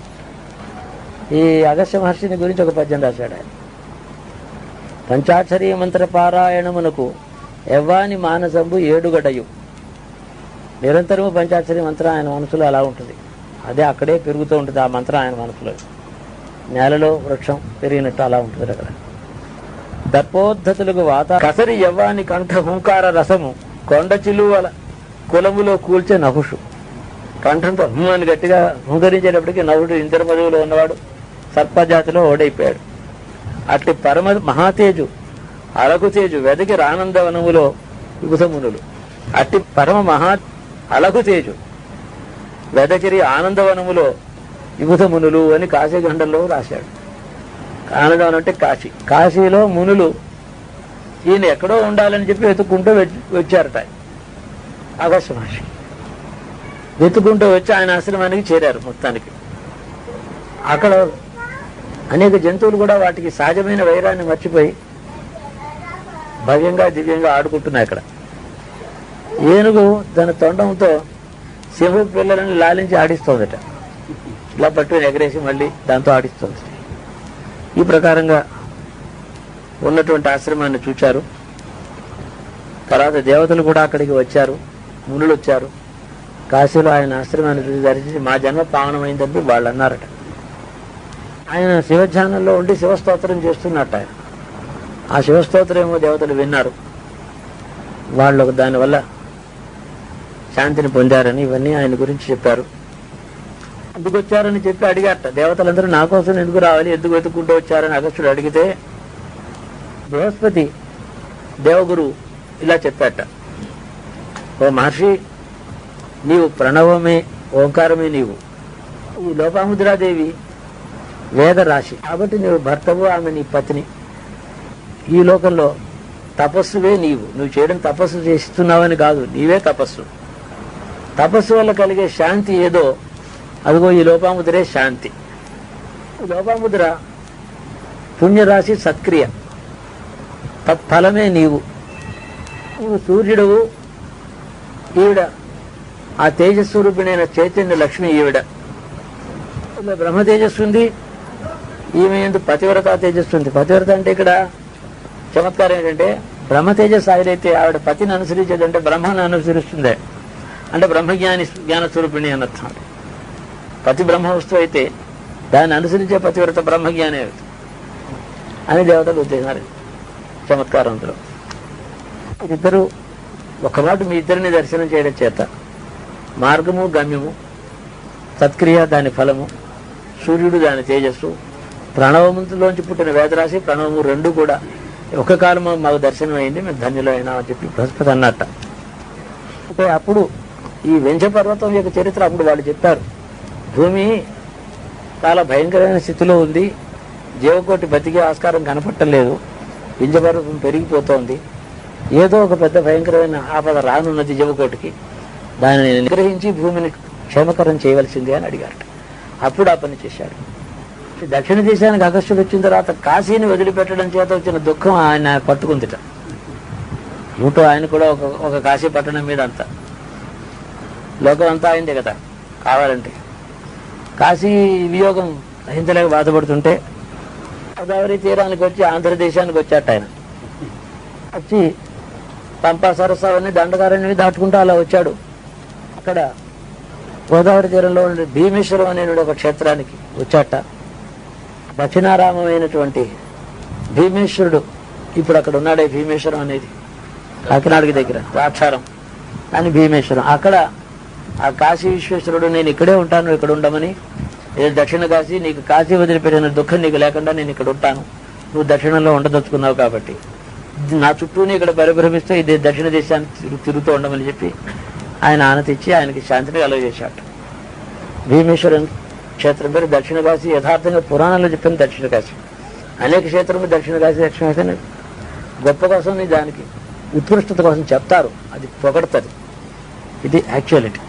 ఈ అగస్త్య మహర్షిని గురించి ఒక పద్యం రాశాడు ఆయన. పంచాక్షరీ మంత్ర పారాయణమునకు ఎవ్వాని మానసంబు 7 గడయు. నిరంతరము పంచాక్షరీ మంత్రం ఆయన మనసులో అలా ఉంటుంది, అదే అక్కడే పెరుగుతూ ఉంటుంది. ఆ మంత్రం ఆయన మనసులో నేలలో వృక్షం పెరిగినట్టు అలా ఉంటుంది అక్కడ. దర్పోద్ధతులకు కసరి యవ్వాని కంఠ హుంకార రసము కొండ చిలువల కులములో కూల్చే నహుషు. కంఠంతో అని గట్టిగా హుంకరించేటప్పటికీ నహుడు ఇంద్ర పదవిలో ఉన్నవాడు సర్పజాతిలో ఓడైపోయాడు. అట్టి పరమ మహాతేజు అలకుతేజు వెదకి రానందవనములో విభుధమునులు. అట్టి పరమ మహా అలకుతేజు వెదకిరి ఆనందవనములో విభుధమునులు అని కాశీఖండంలో రాశాడు. ఆనందవనం అంటే కాశీ. కాశీలో మునులు ఈయన ఎక్కడో ఉండాలని చెప్పి వెతుక్కుంటూ వచ్చారట. అగస్త్య మహర్షి వెతుక్కుంటూ వచ్చి ఆయన ఆశ్రమానికి చేరారు. మొత్తానికి అక్కడ అనేక జంతువులు కూడా వాటికి సహజమైన వైరాన్ని మర్చిపోయి భవ్యంగా దివ్యంగా ఆడుకుంటున్నాయి అక్కడ. ఏనుగు తన తొండంతో సింహ పిల్లలను లాలించి ఆడిస్తోందట. ఇలా పట్టుకుని ఎగరేసి మళ్ళీ దాంతో ఆడిస్తుంది. ఈ ప్రకారంగా ఉన్నటువంటి ఆశ్రమాన్ని చూచారు. తర్వాత దేవతలు కూడా అక్కడికి వచ్చారు, మునులు వచ్చారు. కాశీలో ఆయన ఆశ్రమాన్ని చూసి దర్శించి మా జన్మ పావనమైందని వాళ్ళు అన్నారట. ఆయన శివధ్యానంలో ఉండి శివస్తోత్రం చేస్తున్నట్ట. ఆయన ఆ శివస్తోత్రం ఏమో దేవతలు విన్నారు. వాళ్ళు దానివల్ల శాంతిని పొందారని ఇవన్నీ ఆయన గురించి చెప్పారు. ఎందుకు వచ్చారని చెప్పి అడిగారట. దేవతలందరూ నా కోసం ఎందుకు రావాలి, ఎందుకు వెతుక్కుంటూ వచ్చారని అగస్త్యుడు అడిగితే బృహస్పతి దేవగురు ఇలా చెప్పాట, ఓ మహర్షి, నీవు ప్రణవమే, ఓంకారమే నీవు. ఈ లోపాముద్రాదేవి వేద రాశి కాబట్టి నీవు భర్తవు, ఆమె నీ పత్ని. ఈ లోకంలో తపస్సువే నీవు. నువ్వు చేయడం తపస్సు చేస్తున్నావని కాదు, నీవే తపస్సు. తపస్సు వల్ల కలిగే శాంతి ఏదో అదిగో ఈ లోపాముద్రే శాంతి. ఈ లోపాముద్ర పుణ్యరాశి, సత్క్రియ, తత్ఫలమే నీవు. నువ్వు సూర్యుడవు, ఈవిడ ఆ తేజస్వరూపిణైన చైతన్య లక్ష్మి ఈవిడ. ఇలా బ్రహ్మ తేజస్సు ఉంది, ఈమె ఎందు పతివ్రత తేజస్సు ఉంది. పతివ్రత అంటే ఇక్కడ చమత్కారం ఏంటంటే బ్రహ్మ తేజస్సు ఆవిడైతే ఆవిడ పతిని అనుసరించేదంటే బ్రహ్మను అనుసరిస్తుంది. అంటే బ్రహ్మజ్ఞాని జ్ఞానస్వరూపిణి అన్నర్థం. పతి బ్రహ్మ వస్తువు అయితే దాన్ని అనుసరించే పతివ్రత బ్రహ్మజ్ఞానే అని దేవతలు ఉద్దేశారు చమత్కారంలో. ఇద్దరు ఒకమాట మీ ఇద్దరిని దర్శనం చేయడం చేత మార్గము గమ్యము, సత్క్రియ దాని ఫలము, సూర్యుడు దాని తేజస్సు, ప్రణవములోంచి పుట్టిన వేదరాశి ప్రణవము రెండు కూడా ఒక కాలము మాకు దర్శనం అయింది, మేము ధన్యులైనా అని చెప్పి బృహస్పతి అన్నట్ట. అంటే అప్పుడు ఈ వెంచ పర్వతం యొక్క చరిత్ర అప్పుడు వాళ్ళు చెప్పారు. భూమి చాలా భయంకరమైన స్థితిలో ఉంది, జీవకోటి బతికే ఆస్కారం కనపట్టలేదు, వింజపర్వతం పెరిగిపోతోంది, ఏదో ఒక పెద్ద భయంకరమైన ఆపద రానున్నది జీవకోటికి, దానిని నిగ్రహించి భూమిని క్షేమకరం చేయవలసింది అని అడిగారట. అప్పుడు ఆ పని చేశాడు. దక్షిణ దేశానికి అగస్త్యుడు వచ్చిన తర్వాత కాశీని వదిలిపెట్టడం చేత వచ్చిన దుఃఖం ఆయన పట్టుకుందిట. ఇంటూ ఆయన కూడా ఒక కాశీ పట్టణం మీద అంతా లోకం అంతా అయిందే కదా. కావాలంటే కాశీ వియోగం సహించలేక బాధపడుతుంటే గోదావరి తీరానికి వచ్చి ఆంధ్రదేశానికి వచ్చాట. ఆయన వచ్చి పంపా సరస్సావన్నీ దండకారణ్యం దాటుకుంటూ అలా వచ్చాడు. అక్కడ గోదావరి తీరంలో ఉండే భీమేశ్వరం అనే ఒక క్షేత్రానికి వచ్చాట. దక్షిణారామమైనటువంటి భీమేశ్వరుడు ఇప్పుడు అక్కడ ఉన్నాడే, భీమేశ్వరం అనేది కాకినాడకి దగ్గర ద్రాక్షారం అని భీమేశ్వరం. అక్కడ ఆ కాశీ విశ్వేశ్వరుడు నేను ఇక్కడే ఉంటాను, ఇక్కడ ఉండమని, ఇది దక్షిణ కాశీ, నీకు కాశీ వదిలిపెట్టిన దుఃఖం నీకు లేకుండా నేను ఇక్కడ ఉంటాను, నువ్వు దక్షిణంలో ఉండదలుచుకున్నావు కాబట్టి నా చుట్టూనే ఇక్కడ పరిభ్రమిస్తూ ఇది దక్షిణ దేశానికి తిరుగుతూ ఉండమని చెప్పి ఆయన ఆనతి ఇచ్చి ఆయనకి శాంతిని కలుగజేశాడు. భీమేశ్వరం క్షేత్రం పేరు దక్షిణ కాశీ. యథార్థంగా పురాణంలో చెప్పిన దక్షిణ కాశీ. అనేక క్షేత్రములు దక్షిణ కాశీ దక్షిణ కాశీ గొప్ప కోసం దానికి ఉత్కృష్టత కోసం చెప్తారు, అది పొగడతారు. ఇది యాక్చువాలిటీ.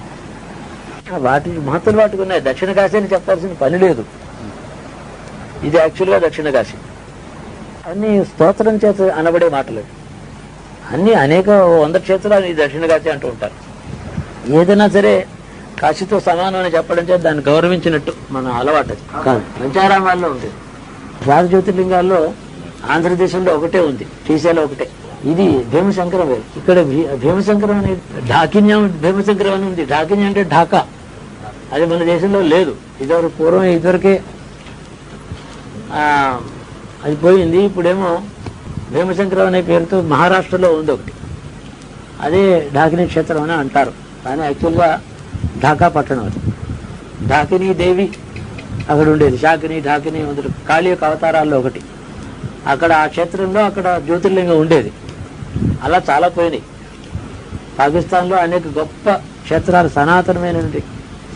వాటి మహత్తులు వాటికి ఉన్నాయి. దక్షిణ కాశీ అని చెప్పాల్సిన పని లేదు. ఇది యాక్చువల్గా దక్షిణ కాశీ. అన్ని స్తోత్రం చేత అనబడే మాటలు. అన్ని అనేక 100 క్షేత్రాలు ఈ దక్షిణ కాశీ అంటూ ఉంటారు. ఏదైనా సరే కాశీతో సమానం అని చెప్పడం చేత దాన్ని గౌరవించినట్టు మన అలవాటు. కాదు, పంచారామాల్లో ఉంది. జ్యోతిర్లింగాల్లో ఆంధ్రదేశంలో ఒకటే ఉంది, శ్రీశైలం ఒకటే. ఇది భీమశంకరం వేరు. ఇక్కడ భీమశంకరం అనేది ఢాకిన్యం, భీమశంకరం అని ఉంది. ఢాకిన్యం అంటే ఢాకా, అది మన దేశంలో లేదు. ఇదివరకు పూర్వం ఇదివరకే అది పోయింది. ఇప్పుడేమో భీమశంకరం అనే పేరుతో మహారాష్ట్రలో ఉంది ఒకటి, అదే ఢాకినీ క్షేత్రం అని అంటారు. కానీ యాక్చువల్గా ఢాకా పట్టణం అది. ఢాకినీ దేవి అక్కడ ఉండేది. శాకిని, ఢాకిని మొదలు కాళీ యొక్క అవతారాల్లో ఒకటి. అక్కడ ఆ క్షేత్రంలో అక్కడ జ్యోతిర్లింగం ఉండేది. అలా చాలా పోయినాయి. పాకిస్తాన్లో అనేక గొప్ప క్షేత్రాలు, సనాతనమైనటువంటి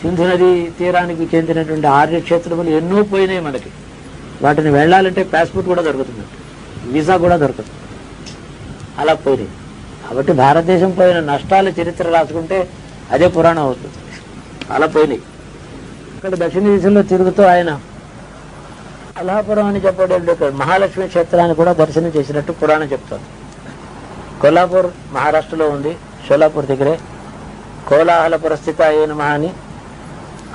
సింధు నది తీరానికి చెందినటువంటి ఆర్య క్షేత్రములు ఎన్నో పోయినాయి మనకి. వాటిని వెళ్ళాలంటే పాస్పోర్ట్ కూడా దొరుకుతుంది, వీసా కూడా దొరుకుతుంది. అలా పోయినాయి. కాబట్టి భారతదేశం పోయిన నష్టాల చరిత్ర రాసుకుంటే అదే పురాణం అవుతుంది. అలా పోయినాయి. ఇక్కడ దక్షిణ దేశంలో తిరుగుతూ ఆయన కొల్హాపురం అని చెప్పడం మహాలక్ష్మి క్షేత్రాన్ని కూడా దర్శనం చేసినట్టు పురాణం చెప్తుంది. కొల్హాపూర్ మహారాష్ట్రలో ఉంది, షోలాపూర్ దగ్గరే. కోలాహలపుర స్థిత అయిన మహా అని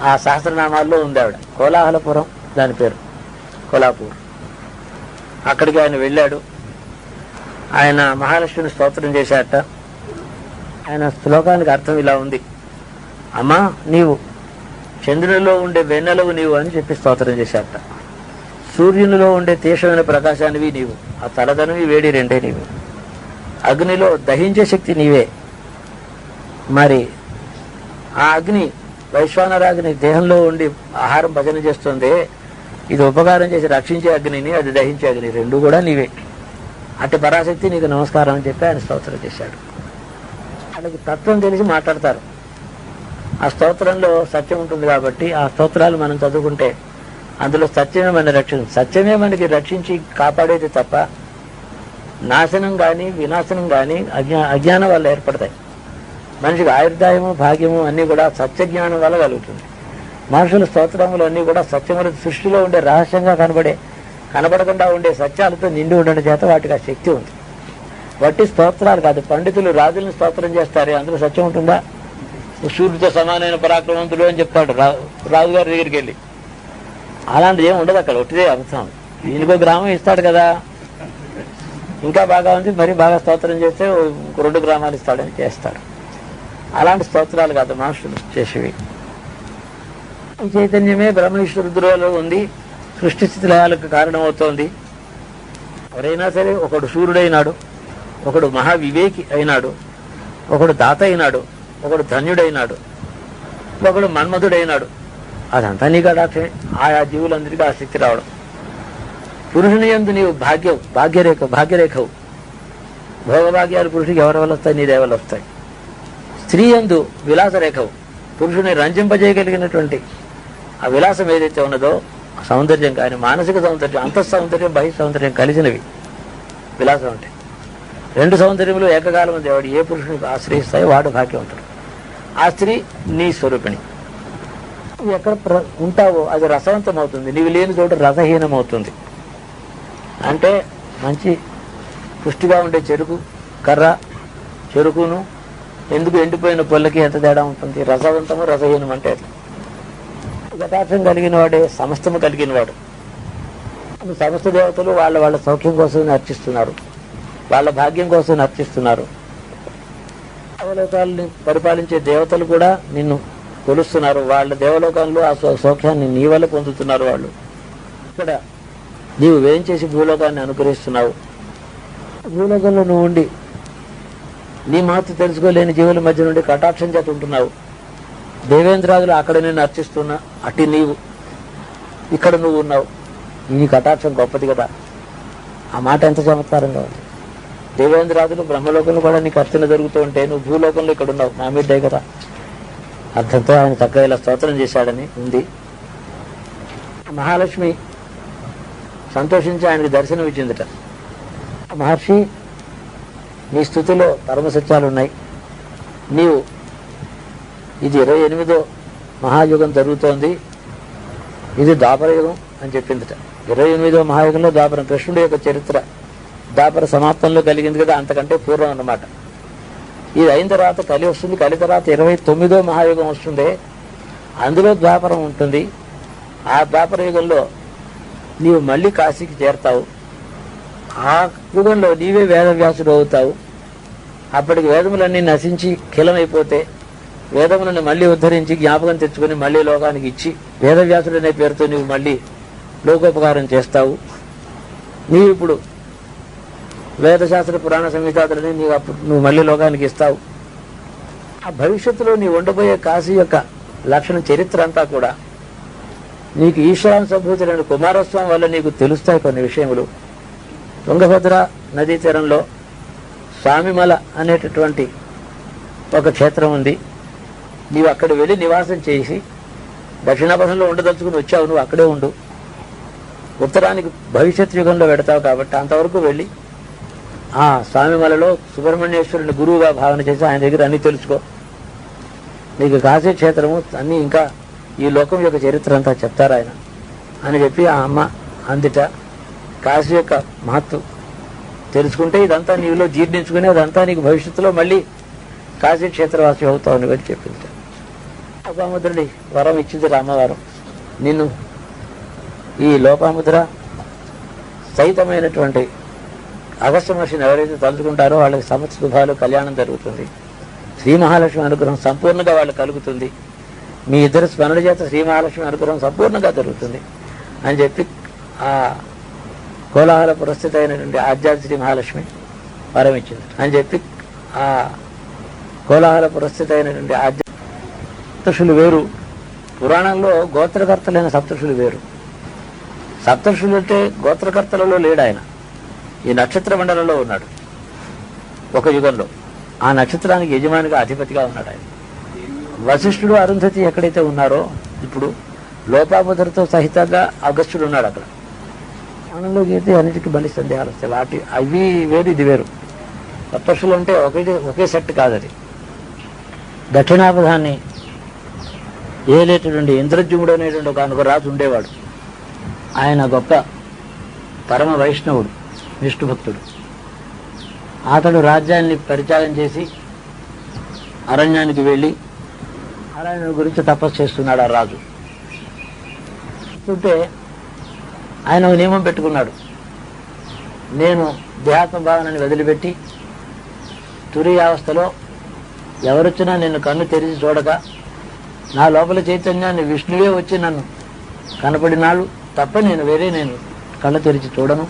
ఆ సహస్రనామాల్లో ఉంది ఆవిడ. కోలాహలపురం దాని పేరు, కొల్హాపూర్. అక్కడికి ఆయన వెళ్ళాడు. ఆయన మహాలక్ష్మిని స్తోత్రం చేశాట. ఆయన శ్లోకానికి అర్థం ఇలా ఉంది: అమ్మా, నీవు చంద్రునిలో ఉండే వెన్నెలవు నీవు అని చెప్పి స్తోత్రం చేశాట. సూర్యునిలో ఉండే తీక్షమైన ప్రకాశానివి నీవు, ఆ తలదనవి వేడి రెండే నీవు. అగ్నిలో దహించే శక్తి నీవే. మరి ఆ అగ్ని, వైశ్వానరాగ్ని దేహంలో ఉండి ఆహారం భజన చేస్తుంది. ఇది ఉపకారం చేసి రక్షించే అగ్నిని, అది దహించే అగ్ని, రెండు కూడా నీవే. అటు పరాశక్తి నీకు నమస్కారం అని చెప్పి ఆయన స్తోత్రం చేశాడు. వాళ్ళకి తత్వం తెలిసి మాట్లాడతారు. ఆ స్తోత్రంలో సత్యం ఉంటుంది కాబట్టి ఆ స్తోత్రాలు మనం చదువుకుంటే అందులో సత్యమే మన సత్యమే మనకి రక్షించి కాపాడేది తప్ప నాశనం కానీ వినాశనం కానీ అజ్ఞానం వల్ల ఏర్పడతాయి. మనిషికి ఆయుర్దాయము భాగ్యము అన్నీ కూడా సత్యజ్ఞానం వల్ల కలుగుతుంది. మనుషుల స్తోత్రములు అన్నీ కూడా సత్యముల సృష్టిలో ఉండే రహస్యంగా కనబడకుండా ఉండే సత్యాలతో నిండి ఉండడం చేత వాటికి ఆ శక్తి ఉంది. వట్టి స్తోత్రాలు కాదు. పండితులు రాజులను స్తోత్రం చేస్తారు, అందులో సత్యం ఉంటుందా? సూర్యుడితో సమానమైన పరాక్రమవంతుడు అని చెప్తాడు రాజుగారి దగ్గరికి వెళ్ళి. అలాంటిది ఏమి ఉండదు అక్కడ, ఒట్టిదే అర్థం. ఈయనకో గ్రామం ఇస్తాడు కదా, ఇంకా బాగా ఉంది, మరి బాగా స్తోత్రం చేస్తే 2 గ్రామాలు ఇస్తాడని చేస్తాడు. అలాంటి స్తోత్రాలు కాదు మనుషులు చేసేవి. ఈ చైతన్యమే బ్రహ్మేశ్వరుద్రులలో ఉంది, సృష్టి స్థితి లయాలకు కారణమవుతోంది. ఎవరైనా సరే, ఒకడు సూర్యుడైనాడు, ఒకడు మహావివేకి అయినాడు, ఒకడు దాత అయినాడు, ఒకడు ధన్యుడైనాడు, ఒకడు మన్మధుడైనాడు. అదంతా నీ కటాక్షమే. ఆయా జీవులందరికీ ఆ శక్తి రావడం. పురుషుని యందు నీవు భాగ్యరేఖవు. భోగభాగ్యాలు పురుషుడికి ఎవరి వల్ల వస్తాయి? నీ దేవలు వస్తాయి. స్త్రీ యందు విలాసరేఖవు. పురుషుని రంజింపజేయగలిగినటువంటి ఆ విలాసం ఏదైతే ఉన్నదో, సౌందర్యం కానీ మానసిక సౌందర్యం, అంతఃసౌందర్యం బహిర్ సౌందర్యం కలిసినవి విలాసం అంటే. 2 సౌందర్యములు ఏకకాలం దేవుడు ఏ పురుషునికి ఆశ్రయిస్తాయో వాడు భాగ్యవంతుడు. ఆ స్త్రీ నీ స్వరూపిణి. నువ్వు ఎక్కడ ఉంటావో అది రసవంతం అవుతుంది, నీవు లేని చోట రసహీనం అవుతుంది. అంటే మంచి పుష్టిగా ఉండే చెరుకును ఎందుకు ఎండిపోయిన పొల్లకి ఎంత తేడా ఉంటుంది? రసవంతము రసహీనం అంటే కటాక్షం కలిగిన వాడే సమస్తము కలిగిన వాడు. సమస్త దేవతలు వాళ్ళ సౌఖ్యం కోసం అర్చిస్తున్నారు, వాళ్ళ భాగ్యం కోసం అర్చిస్తున్నారు. దేవలోకాలని పరిపాలించే దేవతలు కూడా నిన్ను కొలుస్తున్నారు. వాళ్ళ దేవలోకంలో ఆ సౌఖ్యాన్ని నీ వల్ల పొందుతున్నారు వాళ్ళు. ఇక్కడ నీవు వేయించేసి భూలోకాన్ని అనుగ్రహిస్తున్నావు. భూలోకంలో నువ్వు ఉండి నీ మహత్తు తెలుసుకోలేని జీవుల మధ్య నుండి కటాక్షం చేత ఉంటున్నావు. దేవేంద్రాదులు అక్కడ నిన్ను అర్చిస్తున్నా, అట్టి నీవు ఇక్కడ నువ్వు ఉన్నావు. నీ కటాక్షం గొప్పది కదా. ఆ మాట ఎంత చమత్కారంగా ఉంది. దేవేంద్రాదులు బ్రహ్మలోకంలో కూడా నీకు అర్చన జరుగుతూ ఉంటే నువ్వు భూలోకంలో ఇక్కడ ఉన్నావు, నా మీదే కదా. అర్థంతో ఆయన చక్కగా ఇలా స్తోత్రం చేశాడని ఉంది. మహాలక్ష్మి సంతోషించి ఆయనకు దర్శనం ఇచ్చిందట. మహర్షి, నీ స్థుతిలో పరమసత్యాలు ఉన్నాయి. నీవు ఇది 28వ మహాయుగం జరుగుతోంది, ఇది ద్వాపరయుగం అని చెప్పిందట. 28వ మహాయుగంలో ద్వాపరం, కృష్ణుడి యొక్క చరిత్ర ద్వాపర సమాప్తంలో కలిగింది కదా, అంతకంటే పూర్వం అన్నమాట. ఇది అయిన తర్వాత కలి వస్తుంది, కలి తర్వాత 29వ మహాయుగం వస్తుంది, అందులో ద్వాపరం ఉంటుంది. ఆ ద్వాపర యుగంలో నీవు మళ్ళీ కాశీకి చేరతావు. ఆ యుగంలో నీవే వేదవ్యాసుడు అవుతావు. అప్పటికి వేదములన్నీ నశించి ఖిలమైపోతే వేదములను మళ్ళీ ఉద్ధరించి జ్ఞాపకం తెచ్చుకుని మళ్ళీ లోకానికి ఇచ్చి వేదవ్యాసుడు అనే పేరుతో నీవు మళ్ళీ లోకోపకారం చేస్తావు. నీవు ఇప్పుడు వేదశాస్త్ర పురాణ సంహితాదులని నువ్వు మళ్ళీ లోకానికి ఇస్తావు. ఆ భవిష్యత్తులో నీవు ఉండబోయే కాశీ యొక్క లక్షణ చరిత్ర అంతా కూడా నీకు ఈశ్వరాంశభూతులైన కుమారస్వామి వల్ల నీకు తెలుస్తాయి కొన్ని విషయములు. తుంగభద్ర నదీ తీరంలో స్వామిమల అనేటటువంటి ఒక క్షేత్రం ఉంది. నీవు అక్కడ వెళ్ళి నివాసం చేసి దక్షిణాపథంలో ఉండదలుచుకుని వచ్చావు, నువ్వు అక్కడే ఉండు. ఉత్తరానికి భవిష్యత్ యుగంలో పెడతావు కాబట్టి అంతవరకు వెళ్ళి ఆ స్వామిమలలో సుబ్రహ్మణ్యేశ్వరుని గురువుగా భావన చేసి ఆయన దగ్గర అన్ని తెలుసుకో. నీకు కాశీ క్షేత్రము అన్నీ ఇంకా ఈ లోకం యొక్క చరిత్ర అంతా చెప్తారు ఆయన అని చెప్పి ఆ అమ్మ అందుట కాశీ యొక్క మహత్వం తెలుసుకుంటే ఇదంతా నీలో జీర్ణించుకుని అదంతా నీకు భవిష్యత్తులో మళ్ళీ కాశీ క్షేత్రవాసి అవుతావు అని చెప్పింది. లోపాముద్రుడి వరం ఇచ్చింది రామవారం. నిన్ను ఈ లోపాముద్ర సహితమైనటువంటి అగస్త్య మహర్షిని ఎవరైతే తలుచుకుంటారో వాళ్ళకి సమస్త శుభాలు కళ్యాణం జరుగుతుంది. శ్రీ మహాలక్ష్మి అనుగ్రహం సంపూర్ణంగా వాళ్ళకి కలుగుతుంది. మీ ఇద్దరు స్మరణ చేత శ్రీ మహాలక్ష్మి అనుగ్రహం సంపూర్ణంగా జరుగుతుంది అని చెప్పి ఆ కోలాహల పురస్థితి అయినటువంటి ఆధ్యాత్మిక శ్రీ మహాలక్ష్మి వరం ఇచ్చింది అని చెప్పి ఆ కోలాహల పురస్థితి అయినటువంటి సప్తఋషులు వేరు. పురాణంలో గోత్రకర్తలైన సప్తఋషులు వేరు. సప్తఋషులు అంటే గోత్రకర్తలలో లేడు ఆయన. ఈ నక్షత్ర మండలంలో ఉన్నాడు ఒక యుగంలో. ఆ నక్షత్రానికి యజమానిగా అధిపతిగా ఉన్నాడు ఆయన. వశిష్ఠుడు అరుంధతి ఎక్కడైతే ఉన్నారో ఇప్పుడు లోపాముద్రతో సహితంగా అగస్త్యుడు ఉన్నాడు అక్కడ. ఆనంలో గీతే అన్నిటికీ బలి సందేహాలు వస్తాయి. వాటి అవి వేరు ఇది వేరు. సప్తఋషులు అంటే ఒకే సెట్ కాదు. అది దక్షిణాపథాన్ని ఏలేటటువంటి ఇంద్రజ్యుముడు అనేటువంటి ఒక రాజు ఉండేవాడు. ఆయన గొప్ప పరమ వైష్ణవుడు, విష్ణు భక్తుడు. అతడు రాజ్యాన్ని పరిత్యాగం చేసి అరణ్యానికి వెళ్ళి నారాయణుడి గురించి తపస్సు చేస్తున్నాడు. ఆ రాజు చూస్తే ఆయన ఒక నియమం పెట్టుకున్నాడు. నేను దేహాత్మ భావనని వదిలిపెట్టి తురీయావస్థలో ఎవరొచ్చినా నిన్ను కన్ను తెరిచి చూడక నా లోపల చైతన్యాన్ని విష్ణువే వచ్చి నన్ను కనపడినాడు తప్ప నేను కళ్ళు తెరిచి చూడను,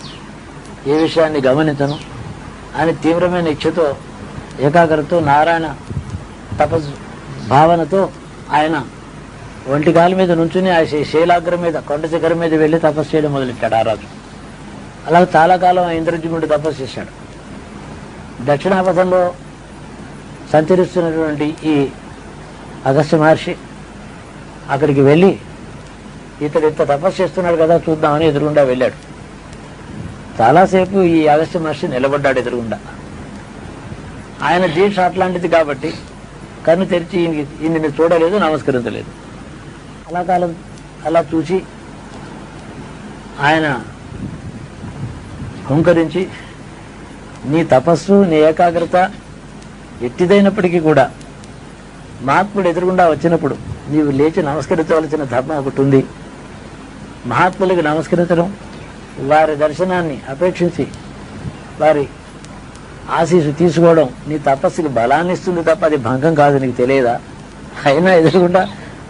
ఏ విషయాన్ని గమనించను అని తీవ్రమైన ఇచ్ఛతో ఏకాగ్రతతో నారాయణ తపస్సు భావనతో ఆయన ఒంటి కాలు మీద నుంచుని ఆ శైలాగ్రం మీద కొండ శిఖరం మీద వెళ్ళి తపస్సు చేయడం మొదలెట్టాడు ఆ రాజు. అలాగే చాలా కాలం ఇంద్రజిముడు తపస్సు చేశాడు. దక్షిణాపథంలో సంచరిస్తున్నటువంటి ఈ అగస్త్య మహర్షి అక్కడికి వెళ్ళి ఇతడు ఇంత తపస్సు చేస్తున్నాడు కదా చూద్దామని ఎదురుగుండా వెళ్ళాడు. చాలాసేపు ఈ అగస్త్య మహర్షి నిలబడ్డాడు ఎదురుగుండా. ఆయన దీక్ష అట్లాంటిది కాబట్టి కన్ను తెరిచి ఈయన్ని చూడలేదు, నమస్కరించలేదు. అలా చూసి ఆయన హుంకరించి నీ తపస్సు నీ ఏకాగ్రత ఎట్టిదైనప్పటికీ కూడా మహాత్ముడు ఎదురుగుండా వచ్చినప్పుడు నీవు లేచి నమస్కరించవలసిన ధర్మం ఒకటి ఉంది. మహాత్ములకు నమస్కరించడం, వారి దర్శనాన్ని అపేక్షించి వారి ఆశీస్సు తీసుకోవడం నీ తపస్సుకి బలాన్ని ఇస్తుంది తప్ప అది భంగం కాదు, నీకు తెలియదా? అయినా ఎదురుగుండా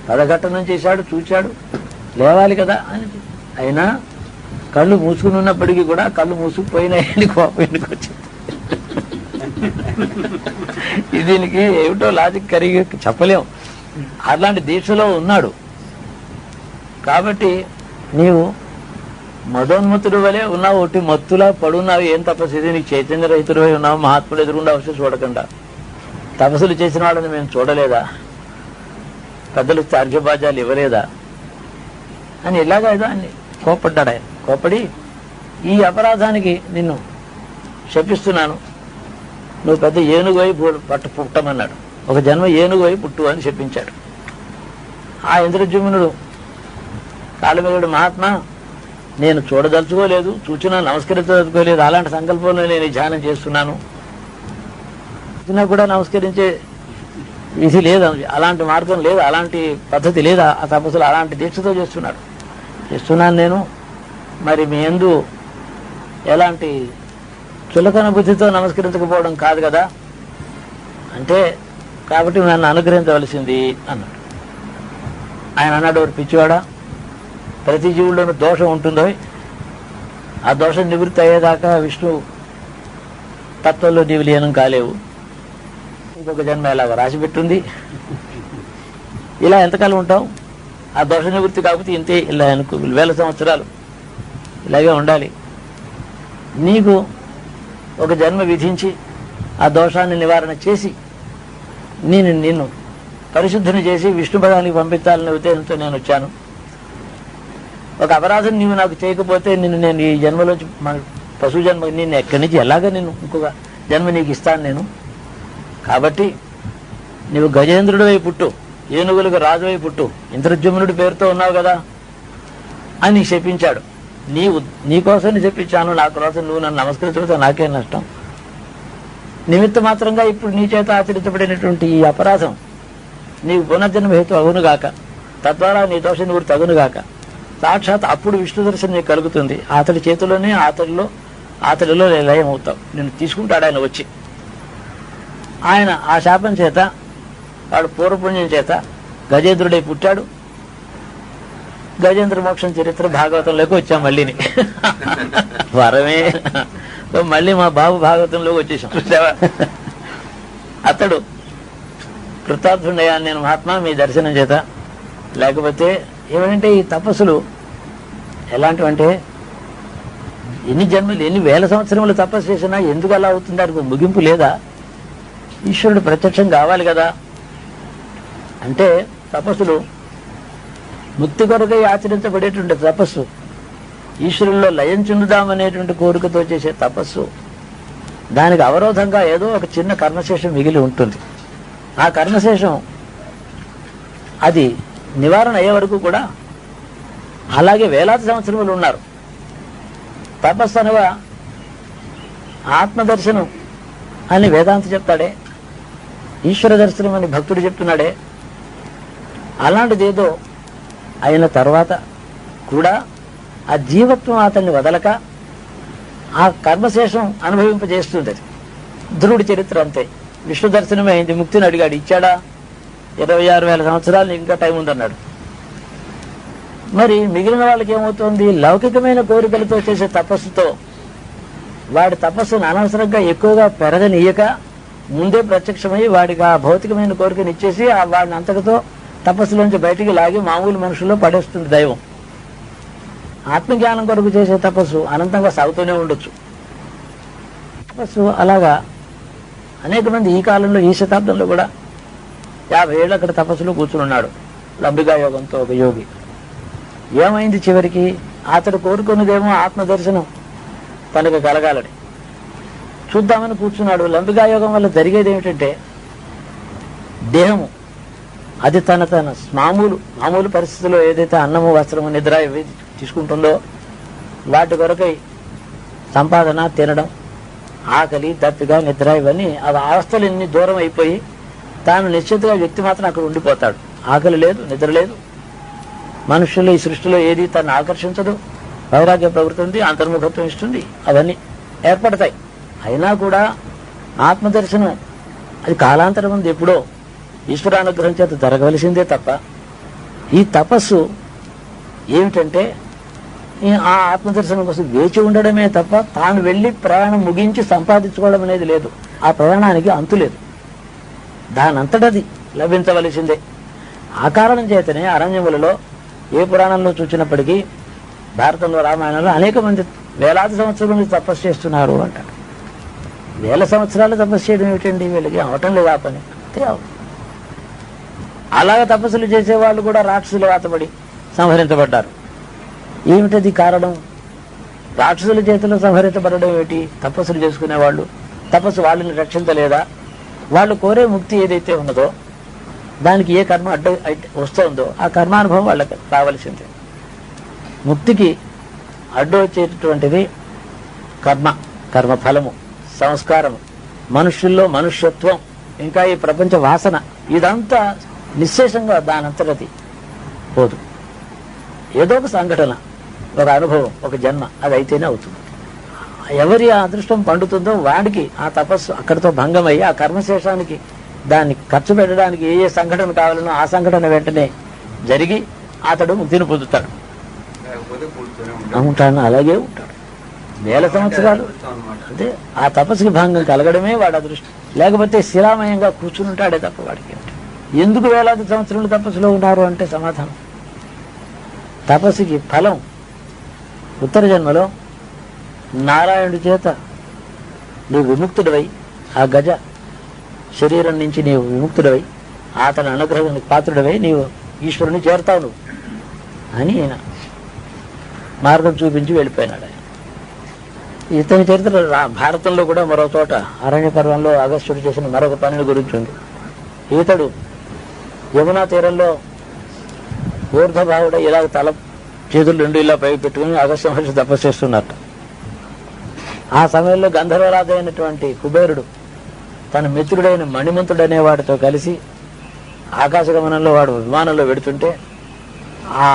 పదఘట్టనం చేశాడు, చూశాడు, లేవాలి కదా అని. అయినా కళ్ళు మూసుకుని ఉన్నప్పటికీ కూడా కళ్ళు మూసుకుపోయినాయని కోపం ఎందుకు వచ్చింది? దీనికి ఏమిటో లాజిక్ కరిగి చెప్పలేం. అలాంటి దీక్షలో ఉన్నాడు కాబట్టి నీవు మదోన్మత్తుడు వలె ఉన్నావు, ఒకటి మత్తులా పడున్నావు. ఏం తపస్సు ఇది? నీకు చైతన్య రహితుడు ఉన్నావు. మహాత్ముడు ఎదురుగుండా అవసరం చూడకుండా తపస్సులు చేసిన వాళ్ళని మేము చూడలేదా? పెద్దలు అర్ఘ్యభాజాలు ఇవ్వలేదా అని ఇలాగా అని కోపడ్డాడు ఆయన. కోపడి ఈ అపరాధానికి నిన్ను శపిస్తున్నాను, నువ్వు పెద్ద ఏనుగు అయి పుట్టమన్నాడు. ఒక జన్మ ఏనుగు అయి పుట్టు అని చెప్పించాడు. ఆ ఇంద్రజుమ్నుడు కాళమేయుడు మహాత్మా నేను చూడదలుచుకోలేదు, చూచినా నమస్కరించదలుచుకోలేదు, అలాంటి సంకల్పంలో నేను ధ్యానం చేస్తున్నాను, చూచినా కూడా నమస్కరించే విధి లేదు, అలాంటి మార్గం లేదు, అలాంటి పద్ధతి లేదు ఆ తపస్సులు, అలాంటి దీక్షతో చేస్తున్నాను నేను. మరి మీ యందు ఎలాంటి చులకన బుద్ధితో నమస్కరించకపోవడం కాదు కదా అంటే, కాబట్టి నన్ను అనుగ్రహించవలసింది అన్నాడు. ఆయన అన్నాడు, పిచ్చివాడా, ప్రతి జీవుల్లోనూ దోషం ఉంటుందో, ఆ దోషం నివృత్తి అయ్యేదాకా విష్ణు తత్వంలో నీవు లీనం కాలేవు. ఇంకొక జన్మ ఇలాగ రాసిపెట్టుంది, ఇలా ఎంతకాలం ఉంటావు? ఆ దోష నివృత్తి కాకపోతే ఇంతే, ఇలా అనుకో 1000 సంవత్సరాలు ఇలాగే ఉండాలి. నీకు ఒక జన్మ విధించి ఆ దోషాన్ని నివారణ చేసి నిన్ను పరిశుద్ధిని చేసి విష్ణు పదానికి పంపించాలనే ఉద్దేశంతో నేను వచ్చాను. ఒక అపరాధం నీవు నాకు చేయకపోతే నేను ఈ జన్మలోంచి పశు జన్మ నిన్ను ఎక్కడి నుంచి ఎలాగా ఇంకొక జన్మ నీకు ఇస్తాను నేను. కాబట్టి నీవు గజేంద్రుడి వై పుట్టు, ఏనుగులకు రాజువై పుట్టు, ఇంద్రజుమ్నుడి పేరుతో ఉన్నావు కదా అని శపించాడు. నీకోసం చెప్పించాను, నా కోసం నువ్వు నన్ను నమస్కరించకపోతే నాకేం నష్టం? నిమిత్త మాత్రంగా ఇప్పుడు నీ చేత ఆచరించబడినటువంటి ఈ అపరాధం నీకు పునర్జన్మ హేతు అగునుగాక, తద్వారా నీ దోష నివృత్తి తగునుగాక. సాక్షాత్ అప్పుడు విష్ణు దర్శనం నీకు కలుగుతుంది. అతడి చేతిలోనే అతడిలో లయం అవుతావు. నిన్ను తీసుకుంటాడు ఆయన వచ్చి. ఆయన ఆ శాపం చేత, వాడు పూర్వపుణ్యం చేత గజేంద్రుడై పుట్టాడు. గజేంద్ర మోక్షం చరిత్ర భాగవతంలోకి వచ్చాం మళ్ళీని. వరమే, మళ్ళీ మా బాబు భాగవతంలోకి వచ్చేసాం. అతడు కృతార్థుండయ్యాను నేను మహాత్మా మీ దర్శనం చేత. లేకపోతే ఏమంటే ఈ తపస్సులు ఎలాంటివంటే ఎన్ని జన్మలు ఎన్ని వేల సంవత్సరములు తపస్సు చేసినా ఎందుకు అలా అవుతుంది? దానికి ముగింపు లేదా? ఈశ్వరుడు ప్రత్యక్షం కావాలి కదా. అంటే తపస్సులు ముక్తి కొరకై ఆచరించబడేటువంటి తపస్సు, ఈశ్వరుల్లో లయం చెందుదామనేటువంటి కోరికతో చేసే తపస్సు, దానికి అవరోధంగా ఏదో ఒక చిన్న కర్మశేషం మిగిలి ఉంటుంది. ఆ కర్మశేషం అది నివారణ అయ్యే వరకు కూడా అలాగే వేలాది సంవత్సరములు ఉన్నారు. తపస్సు అనగా ఆత్మదర్శనం అని వేదాంత చెప్తాడే, ఈశ్వర దర్శనం అని భక్తుడు చెప్తున్నాడే. అలాంటిదేదో అయిన తర్వాత కూడా ఆ జీవత్వం అతన్ని వదలక ఆ కర్మశేషం అనుభవింపజేస్తుంది. ధ్రువుడి చరిత్ర అంతే. విష్ణు దర్శనమే అయింది, ముక్తిని అడిగాడు, ఇచ్చాడా? 26,000 సంవత్సరాలు ఇంకా టైం ఉందన్నాడు. మరి మిగిలిన వాళ్ళకి ఏమవుతుంది? లౌకికమైన కోరికలతో చేసే తపస్సుతో వాడి తపస్సును అనవసరంగా ఎక్కువగా పెరగనీయక ముందే ప్రత్యక్షమై వాడికి ఆ భౌతికమైన కోరికను ఇచ్చేసి వాడిని అంతటితో తపస్సులోంచి బయటికి లాగి మామూలు మనుషుల్లో పడేస్తుంది దైవం. ఆత్మజ్ఞానం కొరకు చేసే తపస్సు అనంతంగా సాగుతూనే ఉండొచ్చు. తపస్సు అలాగా అనేక మంది ఈ కాలంలో, ఈ శతాబ్దంలో కూడా 50 ఏళ్ళు అక్కడ తపస్సులో కూర్చున్నాడు లంబికా యోగంతో ఒక యోగి. ఏమైంది చివరికి? అతడు కోరుకున్నదేమో ఆత్మదర్శనం తనకు కలగాలని చూద్దామని కూర్చున్నాడు. లంబికా యోగం వల్ల జరిగేది ఏమిటంటే దేహము అది తన మామూలు పరిస్థితుల్లో ఏదైతే అన్నము, వస్త్రము, నిద్ర ఇవి తీసుకుంటుందో వాటి కొరకై సంపాదన, తినడం, ఆకలి, దప్పిక, నిద్ర ఇవన్నీ ఆ అవస్థలన్నీ దూరం అయిపోయి తాను నిశ్చితగా వ్యక్తి మాత్రం అక్కడ ఉండిపోతాడు. ఆకలి లేదు, నిద్ర లేదు, మనుషులు ఈ సృష్టిలో ఏది తను ఆకర్షించదు, వైరాగ్య ప్రవృత్తి ఉంది, అంతర్ముఖత్వం ఇస్తుంది, అవన్నీ ఏర్పడతాయి. అయినా కూడా ఆత్మదర్శనం అది కాలాంతరం ఉంది, ఎప్పుడో ఈశ్వరానుగ్రహం చేత జరగవలసిందే తప్ప ఈ తపస్సు ఏమిటంటే ఆ ఆత్మదర్శనం కోసం వేచి ఉండడమే తప్ప తాను వెళ్లి ప్రయాణం ముగించి సంపాదించుకోవడం అనేది లేదు. ఆ ప్రయాణానికి అంతు లేదు, దానంతటది లభించవలసిందే. ఆ కారణం చేతనే అరణ్యములలో ఏ పురాణంలో చూసినప్పటికీ భారతంలో, రామాయణంలో అనేక మంది వేలాది సంవత్సరాల నుంచి తపస్సు చేస్తున్నారు అంటారు. వేల సంవత్సరాలు తపస్సు చేయడం ఏమిటండి? వీళ్ళకి అవటం లేదు ఆ పని. అంతే అలాగ తపస్సులు చేసేవాళ్ళు కూడా రాక్షసులు వాతపడి సంహరించబడ్డారు. ఏమిటది కారణం? రాక్షసుల చేతిలో సంహరించబడడం ఏమిటి? తపస్సులు చేసుకునేవాళ్ళు తపస్సు వాళ్ళని రక్షించలేదా? వాళ్ళు కోరే ముక్తి ఏదైతే ఉన్నదో దానికి ఏ కర్మ అడ్డు వస్తుందో ఆ కర్మానుభవం వాళ్ళకి రావలసిందే. ముక్తికి అడ్డు వచ్చేటటువంటిది కర్మఫలము, సంస్కారము, మనుష్యుల్లో మనుష్యత్వం, ఇంకా ఈ ప్రపంచ వాసన, ఇదంతా నిశ్శేషంగా దానంతటది పోదు. ఏదో ఒక సంఘటన, ఒక అనుభవం, ఒక జన్మ అది అయితేనే అవుతుంది. ఎవరి అదృష్టం పండుతుందో వాడికి ఆ తపస్సు అక్కడితో భంగమయ్యి ఆ కర్మశేషానికి దాన్ని ఖర్చు పెట్టడానికి ఏ సంఘటన కావాలనో ఆ సంఘటన వెంటనే జరిగి అతడు ముక్తిని పొందుతాడు. ఉంటాడు, అలాగే ఉంటాడు వేల సంవత్సరాలు. అంటే ఆ తపస్సుకి భంగం కలగడమే వాడు అదృష్టం. లేకపోతే శిలామయంగా కూర్చుని ఉంటాడే తప్ప వాడికి ఎందుకు వేలాది సంవత్సరాలు తపస్సులో ఉన్నారు అంటే సమాధానం తపస్సుకి ఫలం ఉత్తర జన్మలో నారాయణుడి చేత నీవు విముక్తుడివై, ఆ గజ శరీరం నుంచి నీవు విముక్తుడివై, అతని అనుగ్రహానికి పాత్రుడివై నీవు ఈశ్వరుని చేరుతావు నువ్వు అని ఆయన మార్గం చూపించి వెళ్ళిపోయినాడు. ఆయన ఇతని చరిత్ర భారతంలో కూడా మరో చోట అరణ్య పర్వంలో అగస్త్యుడు చేసిన మరొక పనిని గురించి ఉంది. ఈతడు యమునా తీరంలో ఊర్ధభావుడై ఇలా తల చేతులు రెండు ఇలా పైకి పెట్టుకుని అగస్త్య మహర్షి తపస్సు చేస్తున్నట్ట. ఆ సమయంలో గంధర్వరాజు అయినటువంటి కుబేరుడు తన మిత్రుడైన మణిమంతుడు అనేవాడితో కలిసి ఆకాశగమనంలో వాడు విమానంలో వెడుతుంటే ఆ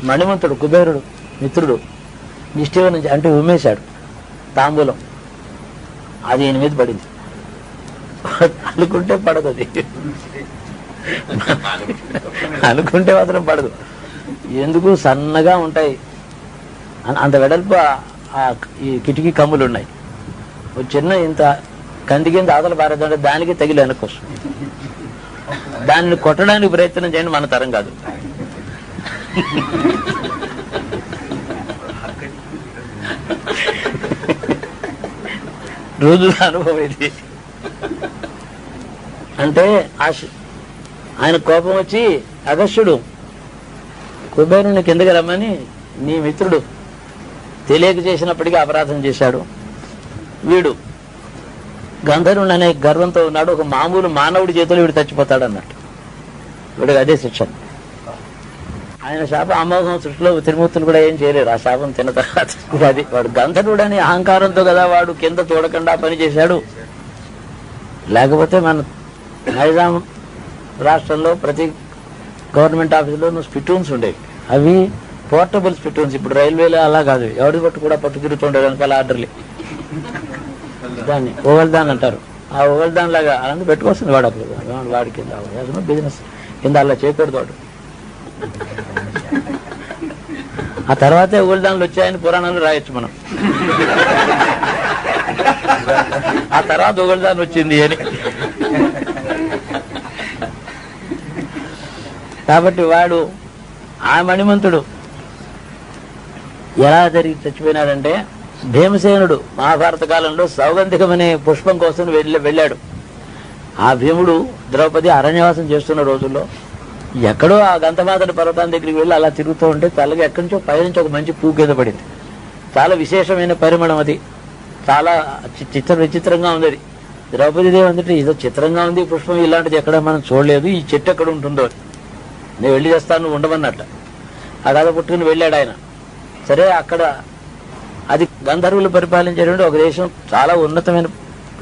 మణిమంతుడు కుబేరుడు మిత్రుడు నిష్ఠ నుంచి అంటే ఉమ్మేశాడు తాంబూలం. అది ఈయన మీద పడింది. అనుకుంటే పడదు, అది అనుకుంటే మాత్రం పడదు. ఎందుకు సన్నగా ఉంటాయి, అంత వెడల్పు ఈ కిటికీ కమ్ములు ఉన్నాయి. ఒక చిన్న ఇంత కంది కింద ఆదలు పారేదంటే దానికి తగిలి వెనకొస్తుంది. దాన్ని కొట్టడానికి ప్రయత్నం చేయండి, మన తరం కాదు. రోజుల అనుభవం ఇది. అంటే ఆయన కోపం వచ్చి అగస్త్యుడు కుబేరుని కిందకి రమ్మని నీ మిత్రుడు తెలియక చేసినప్పటికీ అపరాధం చేశాడు. వీడు గంధర్వుడు అనే గర్వంతో ఉన్నాడు. ఒక మామూలు మానవుడి చేతిలో వీడు చచ్చిపోతాడు అన్నట్టు. వీడికి అదే శిక్ష. ఆయన శాపం అమోఘం సృష్టిలో తిరుమూర్తులు కూడా ఏం చేయలేరు. ఆ శాపం తిన్న తర్వాత అది వాడు గంధర్వుడు అనే అహంకారంతో కదా వాడు కింద చూడకుండా పని చేశాడు. లేకపోతే మన నైజాం రాష్ట్రంలో ప్రతి గవర్నమెంట్ ఆఫీసులో స్పిటూన్స్ ఉండేవి. అవి పోర్టబుల్ స్పిటూన్స్. ఇప్పుడు రైల్వేలో అలా కాదు, ఎవరి పట్టు కూడా పట్టు తిరుగుతుండే వెనకాల ఆర్డర్లు. దాన్ని ఓవల్దాన్ అంటారు. ఆ ఓవల్దాన్ లాగా అలాంటి పెట్టుకొస్తుంది వాడు. అప్పుడు వాడి కింద బిజినెస్ కింద అలా చేయకూడదు వాడు. ఆ తర్వాతే ఓవల్దాన్లు వచ్చాయని పురాణాలు రాయొచ్చు మనం. ఆ తర్వాత ఓవల్దాన్ వచ్చింది అని. కాబట్టి వాడు ఆ మణిమంతుడు ఎలా జరిగి చచ్చిపోయినాడంటే, భీమసేనుడు మహాభారత కాలంలో సౌగంధికమనే పుష్పం కోసం వెళ్ళాడు. ఆ భీముడు ద్రౌపది అరణ్యవాసం చేస్తున్న రోజుల్లో ఎక్కడో ఆ గంధమాదన పర్వతాన్ని దగ్గరికి వెళ్ళి అలా తిరుగుతూ ఉంటే తలగా ఎక్కడి నుంచో పైనుంచి ఒక మంచి పువ్వు కింద పడింది. చాలా విశేషమైన పరిమళం అది. చాలా విచిత్రంగా ఉంది అది. ద్రౌపది దేవి అందుకే ఇదో చిత్రంగా ఉంది పుష్పం, ఇలాంటిది ఎక్కడ మనం చూడలేదు, ఈ చెట్టు ఎక్కడ ఉంటుందో, నేను వెళ్ళి చేస్తాను ఉండమన్నట్ట. ఆ కథ పుట్టుకుని వెళ్ళాడు ఆయన. సరే, అక్కడ అది గంధర్వులు పరిపాలించేటువంటి ఒక దేశం, చాలా ఉన్నతమైన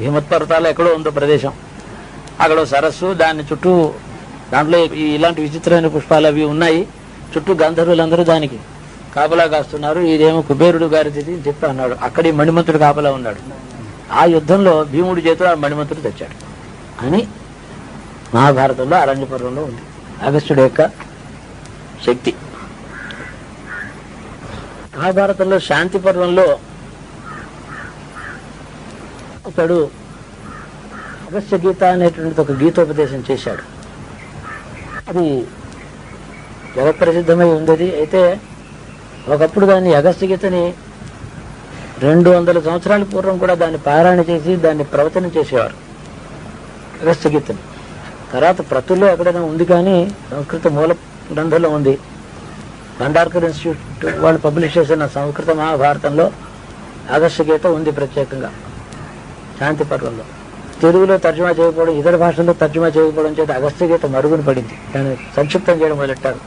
హిమత్ పర్వతాలు ఎక్కడో ఉందో ప్రదేశం. అక్కడ సరస్సు, దాని చుట్టూ దాంట్లో ఇలాంటి విచిత్రమైన పుష్పాలు అవి ఉన్నాయి. చుట్టూ గంధర్వులందరూ దానికి కాపలా కాస్తున్నారు. ఇదేమో కుబేరుడు గారిది అని చెప్పి అన్నాడు. అక్కడి మణిమంతుడు కాపలా ఉన్నాడు. ఆ యుద్ధంలో భీముడి చేతిలో ఆ మణిమంతుడు తెచ్చాడు అని మహాభారతంలో అరణ్య పర్వంలో ఉంది అగస్త్యుడి యొక్క శక్తి. మహాభారతంలో శాంతి పర్వంలో ఒకడు అగస్త్య గీత అనేటువంటిది ఒక గీతోపదేశం చేశాడు. అది జగత్ప్రసిద్ధమై ఉంది. అయితే ఒకప్పుడు దాన్ని అగస్త్య గీతని 200 సంవత్సరాల పూర్వం కూడా దాన్ని పారాయణ చేసి దాన్ని ప్రవచనం చేసేవారు అగస్త్య గీతని. తర్వాత ప్రతుల్లో ఎక్కడైనా ఉంది, కానీ సంస్కృత మూల గ్రంథంలో ఉంది. భండార్కర్ ఇన్స్టిట్యూట్ వాళ్ళు పబ్లిష్ చేసిన సంస్కృత మహాభారతంలో అగస్త్య గీత ఉంది ప్రత్యేకంగా శాంతి పర్వంలో. తెలుగులో తర్జుమా చేయకపోవడం, ఇతర భాషల్లో తర్జుమా చేయకపోవడం చేత అగస్త్య గీత మరుగున పడింది. దాన్ని సంక్షిప్తం చేయడం మొదలెట్టారు.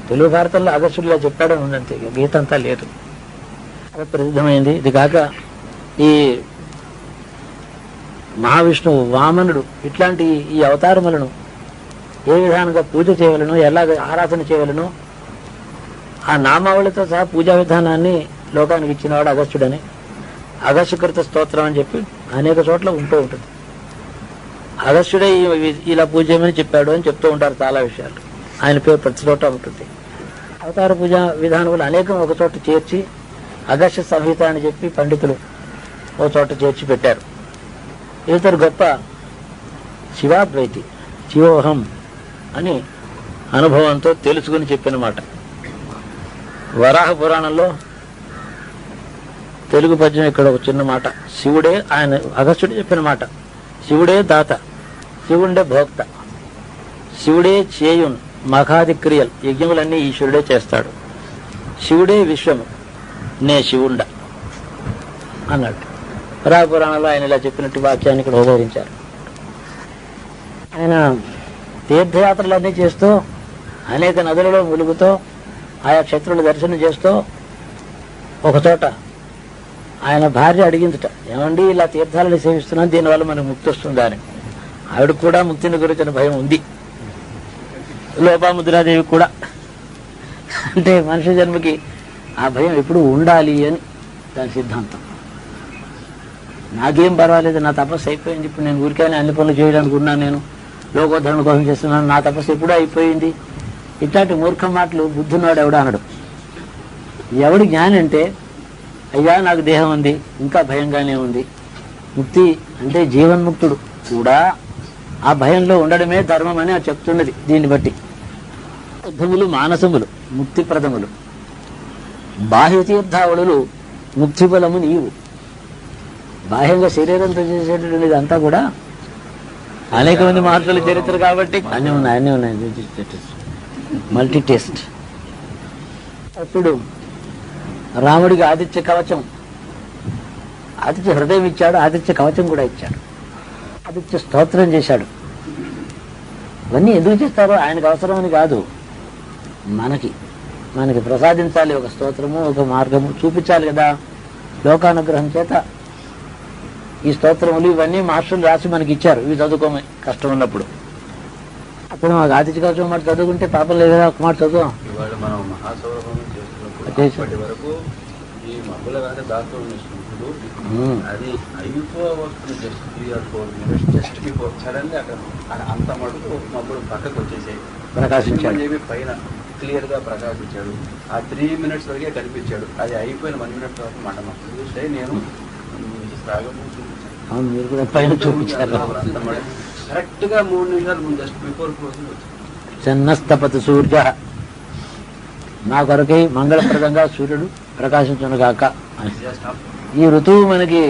తెలుగు భారతంలో అగస్త్యుడిలా చెప్పాడని ఉందంతే, గీత అంతా లేదు. అది ప్రసిద్ధమైంది. ఇది కాక ఈ మహావిష్ణువు, వామనుడు ఇట్లాంటి ఈ అవతారములను ఏ విధానంగా పూజ చేయవలను, ఎలాగ ఆరాధన చేయవలను, ఆ నామావళితో సహా పూజా విధానాన్ని లోకానికి ఇచ్చినవాడు అగస్త్యుడని. అగస్త్యకృత స్తోత్రం అని చెప్పి అనేక చోట్ల ఉంటూ ఉంటుంది. అగస్త్యుడే ఇలా పూజ చేయమని చెప్పాడు అని చెప్తూ ఉంటారు చాలా విషయాలు. ఆయన పేరు ప్రతి చోట ఉంటుంది. అవతార పూజా విధానములు అనేకం ఒక చోట చేర్చి అగస్త్య సంహిత అని చెప్పి పండితులు ఒక చోట చేర్చి పెట్టారు. ఇతరు గొప్ప శివాద్వైతి, శివోహం అని అనుభవంతో తెలుసుకుని చెప్పిన మాట. వరాహ పురాణంలో తెలుగు పద్యం ఇక్కడ ఒక చిన్న మాట. శివుడే, ఆయన అగస్త్యుడు చెప్పిన మాట, శివుడే దాత, శివుండే భోక్త, శివుడే చేయున్ మఖాది క్రియలు, యజ్ఞములన్నీ ఈశ్వరుడే చేస్తాడు, శివుడే విశ్వము, నే శివుండ అన్నాడు. వరాహ పురాణంలో ఆయన ఇలా చెప్పినట్టు వాక్యాన్ని ఇక్కడ ఉదహరించారు. ఆయన తీర్థయాత్రలన్నీ చేస్తూ అనేక నదులలో ములుగుతో ఆయా క్షేత్రుల దర్శనం చేస్తూ ఒక చోట ఆయన భార్య అడిగిందిట, ఏమండి ఇలా తీర్థాలను సేవిస్తున్నాను, దీనివల్ల మనకు ముక్తి వస్తుందా అని. ఆవిడ కూడా ముక్తిని గురించిన భయం ఉంది, లోపాముద్రాదేవి కూడా. అంటే మనిషి జన్మకి ఆ భయం ఎప్పుడు ఉండాలి అని దాని సిద్ధాంతం. నాకేం పర్వాలేదు, నా తపస్సు అయిపోయింది, ఇప్పుడు నేను ఊరికైనా అన్ని పనులు చేయడానికి ఉన్నాను, నేను లోకోద్ధరణ కోసం చేస్తున్నాను, నా తపస్సు ఎప్పుడూ అయిపోయింది, ఇట్లాంటి మూర్ఖ మాటలు బుద్ధున్నాడు ఎవడు అనడు. ఎవడు జ్ఞాని అంటే, అయ్యా నాకు దేహం ఉంది, ఇంకా భయంగానే ఉంది, ముక్తి అంటే జీవన్ముక్తుడు కూడా ఆ భయంలో ఉండడమే ధర్మం అని చెప్తున్నది. దీన్ని బట్టి బుద్ధములు మానసములు ముక్తిప్రదములు, బాహ్య తీర్థావళులు ముక్తి బలము నీవు. బాహ్యంగా శరీరంతో చేసేటటువంటిది అంతా కూడా అనేక మంది మహర్షుల చరిత్ర కాబట్టి అన్నీ ఉన్నాయి. Multi taste. అప్పుడు రాముడికి ఆదిత్య కవచం, ఆదిత్య హృదయం ఇచ్చాడు, ఆదిత్య కవచం కూడా ఇచ్చాడు, ఆదిత్య స్తోత్రం చేశాడు. ఇవన్నీ ఎందుకు చేస్తారో ఆయనకు అవసరమని కాదు, మనకి ప్రసాదించాలి. ఒక స్తోత్రము, ఒక మార్గము చూపించాలి కదా. లోకానుగ్రహం చేత ఈ స్తోత్రములు ఇవన్నీ మహర్షులు రాసి మనకి ఇచ్చారు, ఇవి చదువుకోమని కష్టం ఉన్నప్పుడు. అప్పుడు మాకు ఆదిత్య కవచం మాట చదువుకుంటే పాపం లేదు కదా, ఒక మాట చదువు. వరకు ఈ మబ్బుల దాంట్లో అది అయిపోవస్తుంది just 3 or 4 minutes just before suddenly అక్కడ అంత మటుకు మబ్బులు పక్కకు వచ్చేసాయి, ప్రకాశించాడు, పైన క్లియర్ గా ప్రకాశించాడు. ఆ 3 minutes వరకే కనిపించాడు. అది అయిపోయిన 1 minute తర్వాత మంటనం చూస్తే నేను మీరు కూడా పైన చూపించారు. కరెక్ట్ గా 3 నిమిషాలు ముందు జస్ట్ బిఫోర్ క్లోజింగ్ చెన్నస్తపతి సూర్య, నా కొరకై మంగళప్రదంగా సూర్యుడు ప్రకాశించునుగాక. ఈ ఋతువు మనకి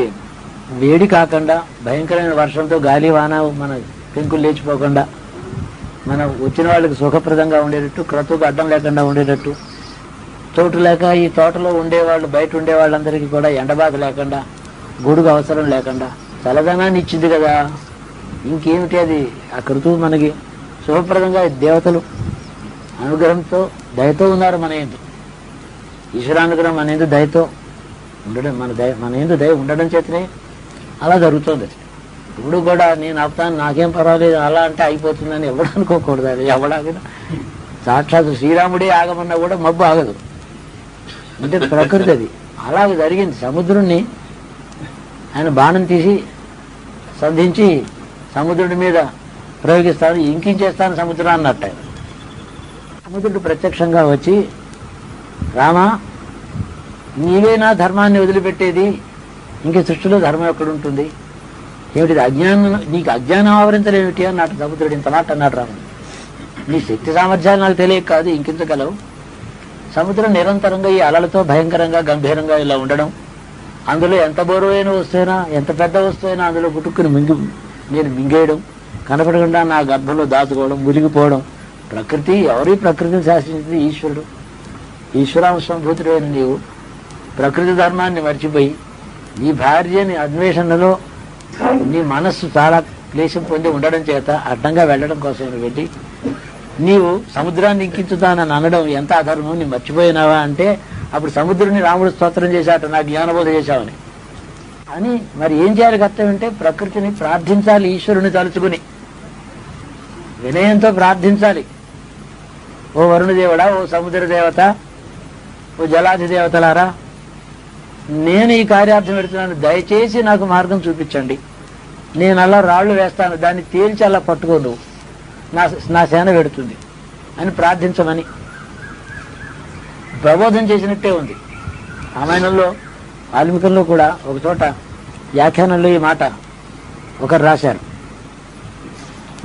వేడి కాకుండా, భయంకరమైన వర్షంతో గాలి వాన మన పెంకులు లేచిపోకుండా, మనం వచ్చిన వాళ్ళకి సుఖప్రదంగా ఉండేటట్టు, క్రతువుకు అడ్డం లేకుండా ఉండేటట్టు, చోటు లేక ఈ తోటలో ఉండేవాళ్ళు, బయట ఉండే వాళ్ళందరికీ కూడా ఎండబాధ లేకుండా, గొడుగు అవసరం లేకుండా చల్లదనాన్ని ఇచ్చింది కదా. ఇంకేమిటి అది? ఆ ఋతువు మనకి శుభప్రదంగా దేవతలు అనుగ్రహంతో దయతో ఉన్నారు మన యందు. ఈశ్వరానుగ్రహం మన యందు దయతో ఉండడం, మన యందు దయ ఉండడం చేతనే అలా జరుగుతుంది. ఇప్పుడు కూడా నేను ఆపుతాను, నాకేం పర్వాలేదు అలా అంటే అయిపోతుందని ఎవడు అనుకోకూడదు. అది ఎవడాగినా సాక్షాత్ శ్రీరాముడే ఆగమన్నా కూడా మబ్బు ఆగదు. అంటే ప్రకృతి అది అలాగే జరిగింది. సముద్రుణ్ణి ఆయన బాణం తీసి సంధించి సముద్రుడి మీద ప్రయోగిస్తాను, ఇంకించేస్తాను సముద్రం అన్నట్టు. సముద్రుడు ప్రత్యక్షంగా వచ్చి, రామా నీవే నా ధర్మాన్ని వదిలిపెట్టేది, ఇంక సృష్టిలో ధర్మం ఎక్కడుంటుంది, ఏమిటి అజ్ఞానం, నీకు అజ్ఞానం ఆవరించలేమిటి అన్నట్టు సముద్రుడు. ఇంత మాట అన్నాడు రాముడు. నీ శక్తి సామర్థ్యాలు నాకు తెలియక కాదు, ఇంకించగలవు. సముద్రం నిరంతరంగా ఈ అలలతో భయంకరంగా గంభీరంగా ఇలా ఉండడం, అందులో ఎంత బరువైన వస్తువునా, ఎంత పెద్ద వస్తువైనా అందులో గుట్టుకుని నేను మింగేయడం, కనపడకుండా నా గర్భంలో దాచుకోవడం, మురిగిపోవడం. ప్రకృతి ఎవరి ప్రకృతిని శాసించింది? ఈశ్వరుడు. ఈశ్వరాంశంభూతుడు అయిన నీవు ప్రకృతి ధర్మాన్ని మర్చిపోయి నీ భార్యని అన్వేషణలో నీ మనస్సు చాలా క్లేశం పొంది ఉండడం చేత అడ్డంగా వెళ్ళడం కోసం వెళ్ళి నీవు సముద్రాన్ని ఇంకించుతానని అనడం ఎంత అధర్మం, నీ మర్చిపోయినావా అంటే అప్పుడు సముద్రుని రాముడు స్తోత్రం చేశాట, నా జ్ఞానబోధ చేశావని. అని మరి ఏం చేయాలి కర్తవ్యం అంటే ప్రకృతిని ప్రార్థించాలి, ఈశ్వరుని తలుచుకుని వినయంతో ప్రార్థించాలి. ఓ వరుణదేవుడా, ఓ సముద్ర దేవత, ఓ జలాది దేవతలారా, నేను ఈ కార్యార్థం పెడుతున్నాను, దయచేసి నాకు మార్గం చూపించండి, నేను అలా రాళ్లు వేస్తాను, దాన్ని తేల్చి అలా పట్టుకో, నువ్వు నా సేన పెడుతుంది అని ప్రార్థించమని ప్రబోధం చేసినట్టే ఉంది. రామాయణంలో వాల్మీకంలో కూడా ఒక చోట వ్యాఖ్యానంలో ఈ మాట ఒకరు రాశారు.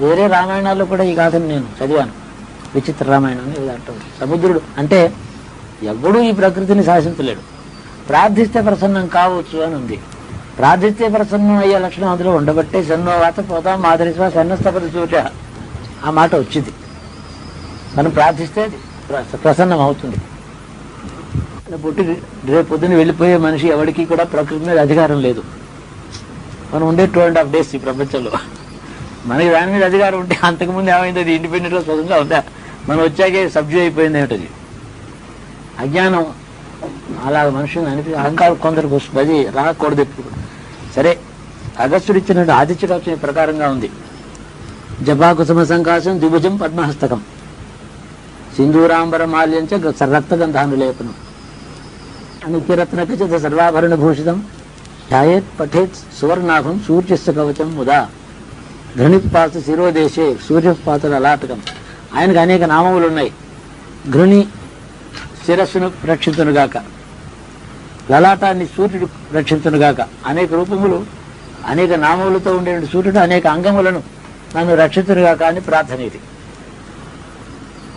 వేరే రామాయణాల్లో కూడా ఈ గాథను నేను చదివాను, విచిత్ర రామాయణం అని అంటారు. సముద్రుడు అంటే ఎవ్వడూ ఈ ప్రకృతిని శాసించలేడు, ప్రార్థిస్తే ప్రసన్నం కావచ్చు అని ఉంది. ప్రార్థిస్తే ప్రసన్నం అయ్యే లక్షణం అందులో ఉండబట్టే సన్నోవాత పోతాం మాదరిస్వా సన్నస్తపతి చూట ఆ మాట వచ్చింది. మనం ప్రార్థిస్తే ప్రసన్నం అవుతుంది. పుట్టి రేపు పొద్దున వెళ్ళిపోయే మనిషి ఎవరికి కూడా ప్రకృతి మీద అధికారం లేదు. మనం ఉండే 2.5 days ఈ ప్రపంచంలో. మనకి దాని మీద అధికారం ఉంటే అంతకుముందు ఏమైంది? అది ఇండిపెండెంట్గా స్వతంగా ఉందా? మనం వచ్చాకే సబ్జ్యూ అయిపోయింది ఏమిటది. అజ్ఞానం అలా మనుషుని అహంకారం కొందరికి వస్తుంది, అది రాకూడదు ఎప్పుడు. సరే, అగస్త్యుడు ఇచ్చినట్టు ఆదిత్య కవచం ప్రకారంగా ఉంది. జపాకుసుమ సంకాశం ద్విభుజం పద్మహస్తకం సింధూరాంబర మాల్యంచ రక్తగంధానులేపనం నిత్యరత్నకచిత సర్వాభరణ భూషితం ఛాయేత్ పఠేత్ సువర్ణాభం సూర్యస్య కవచం ముదా ఘృణిపాత శిరోదేశే సూర్యపాతుల అలాటకం. ఆయనకు అనేక నామములు ఉన్నాయి. ఘృణి శిరస్సును రక్షించునుగాక, లలాటాన్ని సూర్యుడు రక్షించునుగాక. అనేక రూపములు, అనేక నామములతో ఉండే సూర్యుడు అనేక అంగములను నన్ను రక్షించునుగాక అని ప్రార్థన ఇది.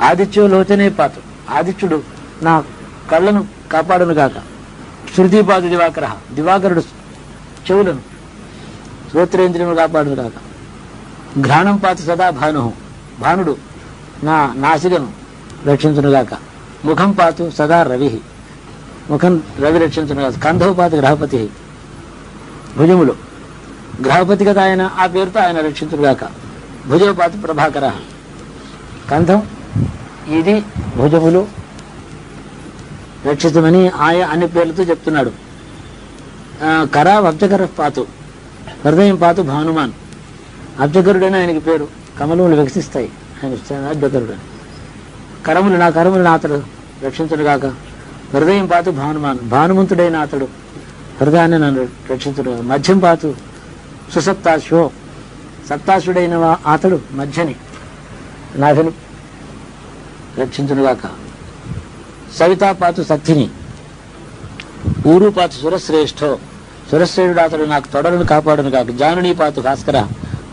ఆదిత్యో లోచనే పాతు, ఆదిత్యుడు నా కళ్ళను కాపాడునుగాక. శృతిపాదు దివాకర, దివాకరుడు చెవులను శ్రోత్రేంద్రియము కాపాడునుగాక. ఘ్రాణం పాతు సదా భాను, భానుడు నా నాసికను రక్షించునుగాక. ముఖం పాతు సదా రవి, ముఖం రవి రక్షించునుగాక. కంధవు పాతు గ్రహపతి, భుజములు గ్రహపతి కదా ఆయన, ఆ పేరుతో ఆయన రక్షించునుగాక. భుజవ పాతు ప్రభాకర, కంధం ఇది భుజములు రక్షితమని ఆయా అన్ని పేర్లతో చెప్తున్నాడు. కర అబ్జకర పాతు, హృదయం పాతు భానుమాన్, అబ్జకరుడని ఆయనకి పేరు. కమలములు వికసిస్తాయి ఆయన అబ్జకరుడు. కరములు నా అతడు రక్షించుడుగాక. హృదయం పాతు భానుమాన్, భానుమంతుడైన అతడు హృదయాన్ని నన్ను రక్షించుడు. మధ్యం పాతు సుసప్తాశ్వో, సప్తాశ్వుడైన అతడు మధ్యని నాథను రక్షించునుగాక. సవితా పాతు సత్తిని, ఊరు పాతు సురశ్రేష్ఠో, సురశ్రేష్ఠుడు అతడు నాకు తొడలను కాపాడును కాక. జానుని పాతు భాస్కర,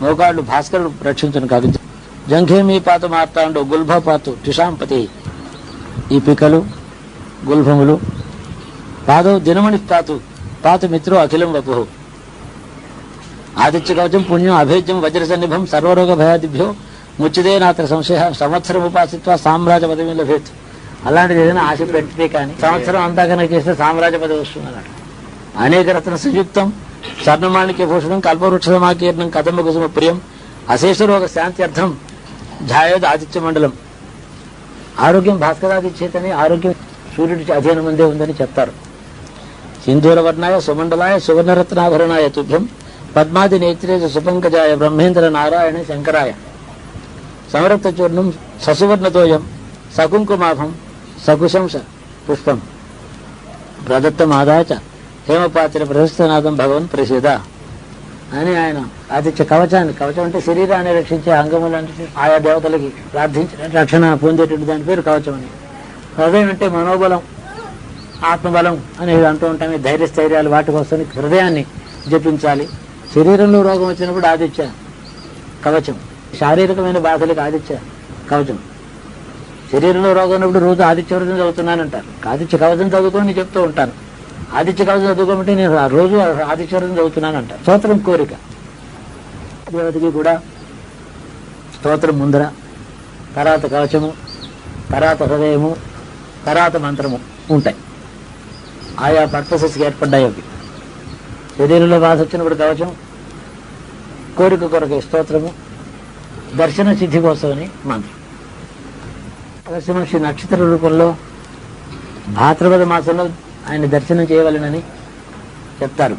మోకాళ్ళు భాస్కరుడు రక్షించును కాక. జంఘేమీ పాతు మార్తాండు, గుల్భ పాతు టిషాంపతి, ఈ పికలు గుల్భములు. పాదవు దినమణి పాతు మిత్రో అఖిలం వపు. ఆదిత్య కవచం పుణ్యం అభేద్యం వజ్రసన్నిభం సర్వరోగ భయాదిభ్యో ముచ్చిదేనాత్ర సంశయ సంవత్సరం ఉపాసిత్వ సామ్రాజ్య పదవి లభేత్. అలాంటిది ఏదైనా ఆశ పెట్టితే కానీ సంవత్సరం అంతా కనుక చేస్తే సామ్రాజ్య పదవి వస్తుంది అన్నాడు. అనేక రత్న సంయుక్తం స్వర్ణమాణిక్య భూషణం కల్పవృక్షమాకీర్ణం కదంబ కుసుమ ప్రియం అశేష రోగ శాంతి అర్థం ఝాయోద్ ఆదిత్య మండలం. ఆరోగ్యం భాస్కరాదిచ్చేతని, ఆరోగ్యం సూర్యుడి అధీనం ముందే ఉందని చెప్తారు. సింధూరవర్ణాయ సుమండలాయ సువర్ణరత్నాభరణాయ తుభ్యం పద్మాది నేత్రేజ సుపంకజాయ బ్రహ్మేంద్ర నారాయణ శంకరాయ. సంరక్త చూర్ణం ససువర్ణతోయం సకుంకుమాభం సకుశంస పుష్పం ప్రదత్తమాదాచ హేమపాత్ర ప్రశస్తనాథం భగవన్ ప్రసిద్ధ అని ఆయన ఆదిత్య కవచాన్ని, కవచం అంటే శరీరాన్ని రక్షించే అంగములంటే ఆయా దేవతలకి ప్రార్థించిన రక్షణ పొందేటువంటి దాని పేరు కవచం అని. హృదయం అంటే మనోబలం, ఆత్మబలం అనేది అంటూ ఉంటామే. ధైర్యస్థైర్యాలు వాటి కోసం హృదయాన్ని జపించాలి. శరీరంలో రోగం వచ్చినప్పుడు ఆదిత్య కవచం, శారీరకమైన బాధలకు ఆదిత్య కవచం. శరీరంలో రోగం ఉన్నప్పుడు రోజు ఆదిత్య వ్రతం చదువుతున్నానంటారు. ఆదిత్య కవచం చదువుకొని చెప్తూ ఉంటాను. ఆదిత్య కవచం చదువుకోమంటే నేను రోజు ఆదిత్య వ్రతం చదువుతున్నాను అంటారు. స్తోత్రం కోరిక, దేవతకి కూడా స్తోత్రం ముందర, తర్వాత కవచము, తర్వాత హృదయము, తర్వాత మంత్రము ఉంటాయి. ఆయా పర్పసెస్కి ఏర్పడ్డాయి అవి. శరీరంలో బాధ వచ్చినప్పుడు కవచం, కోరిక కొరకు స్తోత్రము, దర్శన సిద్ధి కోసమని మంత్రం. అగస్త్య మహర్షి నక్షత్ర రూపంలో భాద్రపద మాసంలో ఆయన దర్శనం చేయవలెనని చెప్తారు.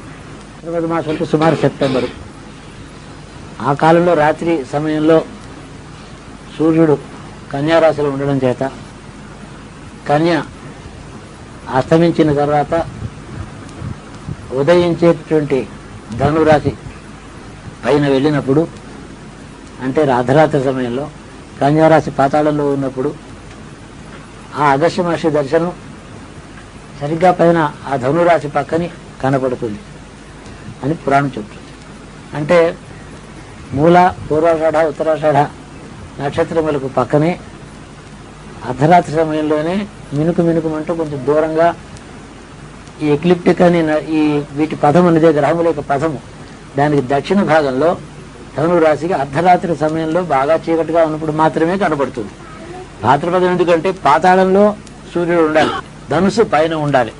భాద్రపద మాసం అంటే సుమారు సెప్టెంబరు. ఆ కాలంలో రాత్రి సమయంలో సూర్యుడు కన్యారాశిలో ఉండడం చేత కన్య అస్తమించిన తర్వాత ఉదయించేటువంటి ధనురాశి పైన వెళ్ళినప్పుడు, అంటే అర్ధరాత్రి సమయంలో కన్యారాశి పాతాళంలో ఉన్నప్పుడు ఆ అగస్త్య మహర్షి దర్శనం సరిగ్గా పైన ఆ ధనురాశి పక్కని కనపడుతుంది అని పురాణం చెప్తుంది. అంటే మూల, పూర్వాషాఢ, ఉత్తరాషాఢ నక్షత్రములకు పక్కనే అర్ధరాత్రి సమయంలోనే మినుకు మినుకుమంటూ కొంచెం దూరంగా ఈ ఎక్లిప్టిక్ అని ఈ వీటి పదం అనేది గ్రహముల యొక్క పదము, దానికి దక్షిణ భాగంలో ధనురాశికి అర్ధరాత్రి సమయంలో బాగా చీకటిగా ఉన్నప్పుడు మాత్రమే కనబడుతుంది. భాద్రపదం ఎందుకంటే పాతాళంలో సూర్యుడు ఉండాలి, ధనుసు పైన ఉండాలి.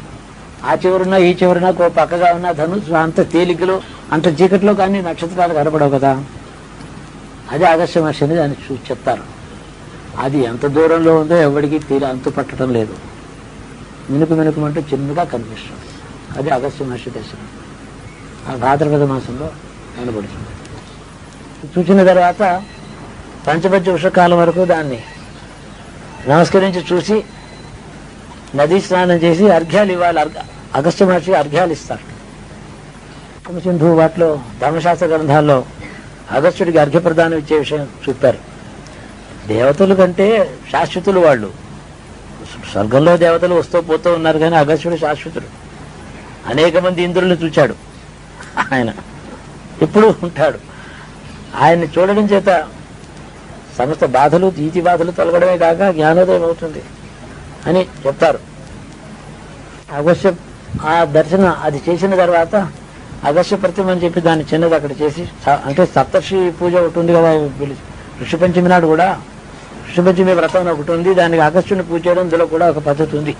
ఆ చివరున ఈ చివరున పక్కగా ఉన్న ధనుసు అంత తేలికలో అంత చీకటిలో కానీ నక్షత్రాలు కనపడవు కదా. అది అగస్త్య మహర్షి అని దాన్ని చెప్తారు. అది ఎంత దూరంలో ఉందో ఎవరికి అంతు పట్టడం లేదు. మినుకు మినుకుమంటూ చిన్నగా కనిపిస్తుంది. అది అగస్త్య మహర్షి దర్శనం. ఆ భాద్రపద మాసంలో కనబడుతుంది. చూసిన తర్వాత పంచపంచ ఉషకాలం వరకు దాన్ని నమస్కరించి చూసి నదీ స్నానం చేసి అర్ఘ్యాలు ఇవ్వాలి. అగస్త్య మహర్షి అర్ఘ్యాలు ఇస్తారు. సింధు వాటిలో ధర్మశాస్త్ర గ్రంథాల్లో అగస్త్యుడికి అర్ఘ్య ప్రదానం ఇచ్చే విషయం చూపారు. దేవతలు కంటే శాశ్వతులు వాళ్ళు. స్వర్గంలో దేవతలు వస్తూ పోతూ ఉన్నారు, కానీ అగస్త్యుడు శాశ్వతుడు. అనేక మంది ఇంద్రుల్ని చూచాడు ఆయన, ఎప్పుడూ ఉంటాడు. ఆయన్ని చూడడం చేత సమస్త బాధలు, ఈతి బాధలు తొలగడమే కాక జ్ఞానోదయం అవుతుంది అని చెప్తారు. అగస్త్య ఆ దర్శనం అది చేసిన తర్వాత అగస్త్య ప్రతిమ అని చెప్పి దాన్ని చిన్నది అక్కడ చేసి, అంటే సప్తర్షి పూజ ఒకటి ఉంది కదా, ఋషి పంచమి నాడు కూడా ఋషి పంచమి వ్రతం అని ఒకటి ఉంది. దానికి అగస్త్యుని పూజ చేయడం ఇందులో కూడా ఒక పద్ధతి ఉంది.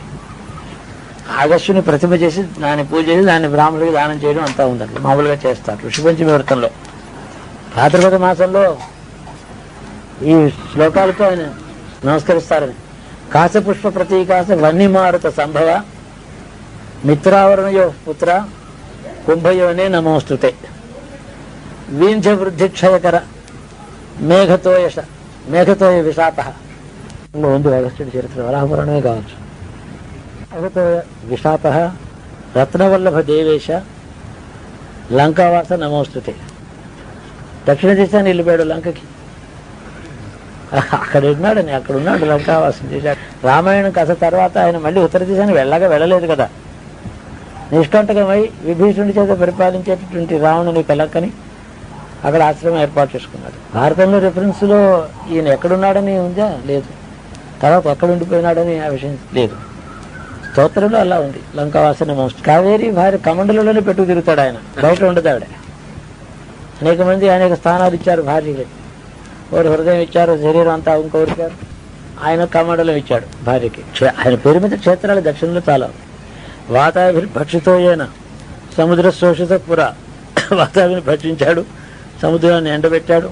అగస్త్యుని ప్రతిమ చేసి దాన్ని పూజ చేసి దాన్ని బ్రాహ్మణుడికి దానం చేయడం అంతా ఉందండి. మామూలుగా చేస్తారు ఋషి పంచమి వ్రతంలో. భాద్రపద మాసంలో ఈ శ్లోకాలతో ఆయన నమస్కరిస్తారని. కాశపుష్ప ప్రతీకాశ వన్నిమారుత సంభవ మిత్రావరణయో పుత్ర కుంభయోనే నమోస్తుతే వీంధ్య వృద్ధిక్షయకర మేఘతోయ విశాప ఉంది అగస్త్యుడి చరిత్ర. వరాహపురాణమే కావచ్చు. మేఘతోయ విశాప రత్నవల్లభ దేవేశ లంకావాస నమోస్తుతే. దక్షిణ దేశాన్ని వెళ్ళిపోయాడు లంకకి. అక్కడ ఉన్నాడు లంకావాసం చేశాడు. రామాయణం కథ తర్వాత ఆయన మళ్ళీ ఉత్తర దేశానికి వెళ్ళలేదు కదా. నిష్కంటకమై విభీషణుడి చేత పరిపాలించేటటువంటి రావణుని లంకని అక్కడ ఆశ్రమం ఏర్పాటు చేసుకున్నాడు. భారతంలో రెఫరెన్స్ లో ఈయన ఎక్కడున్నాడని ఉందా? లేదు. తర్వాత ఎక్కడ ఉండిపోయినాడని ఆ విషయం లేదు. స్తోత్రంలో అలా ఉంది. లంకావాసన మోస్ట్ కావేరి భార్య కమండలంలోనే పెట్టుకు తిరుగుతాడు ఆయన, బయట ఉండదు ఆవిడ. అనేక మంది అనేక స్థానాలు ఇచ్చారు భార్యకి. ఒకరు హృదయం ఇచ్చారు, శరీరం అంతా ఇంకొకరికారు. ఆయన కమండలం ఇచ్చాడు భార్యకి. ఆయన పేరు మీద క్షేత్రాలు దక్షిణంలో చాలా. వాతాభిర్భక్షితో అయిన సముద్ర శోషిత పుర, వాతాభిని భక్షించాడు, సముద్రాన్ని ఎండబెట్టాడు.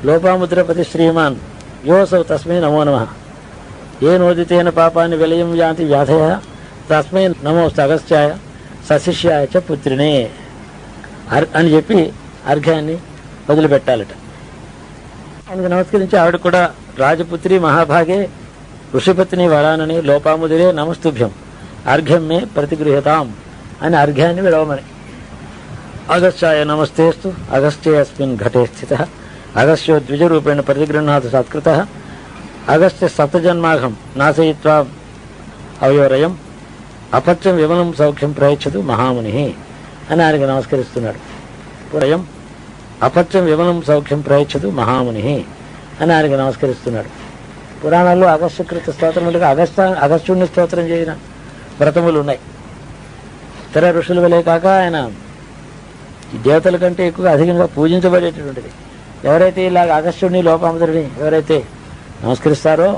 లోపాముద్రపతి శ్రీమాన్ యోసౌ తస్మై నమో నమః. ఏ నోదితేన పాపాన్ని విలయం యాంతి వ్యాధయ తస్మై నమోస్తు అగస్త్యాయ సశిష్యాయ చ పుత్రినే అని చెప్పి అర్ఘ్యాన్ని వదిలిపెట్టాలట. ఆయనకు నమస్కరించి ఆవిడ కూడా రాజపుత్రి మహాభాగే ఋషిపత్ని వరానని లోపాముదిరే నమస్తుభ్యం అర్ఘ్యం మే ప్రతిగృహతాం అని అర్ఘ్యాన్ని విడవమని. అగస్త్యాయ నమస్తేస్తు అగస్త్యే అస్మిన్ ఘటే స్థిత అగస్త్యో ద్విజరూపేణ ప్రతిగృహ్ణాత్ సత్కృత అగస్త్య సప్తజన్మాఘం నాశయిత్వా అవయోరయం అపత్యం విమలం సౌఖ్యం ప్రయచ్చదు మహాముని అని ఆయనకు నమస్కరిస్తున్నాడు. పురయం అపత్యం విమలం సౌఖ్యం ప్రయచ్చదు మహాముని అని ఆయనకు నమస్కరిస్తున్నాడు. పురాణాల్లో అగస్త్యకృత స్తోత్రములుగా అగస్త్యుడిని స్తోత్రం చేసిన వ్రతములు ఉన్నాయి. ఇతర ఋషుల వలే కాక ఆయన ఈ దేవతల కంటే ఎక్కువగా అధికంగా పూజించబడేటటువంటిది. ఎవరైతే ఇలాగ అగస్త్యుడిని లోపాముద్రుడిని ఎవరైతే నమస్కరిస్తారో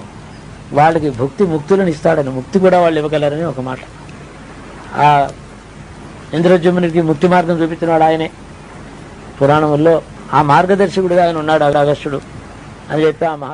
వాళ్ళకి ముక్తులను ఇస్తాడని, ముక్తి కూడా వాళ్ళు ఇవ్వగలరని ఒక మాట. ఆ ఇంద్రజుమ్నుడికి ముక్తి మార్గం చూపించినాడు ఆయనే. పురాణముల్లో ఆ మార్గదర్శకుడిగా ఆయన ఉన్నాడు అగస్త్యుడు అని చెప్పి ఆ మహా